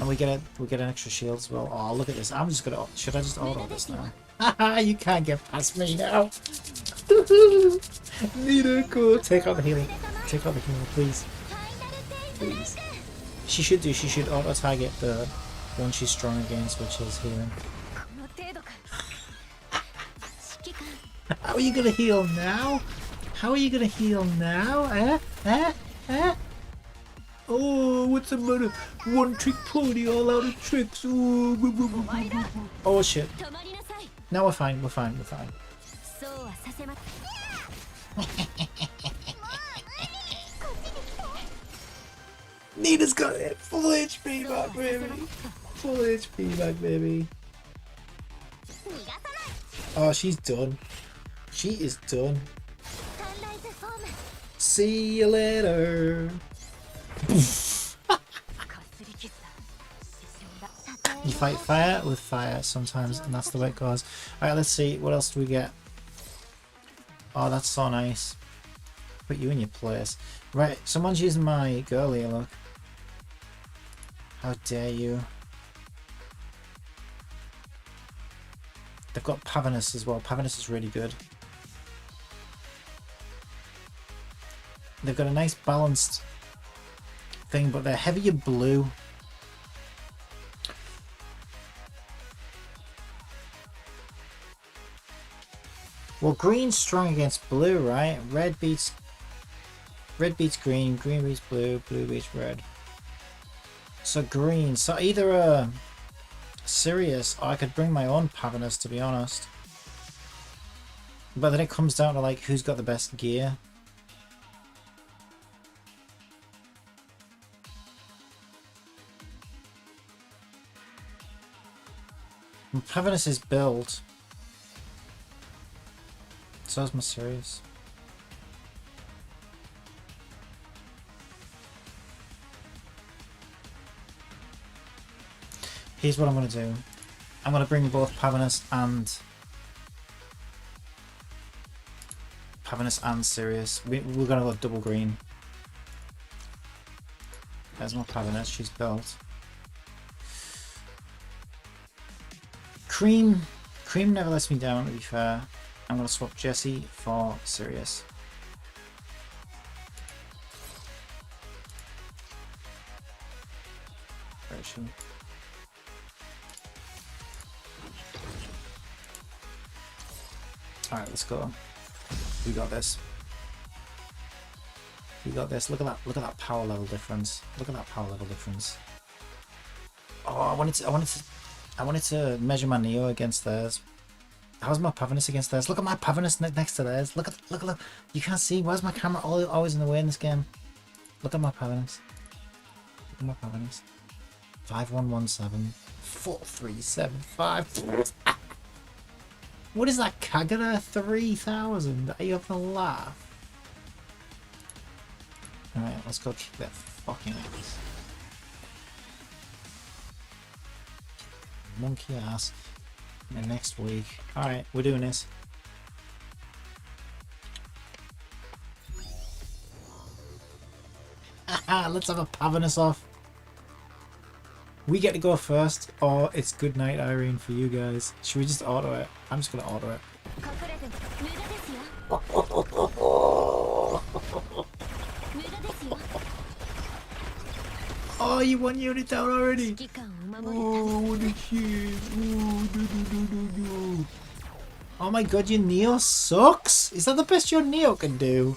And we get an extra shield as well. Oh, look at this. I'm just gonna. Should I just auto this now? Haha, you can't get past me now. Nina, go. Take out the healing. Take out the healing, please. ファイナルテイズメイク She should auto target the one she's strong against, which is healing. この程度か指揮官 How are you gonna heal now? How are you gonna heal now? Oh, what's the matter? One trick pony, all out of tricks. Oh, 終わりだ oh shit. 止まりなさい Now we're fine. We're fine. We're fine. そうはさせま Nina's got it. Full HP back, baby. Full HP back, baby. 逃がさない Oh, she's done. She is done. サンライズフォーム See you later. かすり傷だ死んだたとえ You fight fire with fire sometimes, and that's the way it goes. Alright, let's see. What else do we get? Oh, that's so nice. Put you in your place. Right, someone's using my girl here, look. How dare you. They've got Pavinus as well. Pavinus is really good. They've got a nice balanced thing, but they're heavier blue. Well, green's strong against blue, right? Red beats green, green beats blue, blue beats red. So green. So either Sirius, or I could bring my own Pavinus, to be honest. But then it comes down to like who's got the best gear. And Pavinus is built. So is my Sirius. Here's what I'm going to do. I'm going to bring both Pavinus and Sirius. We're going to go double green. There's my Pavinus. She's built. Cream never lets me down, to be fair. I'm going to swap Jesse for Sirius. Where is she? Alright, let's go. We got this. We got this. Look at that power level difference. Look at that power level difference. Oh, I wanted to measure my Neo against theirs. How's my Pavinus against theirs? Look at my Pavinus next to theirs. Look. You can't see. Why's my camera always in the way in this game? Look at my Pavinus. Look at my Pavinus. 5117 4375. What is that, Kagura? 3000? Are you having a laugh? Alright, let's go kick that fucking ass. Monkey ass. In the next week. Alright, we're doing this. Let's have a Pavanus off. We get to go first, or it's good night, Irene, for you guys. Should we just auto it? I'm just gonna auto it. 隠れても無駄ですよ。無駄ですよ。 Oh, you one unit down already. 指揮官を守るため Oh, what a shit. Oh, no. Oh my god, your Neo sucks. Is that the best your Neo can do?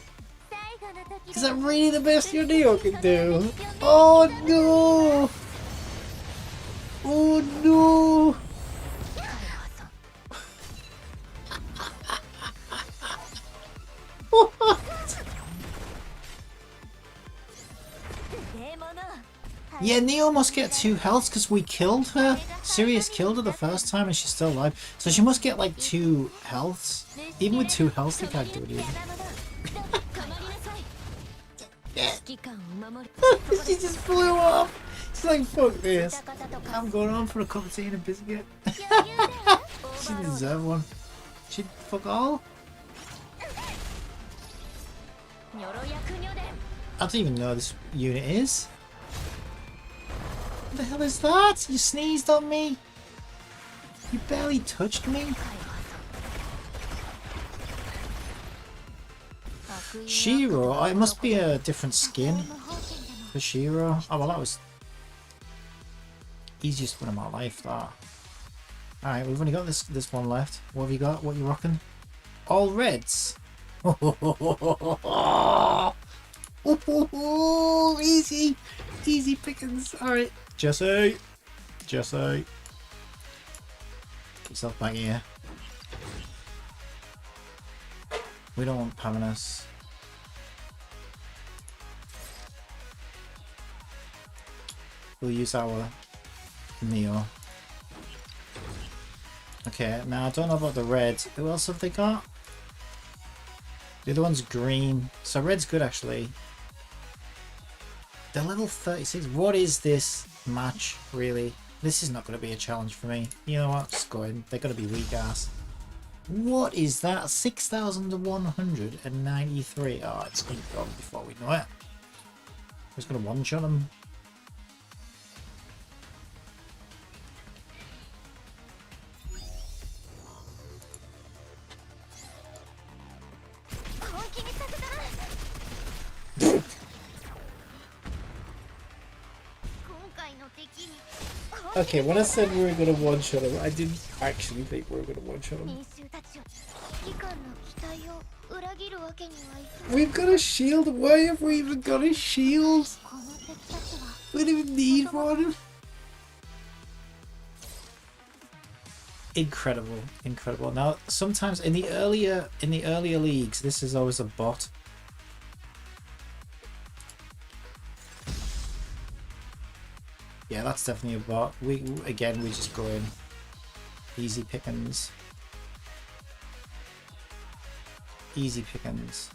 最後の時 Is that really the best your Neo can do? Oh no. Oh no. What? でもの Yeah, Neo must get 2 healths because we killed her. Sirius killed her the first time and she's still alive. So she must get like 2 healths. Even with 2 healths, they can't do it either. 指揮官を守る She just flew off. She's like, fuck this. I'm going on for a cup of tea and a biscuit. 余裕だよ She didn't deserve one. She fuck all. ニョロ役女伝 I don't even know this unit is. What the hell is that? You sneezed on me. You barely touched me. Shiro. Oh, it must be a different skin for Shiro. Oh well, that was easiest win of my life. That. All right, we've only got this one left. What have you got? What are you rocking? All reds. Easy pickings. All right, Jesse. Get yourself back here. We don't want Pavanus. We'll use our Neo. Okay, now I don't know about the reds. Who else have they got? The other one's green. So red's good actually. They're level 36. What is this match, really? This is not going to be a challenge for me. You know what? Just go in. They're going to be weak ass. What is that? 6,193. Oh, it's going to be gone before we know it. Who's going to one-shot them? Okay, when I said we were going to one-shot him, I didn't actually think we were going to one-shot him. 民衆たちを指揮官の期待を裏切るわけにはいかない We've got a shield. Why have we even got a shield? この敵たちは We don't even need one. Incredible, incredible. Now, sometimes in the earlier leagues, this is always a bot. Yeah, that's definitely a bot. We just go in easy pickings. Easy pickings.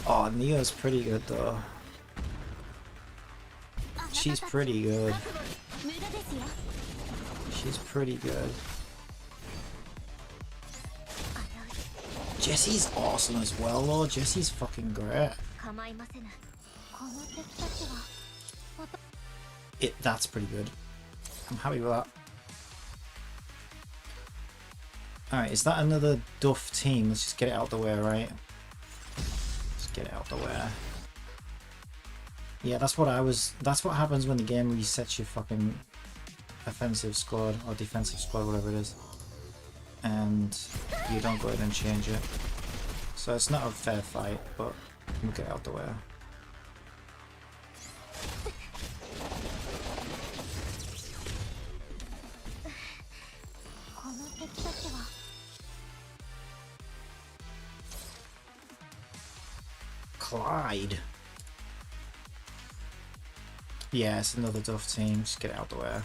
Oh, Neo's pretty good though. She's pretty good. 無駄ですよ She's pretty good. Jesse's awesome as well though. Jesse's fucking great. 構いませぬこの敵たちは That's pretty good. I'm happy with that. Alright, is that another Duff team? Let's just get it out the way, right? Just get it out the way. Yeah, that's what happens when the game resets your fucking offensive squad or defensive squad, whatever it is. And you don't go in and change it. So it's not a fair fight, but we'll get it out the way. Clyde. Yeah, it's another Duff team. Just get it out the way.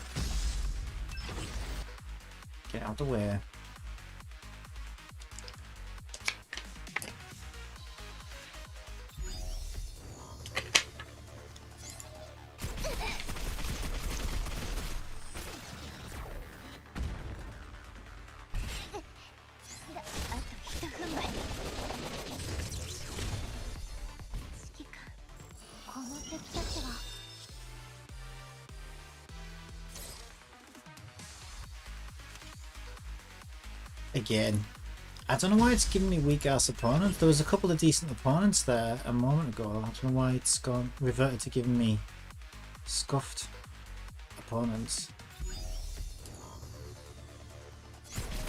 Get it out the way. Again. I don't know why it's giving me weak ass opponents. There was a couple of decent opponents there a moment ago. I don't know why it's gone reverted to giving me scuffed opponents.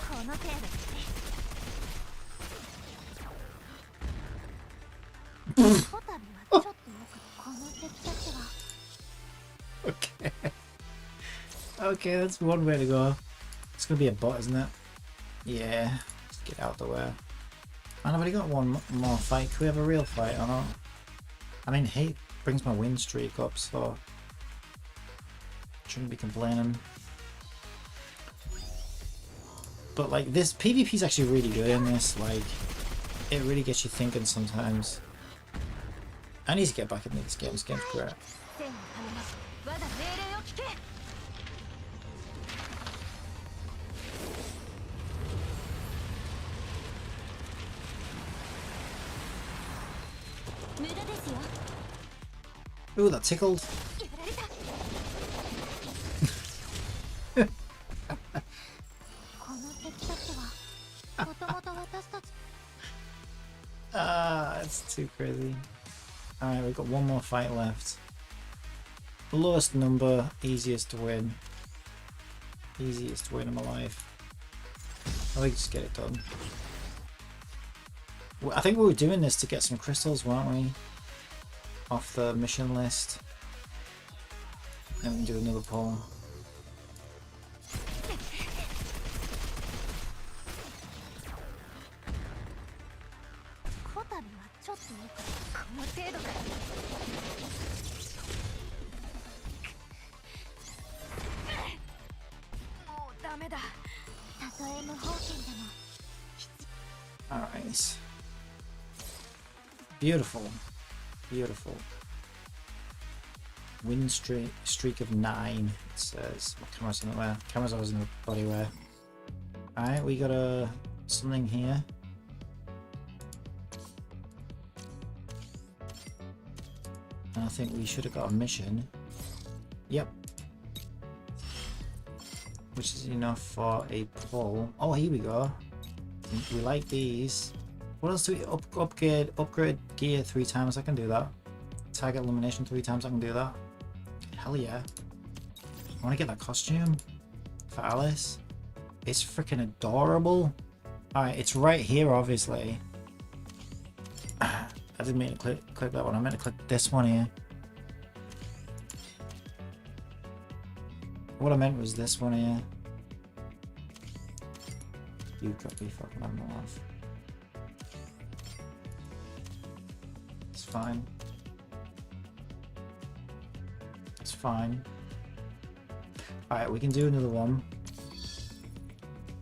この程度ですね。こたびはちょっとよくこの敵たちは Okay. Okay, that's one way to go. It's gonna be a bot, isn't it? Yeah. Let's get out the way. Man, I've already got one more fight. Can we have a real fight or not? I mean, hate brings my win streak up, so shouldn't be complaining. But like this PvP is actually really good in this. Like, it really gets you thinking sometimes. I need to get back into this game. This game's great. 天のための我が命令を聞け。無駄ですよ。 Ooh, that tickled. やられた。この敵たちはもともと私たち Ah, it's too crazy. Alright, we've got one more fight left. Lowest number, easiest to win. Easiest win of my life. I think just get it done. I think we were doing this to get some crystals, weren't we? Off the mission list. Then we can do another poll. こたびはちょっとよくこの程度か。もうダメだ。たとえ無法権でも Alright. Beautiful. Beautiful. Win streak of 9, it says. My camera's in the way. Camera's always in the body way. Alright, we got something here. And I think we should have got a mission. Yep. Which is enough for a pull. Oh, here we go. We like these. What else do we upgrade gear 3 times? I can do that. Target elimination 3 times. I can do that. Hell yeah. I want to get that costume for Alice. It's freaking adorable. Alright, it's right here, obviously. I didn't mean to click that one. I meant to click this one here. What I meant was this one here. You got me fucking on the off. It's fine. It's fine. Alright, we can do another one.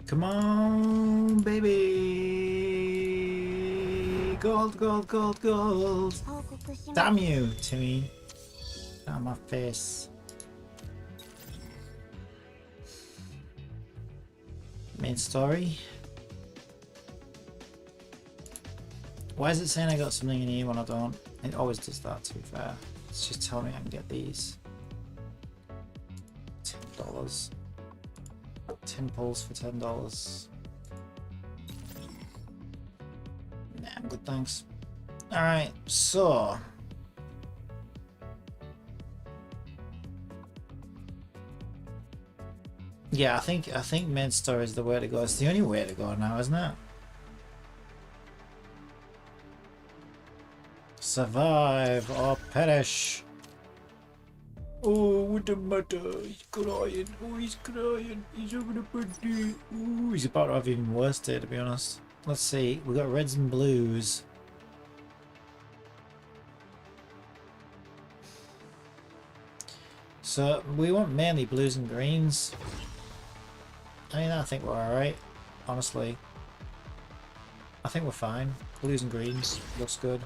Come on, baby! Gold, gold, gold, gold! 報告します。 Damn you, Timmy! Out of my face. Main story. Why is it saying I got something in here when I don't? It always does that, to be fair. It's just telling me I can get these. $10. 10 pulls for $10. Nah, I'm good, thanks. Alright, so. Yeah, I think main story is the way to go. It's the only way to go now, isn't it? Survive or perish. Oh, what the matter? He's crying. Oh, he's crying. He's having a birthday. Oh, he's about to have even worse day, to be honest. Let's see. We got reds and blues. So we want mainly blues and greens. I mean, I think we're alright, honestly. I think we're fine. Blues and greens, looks good.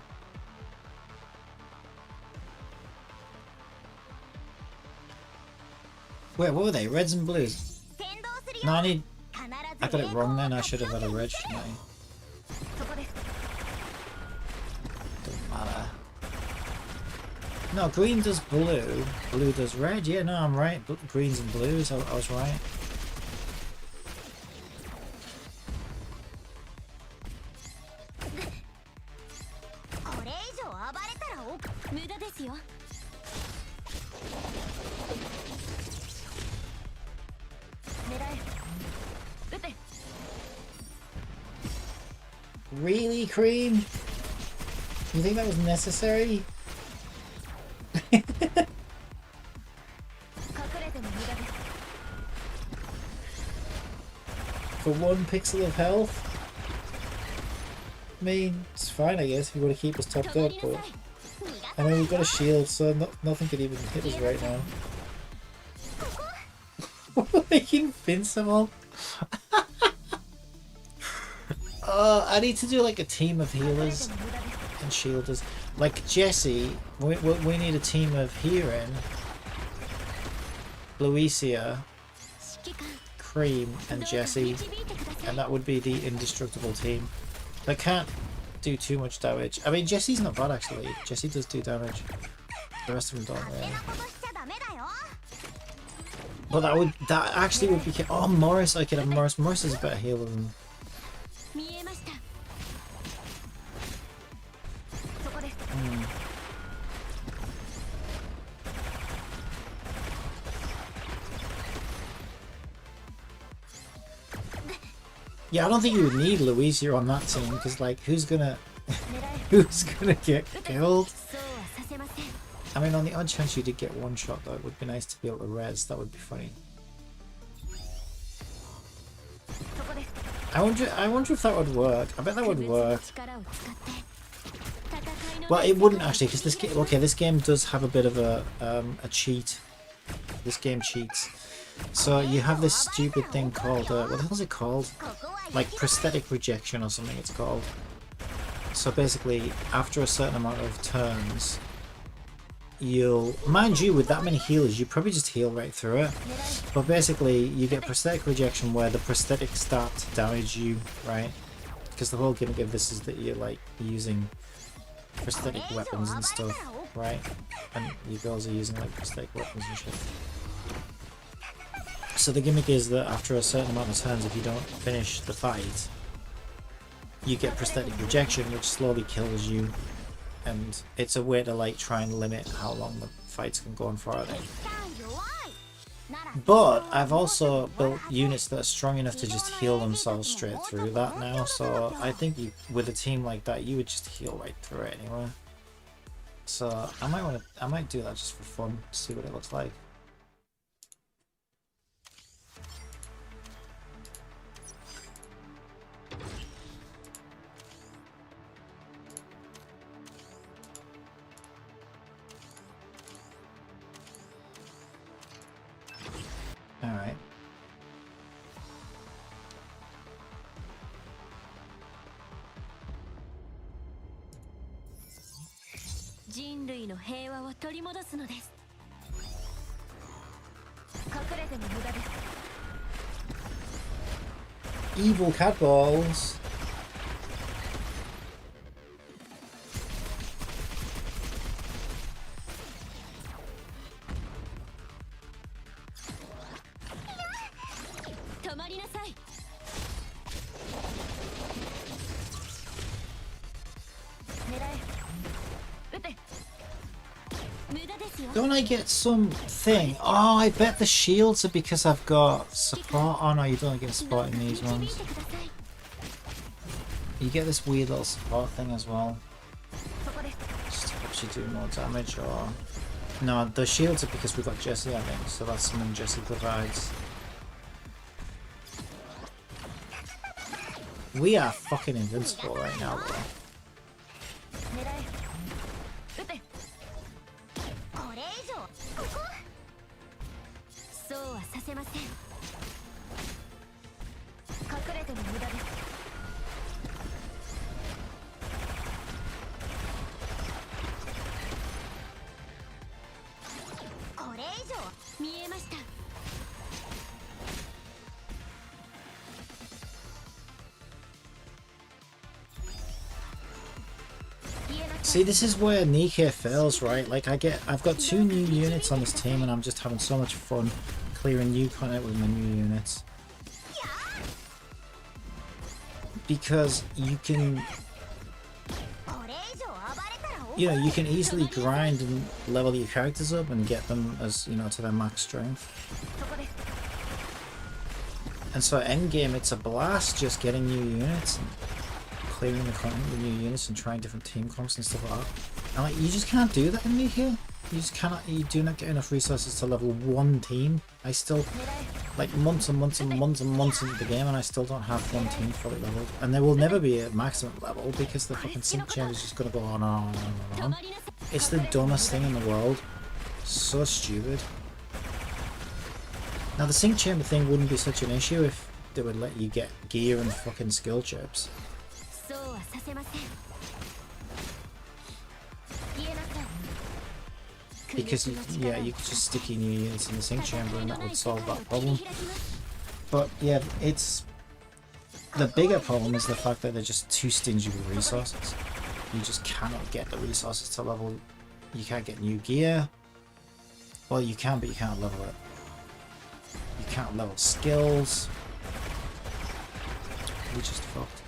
Wait, what were they? Reds and blues? 先導するよ。 No, I need... 必ず I got it wrong then. I 栄 should 光 have を had a 勝ち red, 取 shouldn't る I? そこです。 Doesn't matter. No, green does blue. Blue does red. Yeah, no, I'm right. Greens and blues. I was right. Really, Cream? You think that was necessary? For 1 pixel of health? I mean, it's fine, I guess, if you want to keep us topped up, but... I mean, we've got a shield, so nothing could even hit us right now. Like invincible? I need to do like a team of healers and shielders. Like Jessie, we need a team of Heron, Luisia, Cream, and Jessie, and that would be the indestructible team. They can't do too much damage. I mean, Jessie's not bad actually. Jessie does do damage. The rest of them don't really. But that actually would be. Oh, Morris! I could have Morris. Morris is a better healer than. Yeah, I don't think you would need Luisia on that team because, like, who's gonna get killed? I mean, on the odd chance you did get one shot, though, it would be nice to be able to res. That would be funny. I wonder if that would work. I bet that would work. Well, it wouldn't actually, because this game. Okay, this game does have a bit of a cheat. This game cheats. So you have this stupid thing called what the hell is it called? Like prosthetic rejection or something. It's called. So basically, after a certain amount of turns, you'll, mind you, with that many healers, you probably just heal right through it. But basically, you get prosthetic rejection where the prosthetics start to damage you, right? Because the whole gimmick of this is that you're like using prosthetic weapons and stuff, right? And you girls are using like prosthetic weapons and shit. So the gimmick is that after a certain amount of turns, if you don't finish the fight, you get prosthetic rejection, which slowly kills you. And it's a way to like try and limit how long the fights can go on for, I think. But I've also built units that are strong enough to just heal themselves straight through that now, so I think with a team like that, you would just heal right through it anyway. So I might do that just for fun, see what it looks like. Alright. Evil cat balls. Don't I get something? Oh, I bet the shields are because I've got support. Oh no, you don't get support in these ones. You get this weird little support thing as well. Just helps you do more damage, or... No, the shields are because we've got Jessie, I think, so that's something Jessie provides. We are fucking invincible right now, though. See, this is where Nikkei fails, right? Like I've got 2 new units on this team and I'm just having so much fun clearing Yukon out with my new units. Because you can, you know, you can easily grind and level your characters up and get them as, you know, to their max strength. And so endgame, it's a blast just getting new units and clearing the content with new units and trying different team comps and stuff like that. And like, you just can't do that in me here. You just cannot, you do not get enough resources to level one team. I still, like months and months and months and months into the game, and I still don't have one team fully leveled. And there will never be a maximum level because the fucking sync chamber is just gonna go on and on and on and on. It's the dumbest thing in the world. So stupid. Now the sync chamber thing wouldn't be such an issue if they would let you get gear and fucking skill chips. Because yeah, you could just stick your new units in the sync chamber and that would solve that problem. But yeah, it's the bigger problem is the fact that they're just too stingy with resources. You just cannot get the resources to level. You can't get new gear. Well, you can, but you can't level it. You can't level skills. We're just fucked.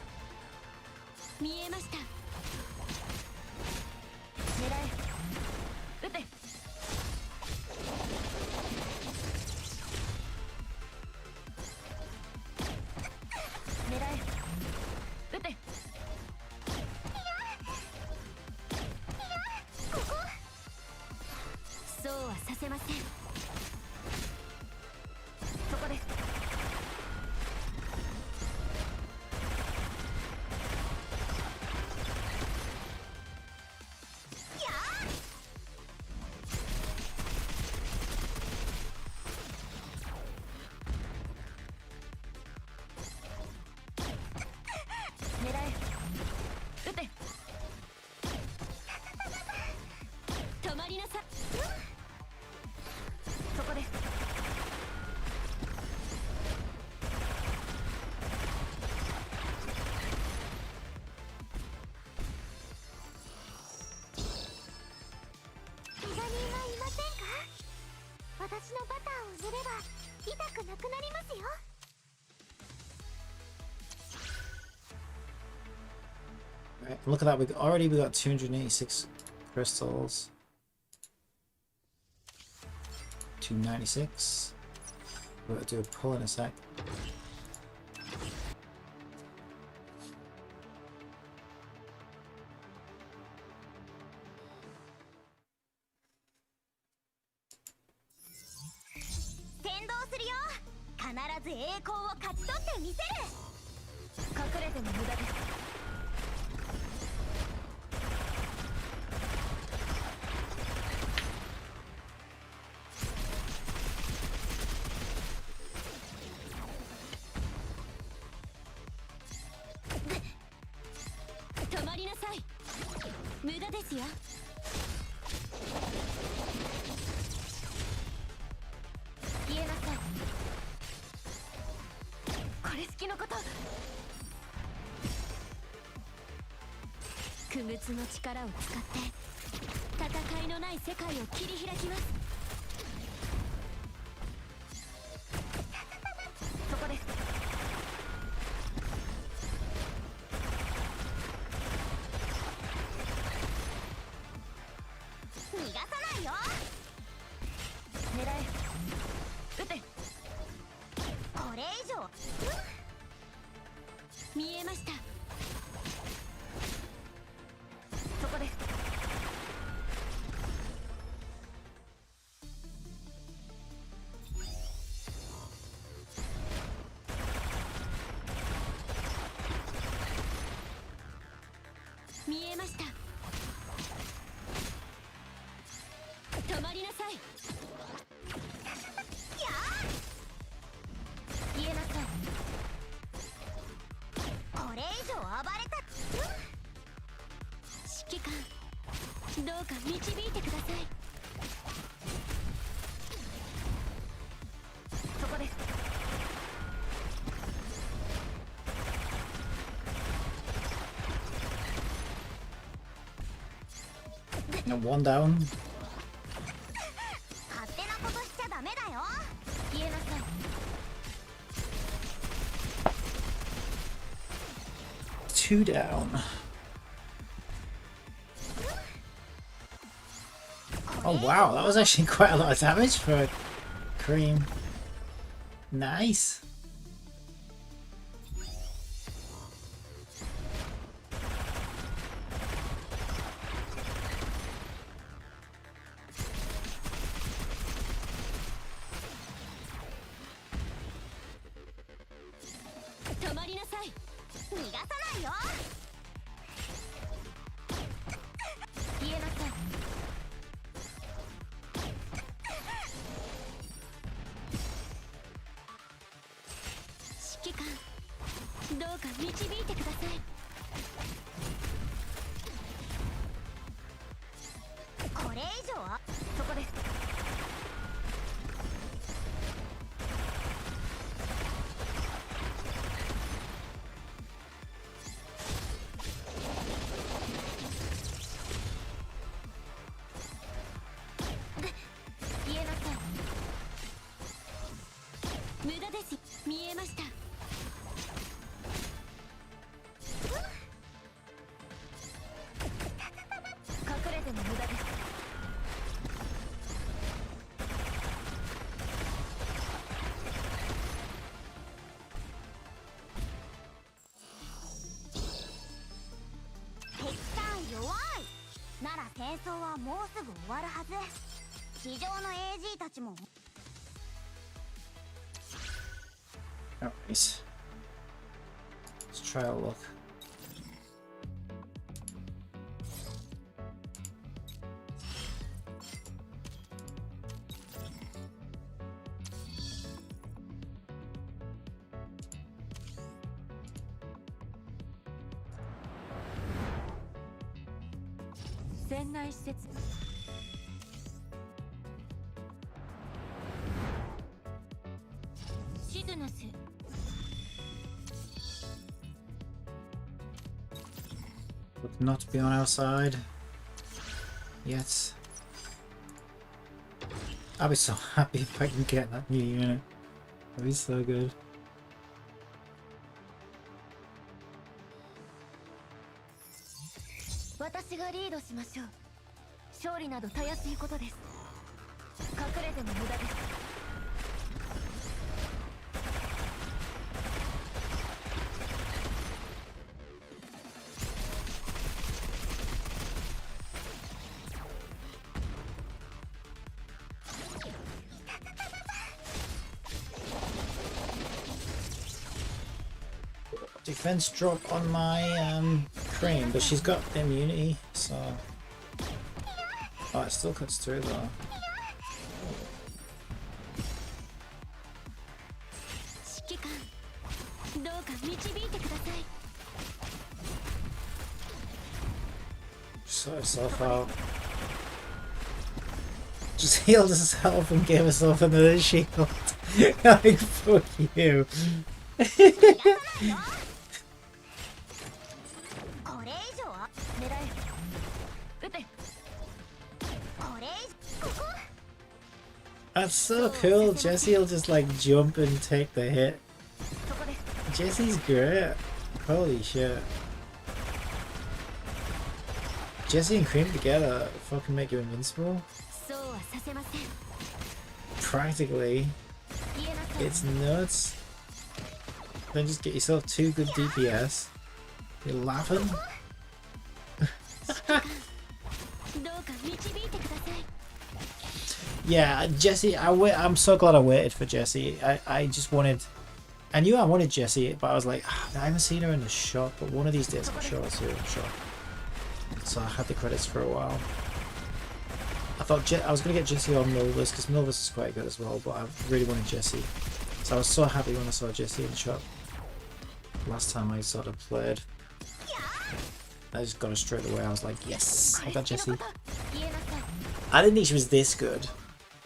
Right, look at that, we got 286 crystals. 296. We're going to do a pull in a sec. And one down. Two down. Oh wow, that was actually quite a lot of damage for Cream. Nice. 止まりなさい。逃がさないよ。消えなさい。指揮官、どうか導いてください。これ以上はそこです。消えなさい。無駄です。見えました。隠れても無駄です。敵さん弱い。なら戦争はもうすぐ終わるはず。地上の AG たちも。 Alright. Let's try a look. Would not be on our side yet. I'll be so happy if I can get that new unit. That'd be so good. 私がリードしましょう。勝利などたやすいことです。隠れても無駄です。Defense drop on my cream, but she's got immunity, so oh, it still cuts through though. 指揮官、どうか導いてください。 Sort herself out. Just healed herself and gave herself another shield. Like fuck you. これ以上は狙え。撃て。これ以上ここ。 That's so cool. Jesse'll just like jump and take the hit. そこです。 Jesse's great. Holy shit. Jesse and Cream together fucking make you invincible. そうはさせません。 Practically. 消えなさい。 It's nuts. Then just get yourself 2 good DPS. You're laughing? どうか導いてください。 Yeah, Jesse, I'm so glad I waited for Jesse. I just wanted... I knew I wanted Jesse, but I was like, I haven't seen her in the shop, but one of these days I'm sure I'll see her in the shop. So I had the credits for a while. I thought I was going to get Jesse on Milvus, because Milvus is quite good as well, but I really wanted Jesse. So I was so happy when I saw Jesse in the shop. Last time I sort of played. I just got her straight away. I was like, yes, I got Jesse. I didn't think she was this good.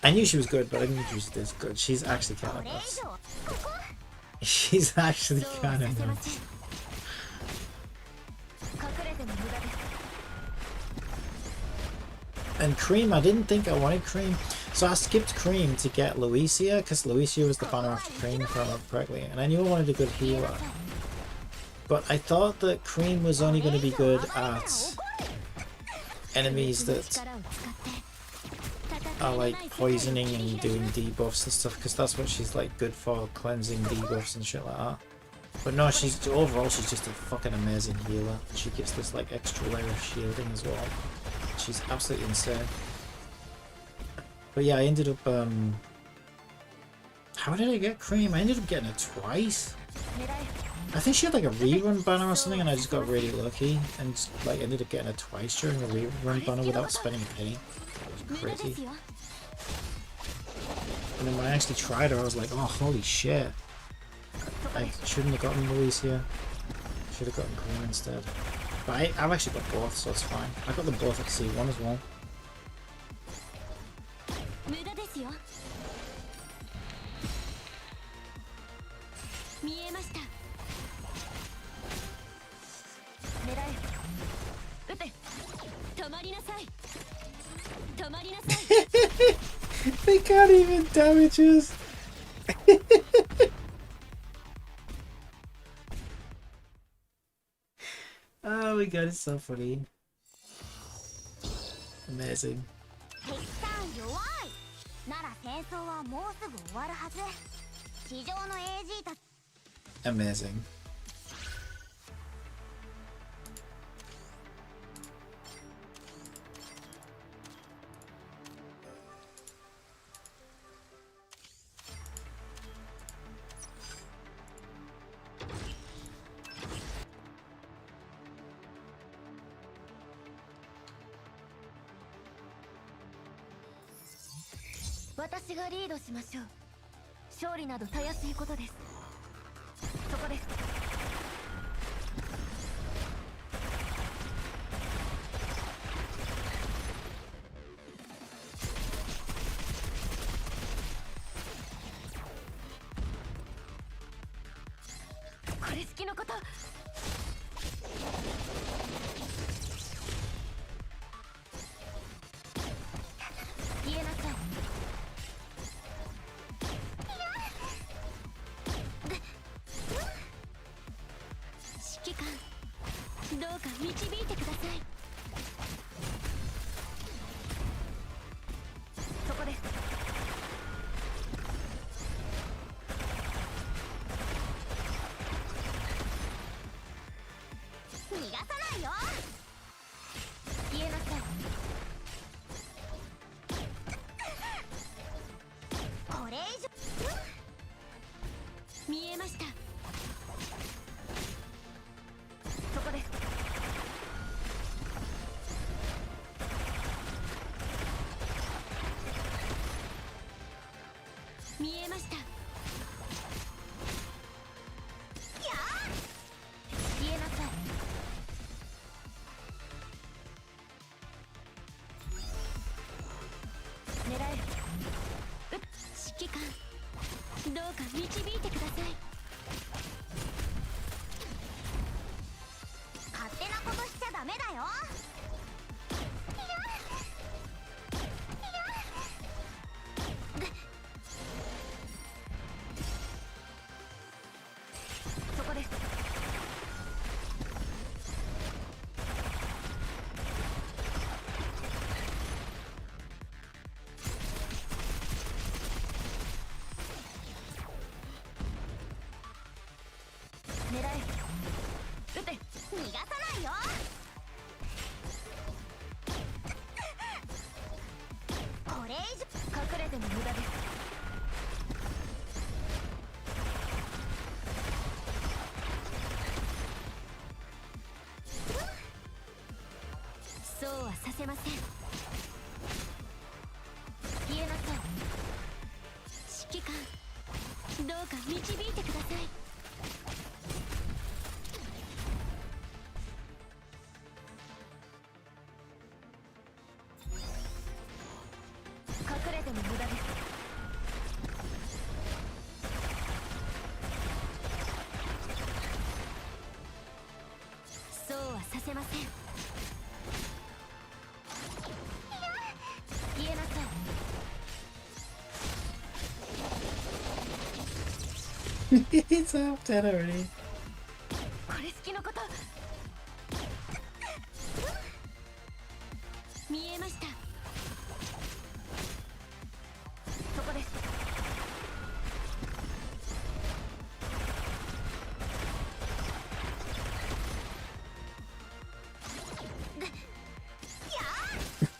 I knew she was good, but I didn't think she was this good. She's actually kind of nuts. She's actually kind of nuts. And Cream, I didn't think I wanted Cream. So I skipped Cream to get Luisia, because Luisia was the banner after Cream, if I remember correctly. And I knew I wanted a good healer. But I thought that Cream was only going to be good at enemies that are like poisoning and doing debuffs and stuff, because that's what she's like good for, cleansing debuffs and shit like that. But no, overall she's just a fucking amazing healer. She gives this like extra layer of shielding as well. She's absolutely insane. But yeah, I ended up how did I get Cream? I ended up getting it twice. I think she had like a rerun banner or something, and I just got really lucky and like ended up getting her twice during a rerun banner without spending a penny. It was 無駄で crazy. すよ And then when I actually tried her, I was like, oh holy shit! I shouldn't have gotten Louise here. Should have gotten Green instead. But I've actually got both, so it's fine. I got them both at C1 as well. 無駄ですよ見えました狙え撃て止まりなさい止まりなさい They can't even damage us! Oh my god, it's so funny. Amazing. 敵さん弱いなら戦争はもうすぐ終わるはず地上の AG たち Amazing.「私がリードしましょう」「勝利などたやすいことです」そこですこれ好きのこと言えなさい指揮官どうか導いてくださいそこです逃がさないよ言えなさいこれ以上見えましたそこです見えましたやあ言えなさい狙え指揮官どうか導いてください勝手なことしちゃダメだよそこです狙え撃て逃がさないよこれ以上隠れても無駄ですそうはさせません言えなさい指揮官どうか導いてください隠れても無駄ですそうはさせません言えなさい It's half dead already. これ好きのこと見えましたそこです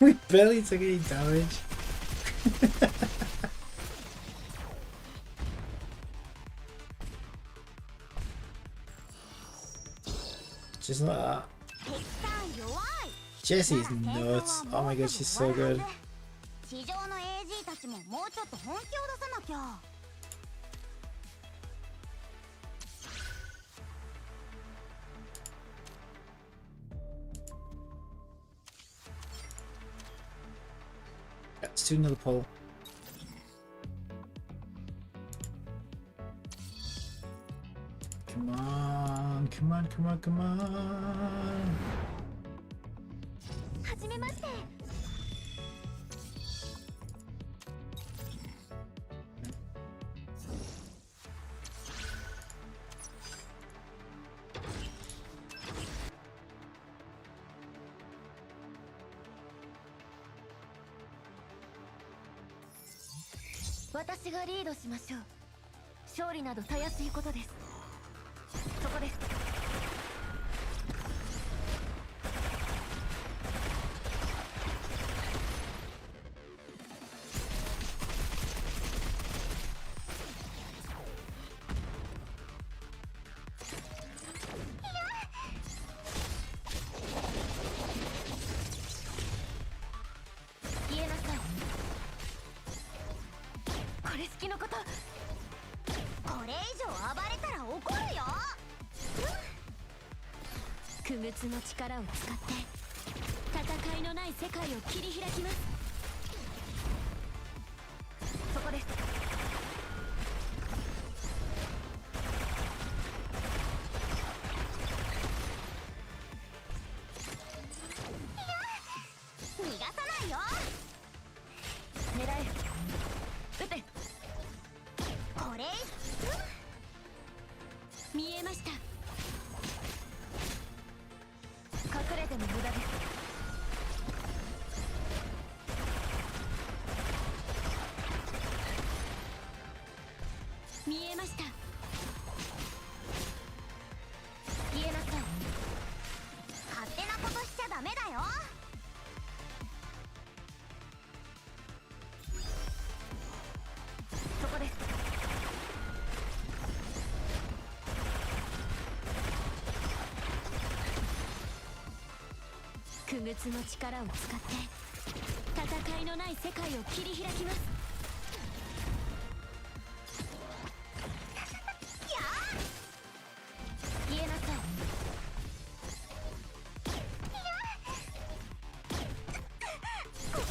や We barely took any damage. Just like that. 敵さん弱い。 Jessie's nuts. Oh my god, she's so good. 地上の AG たちももうちょっと本気を出さなきゃ。 Let's do another poll. Come on, come on, come on, come on. はじめまして。 私がリードしましょう。勝利などたやすいことです。そこです。言えなさい。これ好きのこと。これ以上暴れたら怒るよ。傀儡の力を使って戦いのない世界を切り開きます。そこです。逃がさないよ。狙え。撃て。これ見えました。隠れても無駄です。見えました。言えなさい。勝手なことしちゃダメだよ。そこです。傀儡の力を使って戦いのない世界を切り開きます。やあ。言えなさい。ここ。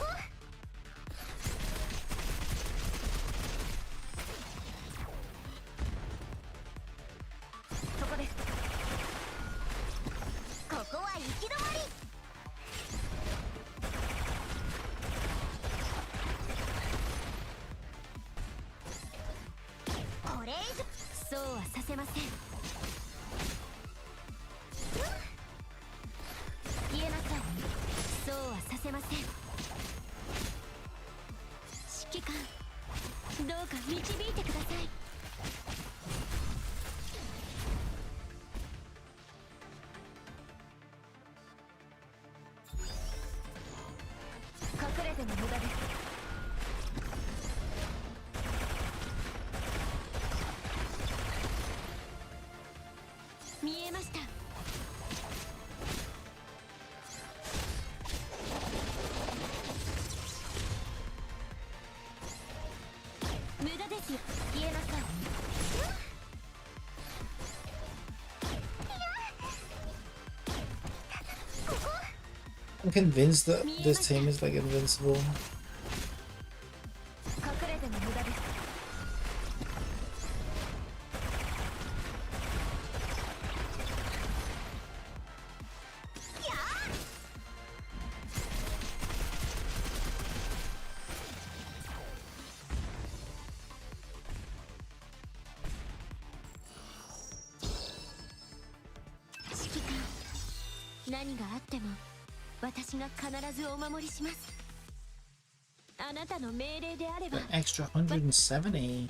そこです。ここは行き止まり。これ以上そうはさせません。言えなさい。そうはさせません。指揮官、どうか導いてください。隠れても無駄です。見えました。無駄ですよ。言えなさい。 I'm convinced that this team is like invincible. 隠れても無駄です。やあ。指揮官、何があっても私が必ずお守りします。あなたの命令であれば。 An extra 170.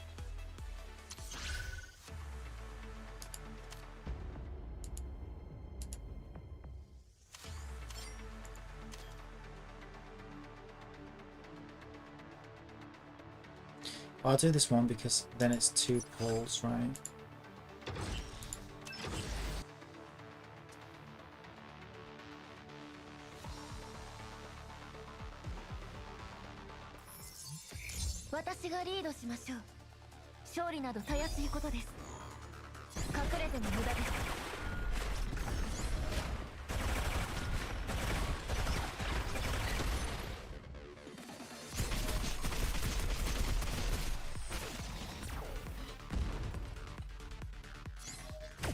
I'll do this one because then it's 2 polls, right? 私がリードしましょう。勝利などたやすいことです。隠れても無駄です。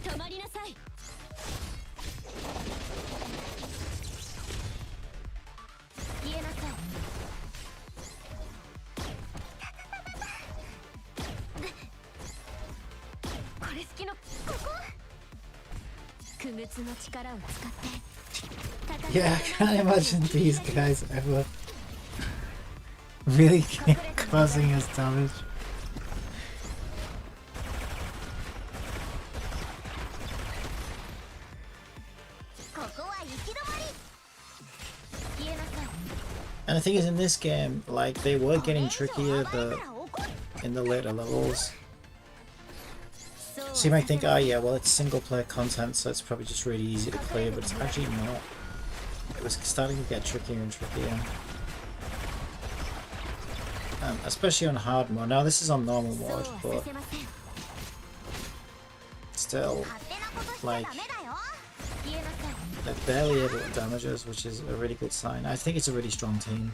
止まりなさい。消えなさい。これ好きのここ。傀儡の力を使って Yeah, I can't imagine these guys ever really causing us damage. ここは行き止まり。消えなさい。 And the thing is, in this game, like, they were getting trickier in the later levels. So you might think, oh yeah, well it's single player content, so it's probably just really easy to clear, but it's actually not. It was starting to get trickier and trickier. Especially on hard mode. Now this is on normal mode, but still, like, they're barely able to damage us, which is a really good sign. I think it's a really strong team.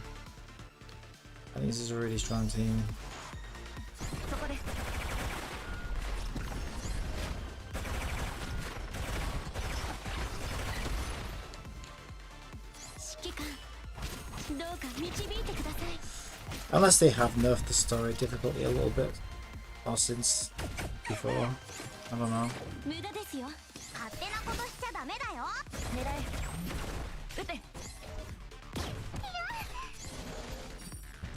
I think this is a really strong team. そこです。指揮官、どうか導いてください。 Unless they have nerfed the story difficulty a little bit, or since before. I don't know. 無駄ですよ。勝手なことしちゃダメだよ。狙え。撃て。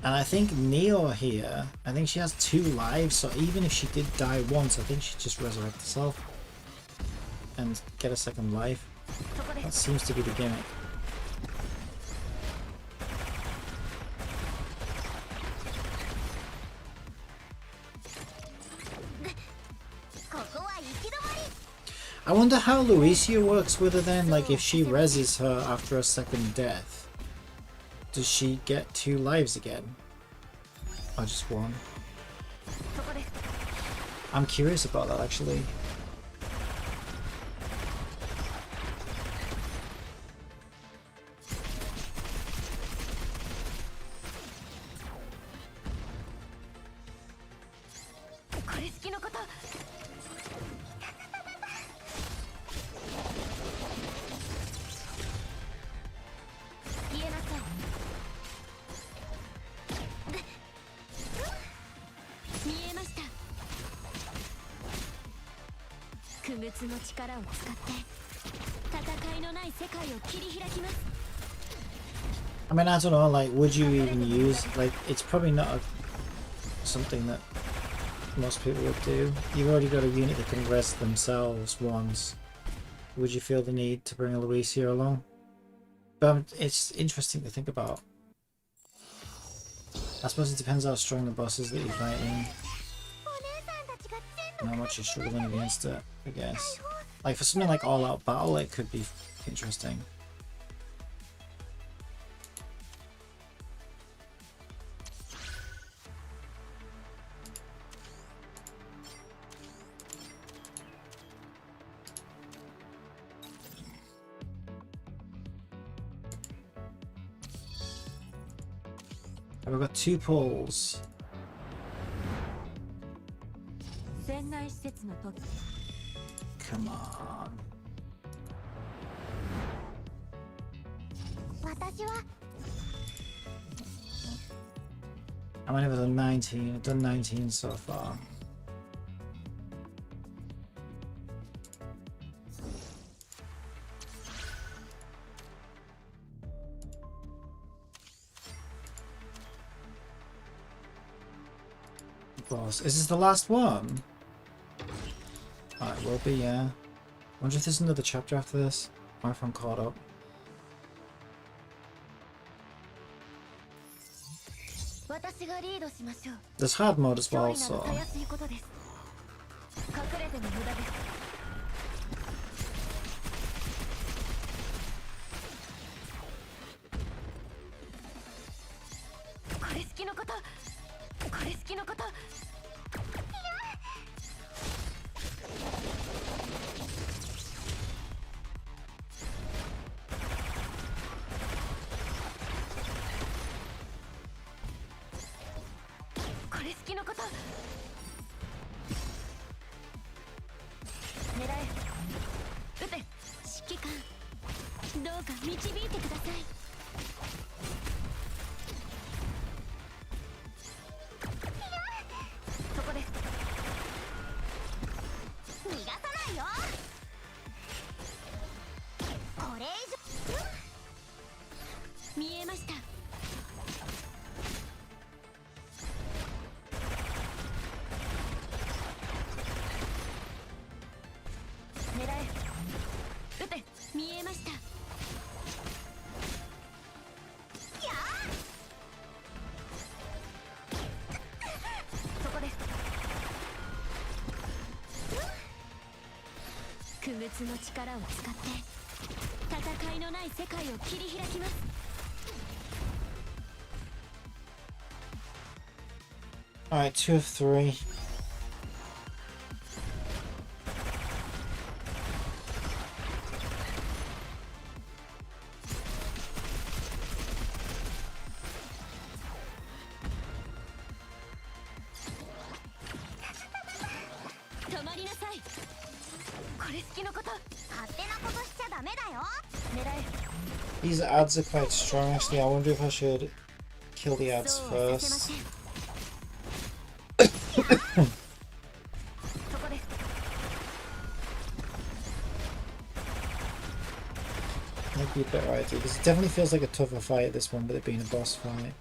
And I think Neo here, I think she has 2 lives, so even if she did die once, I think she'd just resurrect herself and get a second life. そこで That す。 seems to be the gimmick. ここは行き止まり。 I wonder how Luisia works with her then, like if she reses her after a second death. Does she get 2 lives again? Or just 1? そこです。 I'm curious about that actually. これ好きのこと。消えなさい。見えました。傀儡の力を使って戦いのない世界を切り開きます。 I mean, I don't know, like, would you even use, like, it's probably not something that most people would do. You've already got a unit that can rest themselves once. Would you feel the need to bring a Luisia along? But it's interesting to think about. I suppose it depends how strong the boss is that you're fighting. お姉さんたちが全 And how much you're struggling against it, I guess. Like, for something like All Out Battle, it could be interesting. We've got 2 pulls. 船内施設の時 Come on. 私は I've only done 19. I've done 19 so far. Boss. Is this the last one? Oh, it will be, yeah. Wonder if there's another chapter after this, or if I'm caught up. 私がリードしましょう。 There's hard mode as 勝 well, 利など so たやすいことです。隠れても無駄です。これ好きのこと。これ好きうか導いてください。そこです。逃がさないよ。これ以上見えました。狙え、撃て。見えました。やあ、そこです。傀儡の力を使って戦いのない世界を切り開きます。Alright, 2 of 3. 止まりなさい。これ好きのこと勝手なことしちゃダメだよ。狙え。 These ads are quite strong actually. I wonder if I should kill the ads そうはさせま first. せん。そこです。 Might be a better idea because it definitely feels like a tougher fight this one with it being a boss fight.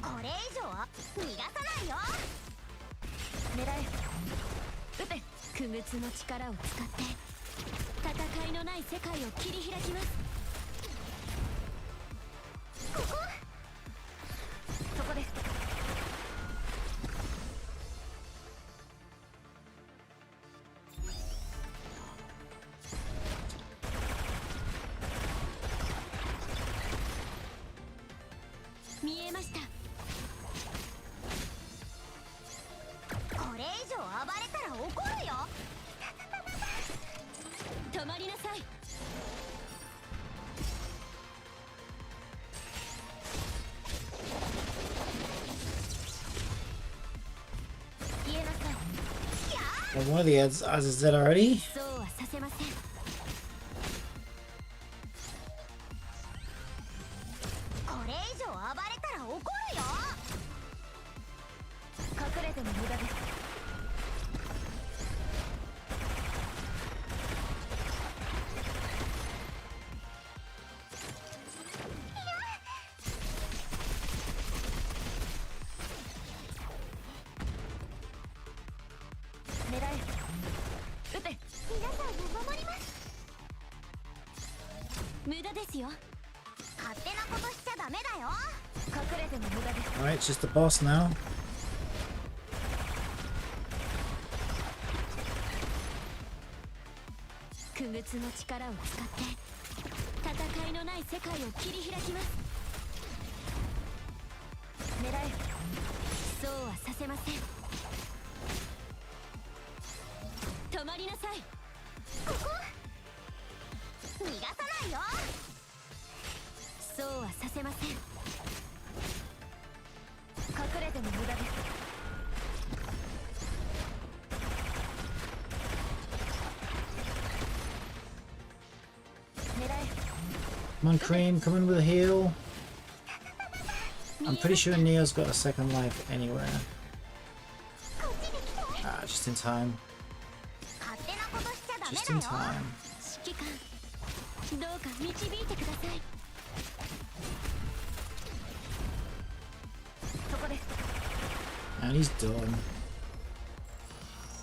これ以上は逃がさないよ。狙え、撃て。傀儡の力を使って戦いのない世界を切り開きます。ここ、そこです。見えました。これ以上暴れたら怒るよ。止まりなさい。消えなさい。 And one of the ads is dead already. そうはさせません。これ以上暴れたら怒るよ。隠れても無駄です。狙え、撃て。皆さんを守ります。無駄ですよ。勝手なことしちゃダメだよ。隠れても無駄です。 Alright, it's just the boss now. 傀儡の力を使って戦いのない世界を切り開きます。狙え、そうはさせません。止まりなさい。ここ、逃がさないよ。そうはさせません。隠れても無駄です。 Come on, Cream, come in with a heal. I'm pretty sure Neo's got a second life anywhere. Ah, just in time. 勝手なことしちゃダメ Just だ in よ。 time. 指揮官、どうか導いてください。そこです。 And he's done.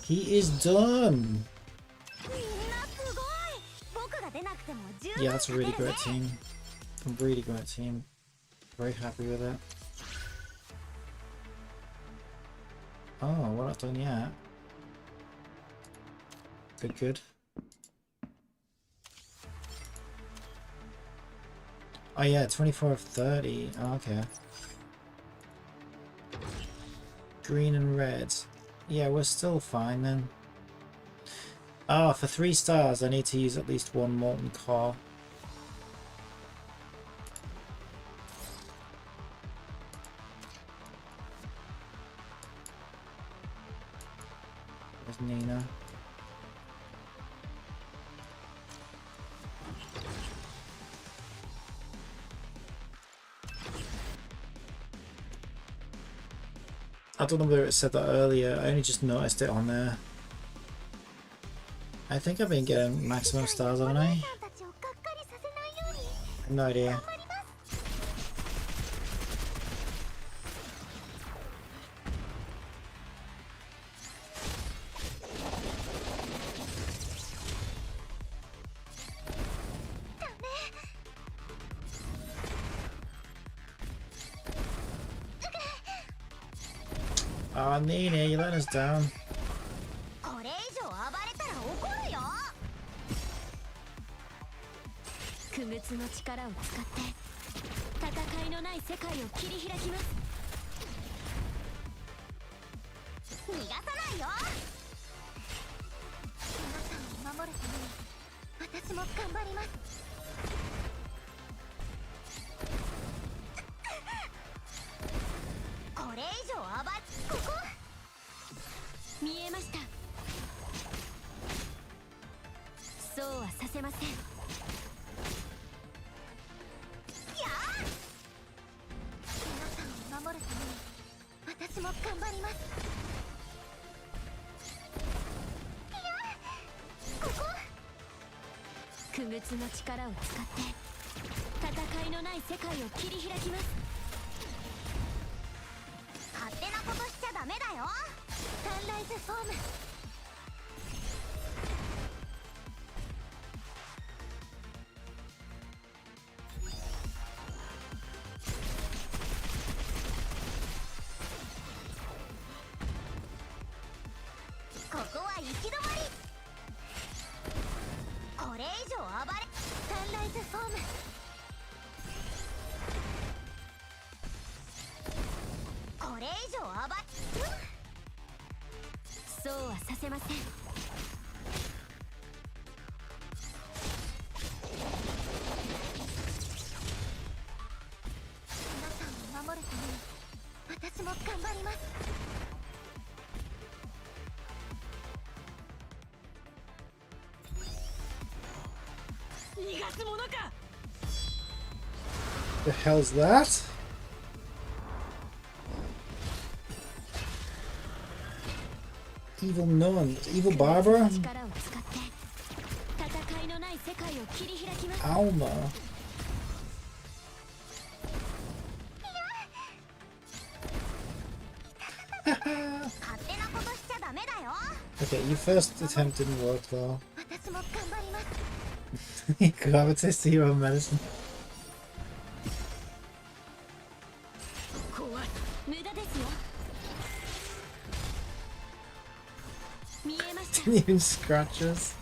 He is done! みんなすごい。僕が出なくても十分 Yeah, that's a really 勝てる great ね。 team. A really great team. Very happy with it. Oh, we're not done yet. Good, good. Oh yeah, 24 of 30. Oh, okay. Green and red. Yeah, we're still fine then. Ah, for 3 stars I need to use at least one molten core. There's Nina. I don't know whether it said that earlier. I only just noticed it on there. I think I've been getting maximum stars, haven't I? I have no idea. Oh, Nina, you let us down. これ以上暴れたら怒るよ。傀儡の力を使って戦いのない世界を切り開きます。逃がさないよ。皆さんを守るために私も頑張ります。これ以上ここ見えました。そうはさせません。やあ、皆さんを守るために私も頑張ります。いや、ここ傀儡の力を使って戦いのない世界を切り開きます。勝手なことしちゃダメだよ。サンライズフォーム。ここは行き止まり。これ以上暴れ。サンライズフォーム。これ以上そうはさせません。皆さんを守るために私も頑張ります。逃がすものか。 The hell's that? Evil nun, evil Barbara? Alma. Okay, your first attempt didn't work though. You have a taste of your own medicine. Didn't even scratch us.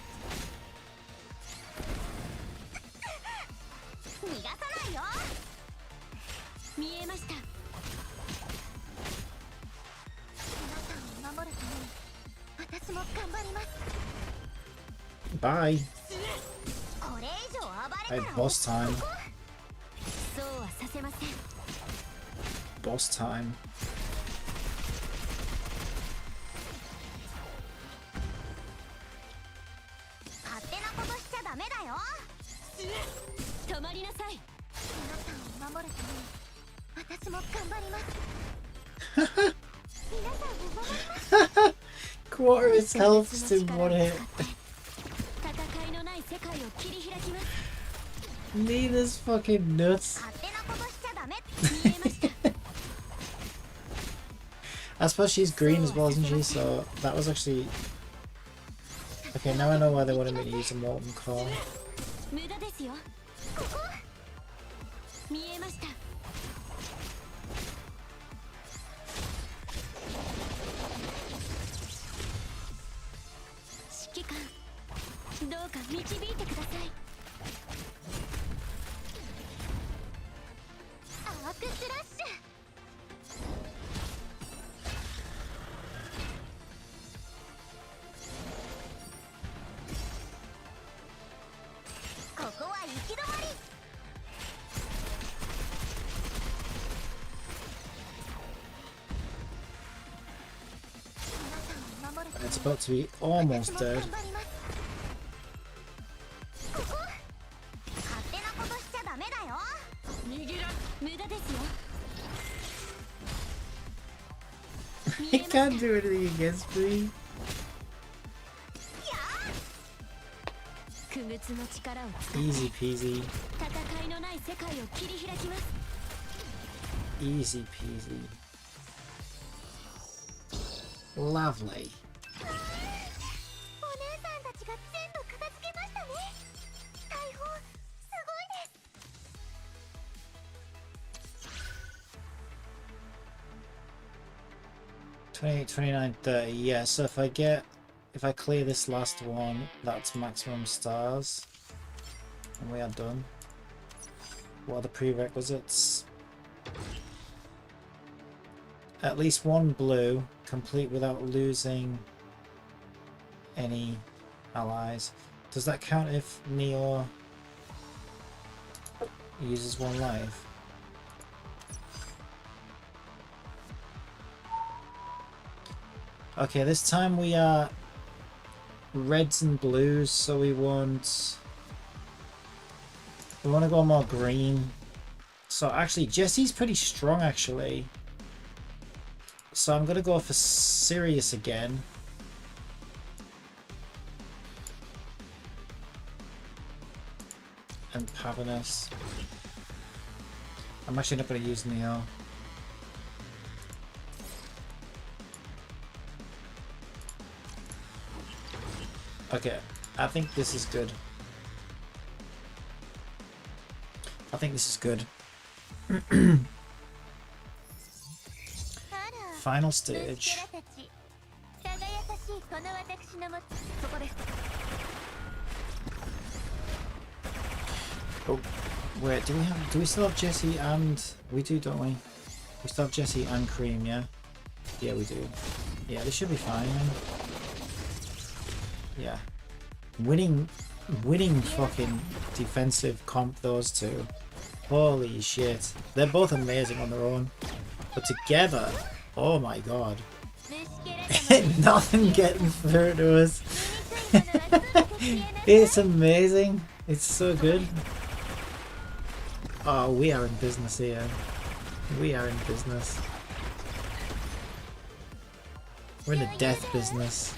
Bye. Alright, boss time. Boss time. Quarter of his health just in one hit. Nina's fucking nuts. I suppose she's green as well, isn't she? So that was actually... Okay, now I know why they wanted me to use a molten core. It's about to be almost dead. 無駄ですよ He can't do anything against me. 傀儡の力を使って Easy peasy. 戦いのない世界を切り開きます Easy peasy. Lovely. お姉さんたちが全部片付けましたね大砲すごいです 28, 29, 30. Yeah, so if I clear this last one, that's maximum stars. And we are done. What are the prerequisites? At least one blue, complete without losing any allies. Does that count if Neo uses one life? Okay, this time we are reds and blues, so we want to go more green. So actually, Jesse's pretty strong actually. So I'm gonna go for Sirius again. And Pavanus. I'm actually not gonna use Neo. Okay, I think this is good. I think this is good. Final stage. Oh, wait, do we still have Jesse and we do, don't we? We still have Jesse and Cream, yeah? Yeah, we do. Yeah, this should be fine. Yeah. Winning fucking defensive comp, those two. Holy shit. They're both amazing on their own. But together, oh my god. Nothing getting through to us. It's amazing. It's so good. Oh, we are in business here. We are in business. We're in the death business.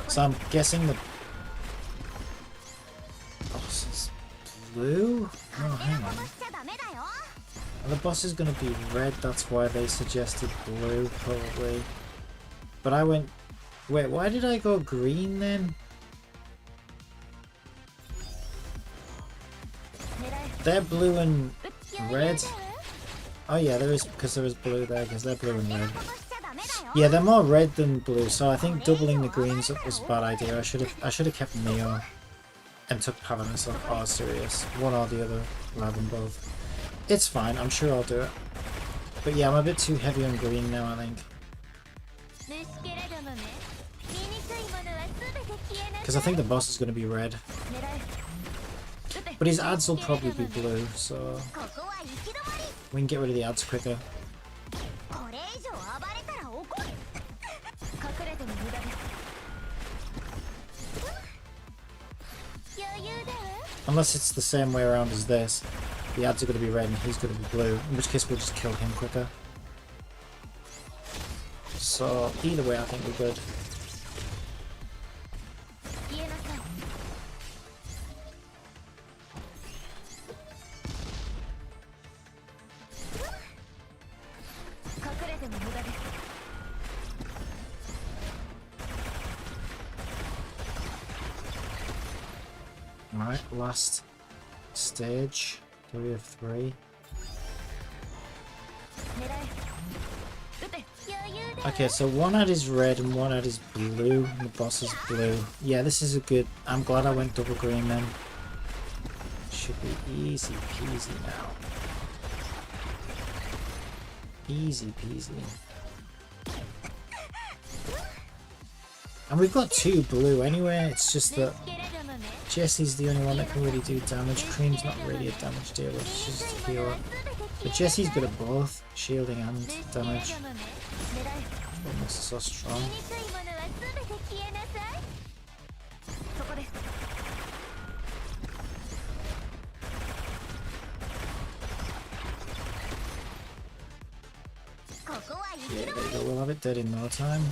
So I'm guessing the boss is blue? Oh, hang on. The boss is going to be red, that's why they suggested blue, probably. But I went... Wait, why did I go green then? They're blue and red? Oh yeah, there is, because there is blue there, because they're blue and red. Yeah, they're more red than blue, so I think doubling the greens was a bad idea. I should have kept Neo and took Pavanus off or Sirius. One or the other, rather than both. It's fine, I'm sure I'll do it. But yeah, I'm a bit too heavy on green now, I think. Because I think the boss is going to be red. But his ads will probably be blue, so we can get rid of the ads quicker. Unless it's the same way around as this. The ads are going to be red and he's going to be blue, in which case we'll just kill him quicker. So either way I think we're good. Alright, last stage. Do we have 3? Okay, so one ad is red and one ad is blue, and the boss is blue. Yeah, this is a good... I'm glad I went double green then. Should be easy peasy now. Easy peasy. And we've got 2 blue anyway, it's just that Jesse's the only one that can really do damage. Cream's not really a damage dealer, she's just a healer. But Jesse's good at both, shielding and damage. What makes her so strong? Yeah, there you go, we'll have it dead in no time.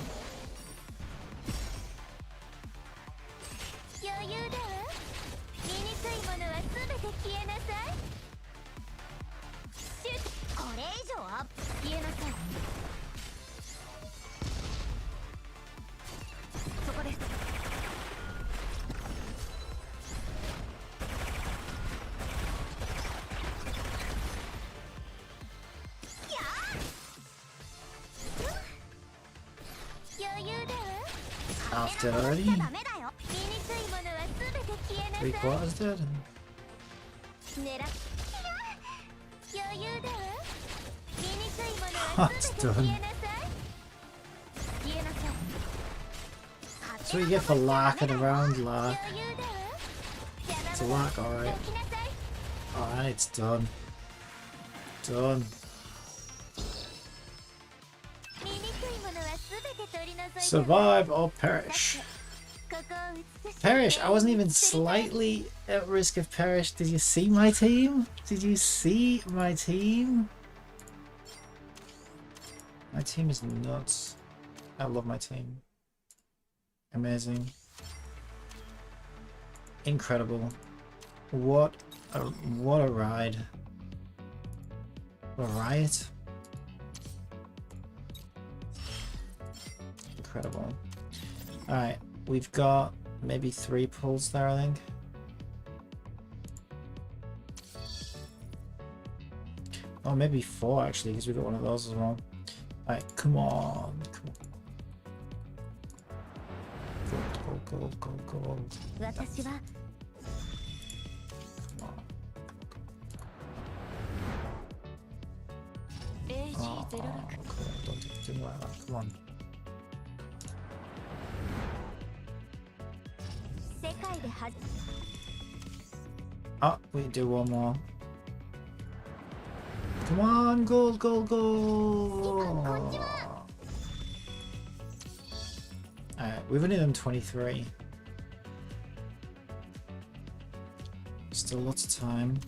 Half dead already. 3/4 dead. That's done. That's what you get for larking around, lark. It's a lark, alright. Alright, it's done. Done. Survive or perish. Perish! I wasn't even slightly at risk of perish. Did you see my team? Did you see my team? My team is nuts. I love my team. Amazing. Incredible. What a ride. What a riot. Incredible. Alright, we've got maybe 3 pulls there, I think. Oh, maybe 4 actually, because we've got one of those as well. Alright, come on. Come on. Gold. Come on. Oh, come on, don't do like that. Come on. Oh, we do one more. Come on, gold. Alright, we've only done 23. Still lots of time.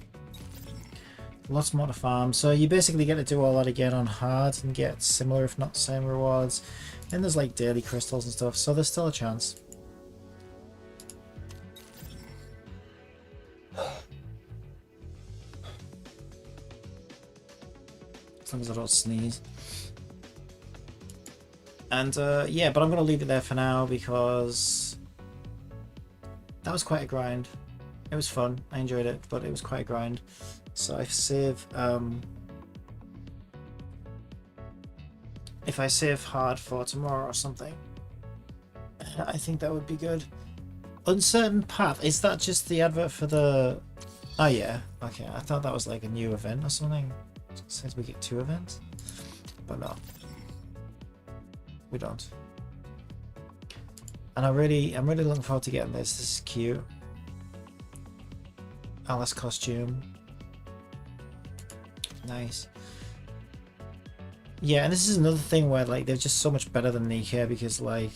Lots more to farm. So you basically get to do all that again on hard and get similar if not same rewards. And there's like daily crystals and stuff, so there's still a chance. As long as I don't sneeze. And yeah, but I'm going to leave it there for now because that was quite a grind. It was fun, I enjoyed it, but it was quite a grind. So if I save hard for tomorrow or something, I think that would be good. Uncertain Path, is that just the advert for the... Oh yeah, okay, I thought that was like a new event or something. It says we get 2 events, but no, we don't. And I'm really looking forward to getting this. This is cute. Alice costume. Nice. Yeah, and this is another thing where like they're just so much better than Nikkei because like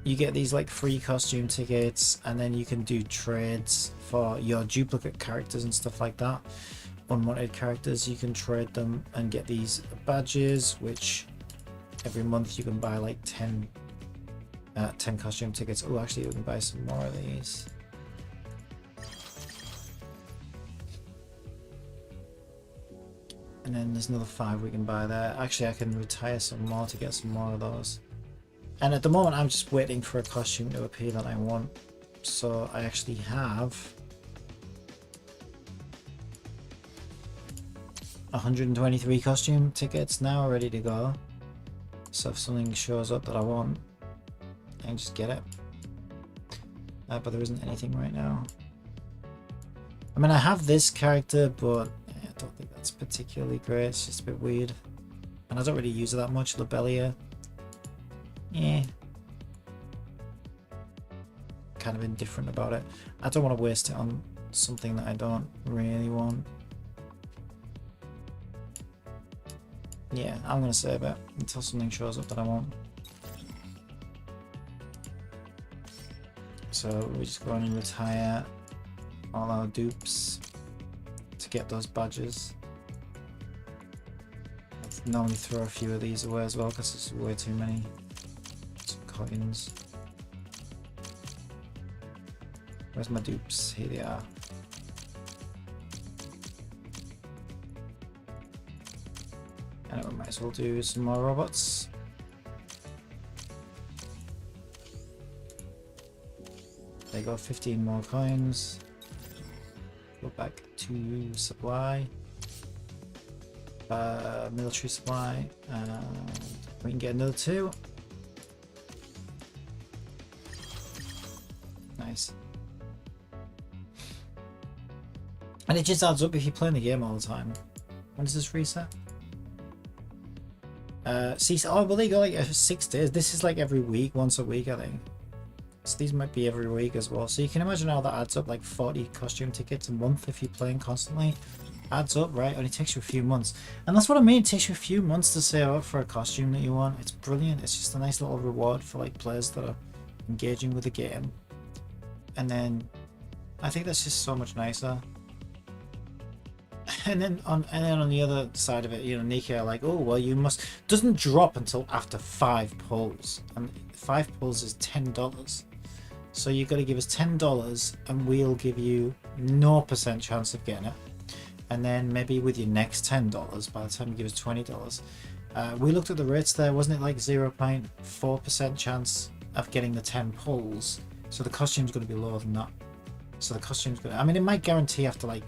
you get these like free costume tickets and then you can do trades for your duplicate characters and stuff like that. Unwanted characters, you can trade them and get these badges, which every month you can buy like 10 costume tickets. Oh, actually we can buy some more of these. And then there's another 5 we can buy there. Actually, I can retire some more to get some more of those. And at the moment, I'm just waiting for a costume to appear that I want. So I actually have 123 costume tickets now ready to go. So if something shows up that I want, I can just get it. But there isn't anything right now. I mean, I have this character, but don't think that's particularly great. It's just a bit weird. And I don't really use it that much. Lobelia. Yeah. Kind of indifferent about it. I don't want to waste it on something that I don't really want. Yeah, I'm going to save it until something shows up that I want. So we're just going to retire all our dupes to get those badges. Let's normally throw a few of these away as well because it's way too many. Some coins. Where's my dupes? Here they are. And we might as well do some more robots. There you go, 15 more coins. Go back to supply. Military supply. We can get another 2. Nice. And it just adds up if you're playing the game all the time. When does this reset? Oh, well, they go like 6 days. This is like every week, once a week, I think. So these might be every week as well. So you can imagine how that adds up, like 40 costume tickets a month if you're playing constantly. Adds up, right? Only takes you a few months. And that's what I mean. It takes you a few months to save up for a costume that you want. It's brilliant. It's just a nice little reward for like players that are engaging with the game. And then I think that's just so much nicer. And then on the other side of it, you know, Nika are like, oh well, you must doesn't drop until after 5 pulls, and 5 pulls is $10. So you've got to give us $10, and we'll give you 0% chance of getting it. And then maybe with your next $10, by the time you give us $20, we looked at the rates there, wasn't it like 0.4% chance of getting the 10 pulls? So the costume's going to be lower than that. So the costume's going to, I mean, it might guarantee after like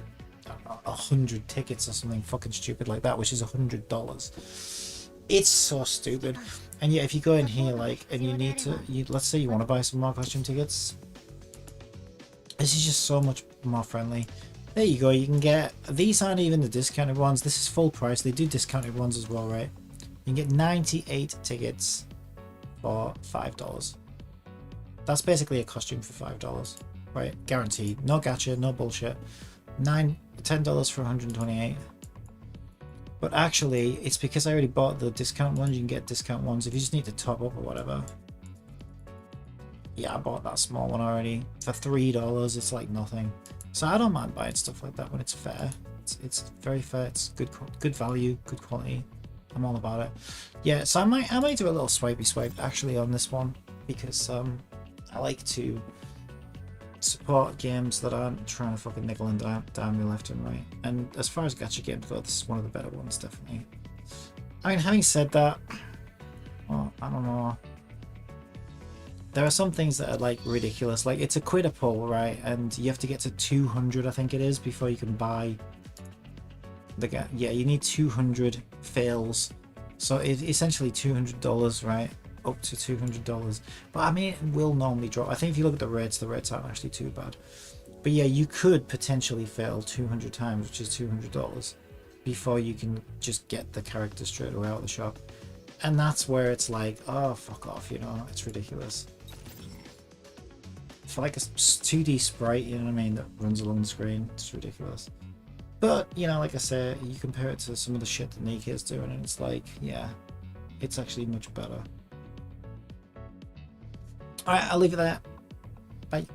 100 tickets or something fucking stupid like that, which is $100. It's so stupid. And yet if you go in here like and you need to, let's say you want to buy some more costume tickets, this is just so much more friendly. There you go, you can get, these aren't even the discounted ones, this is full price. They do discounted ones as well, right? You can get 98 tickets for $5. That's basically a costume for $5, right? Guaranteed. No gacha, no bullshit. $10 for 128. But actually, it's because I already bought the discount ones. You can get discount ones if you just need to top up or whatever. Yeah, I bought that small one already for $3. It's like nothing. So I don't mind buying stuff like that when it's fair. It's very fair. It's good value, good quality. I'm all about it. Yeah, so I might do a little swipey swipe actually on this one because I like to support games that aren't trying to fucking nickel and dime me left and right. And as far as gacha games go, this is one of the better ones, definitely. I mean, having said that, well, I don't know. There are some things that are like ridiculous. Like it's $1 a pull, right? And you have to get to 200, I think it is, before you can buy the game. Yeah, you need 200 fails. So it's essentially $200, right? Up to $200, but I mean it will normally drop. I think if you look at the rates aren't actually too bad. But yeah, you could potentially fail 200 times, which is $200, before you can just get the character straight away out of the shop. And that's where it's like, oh fuck off, you know, it's ridiculous. For like a 2D sprite, you know what I mean, that runs along the screen, it's ridiculous. But you know, like I say, you compare it to some of the shit that Nika is doing, and it's like, yeah, it's actually much better. Alright, I'll leave it there. Bye.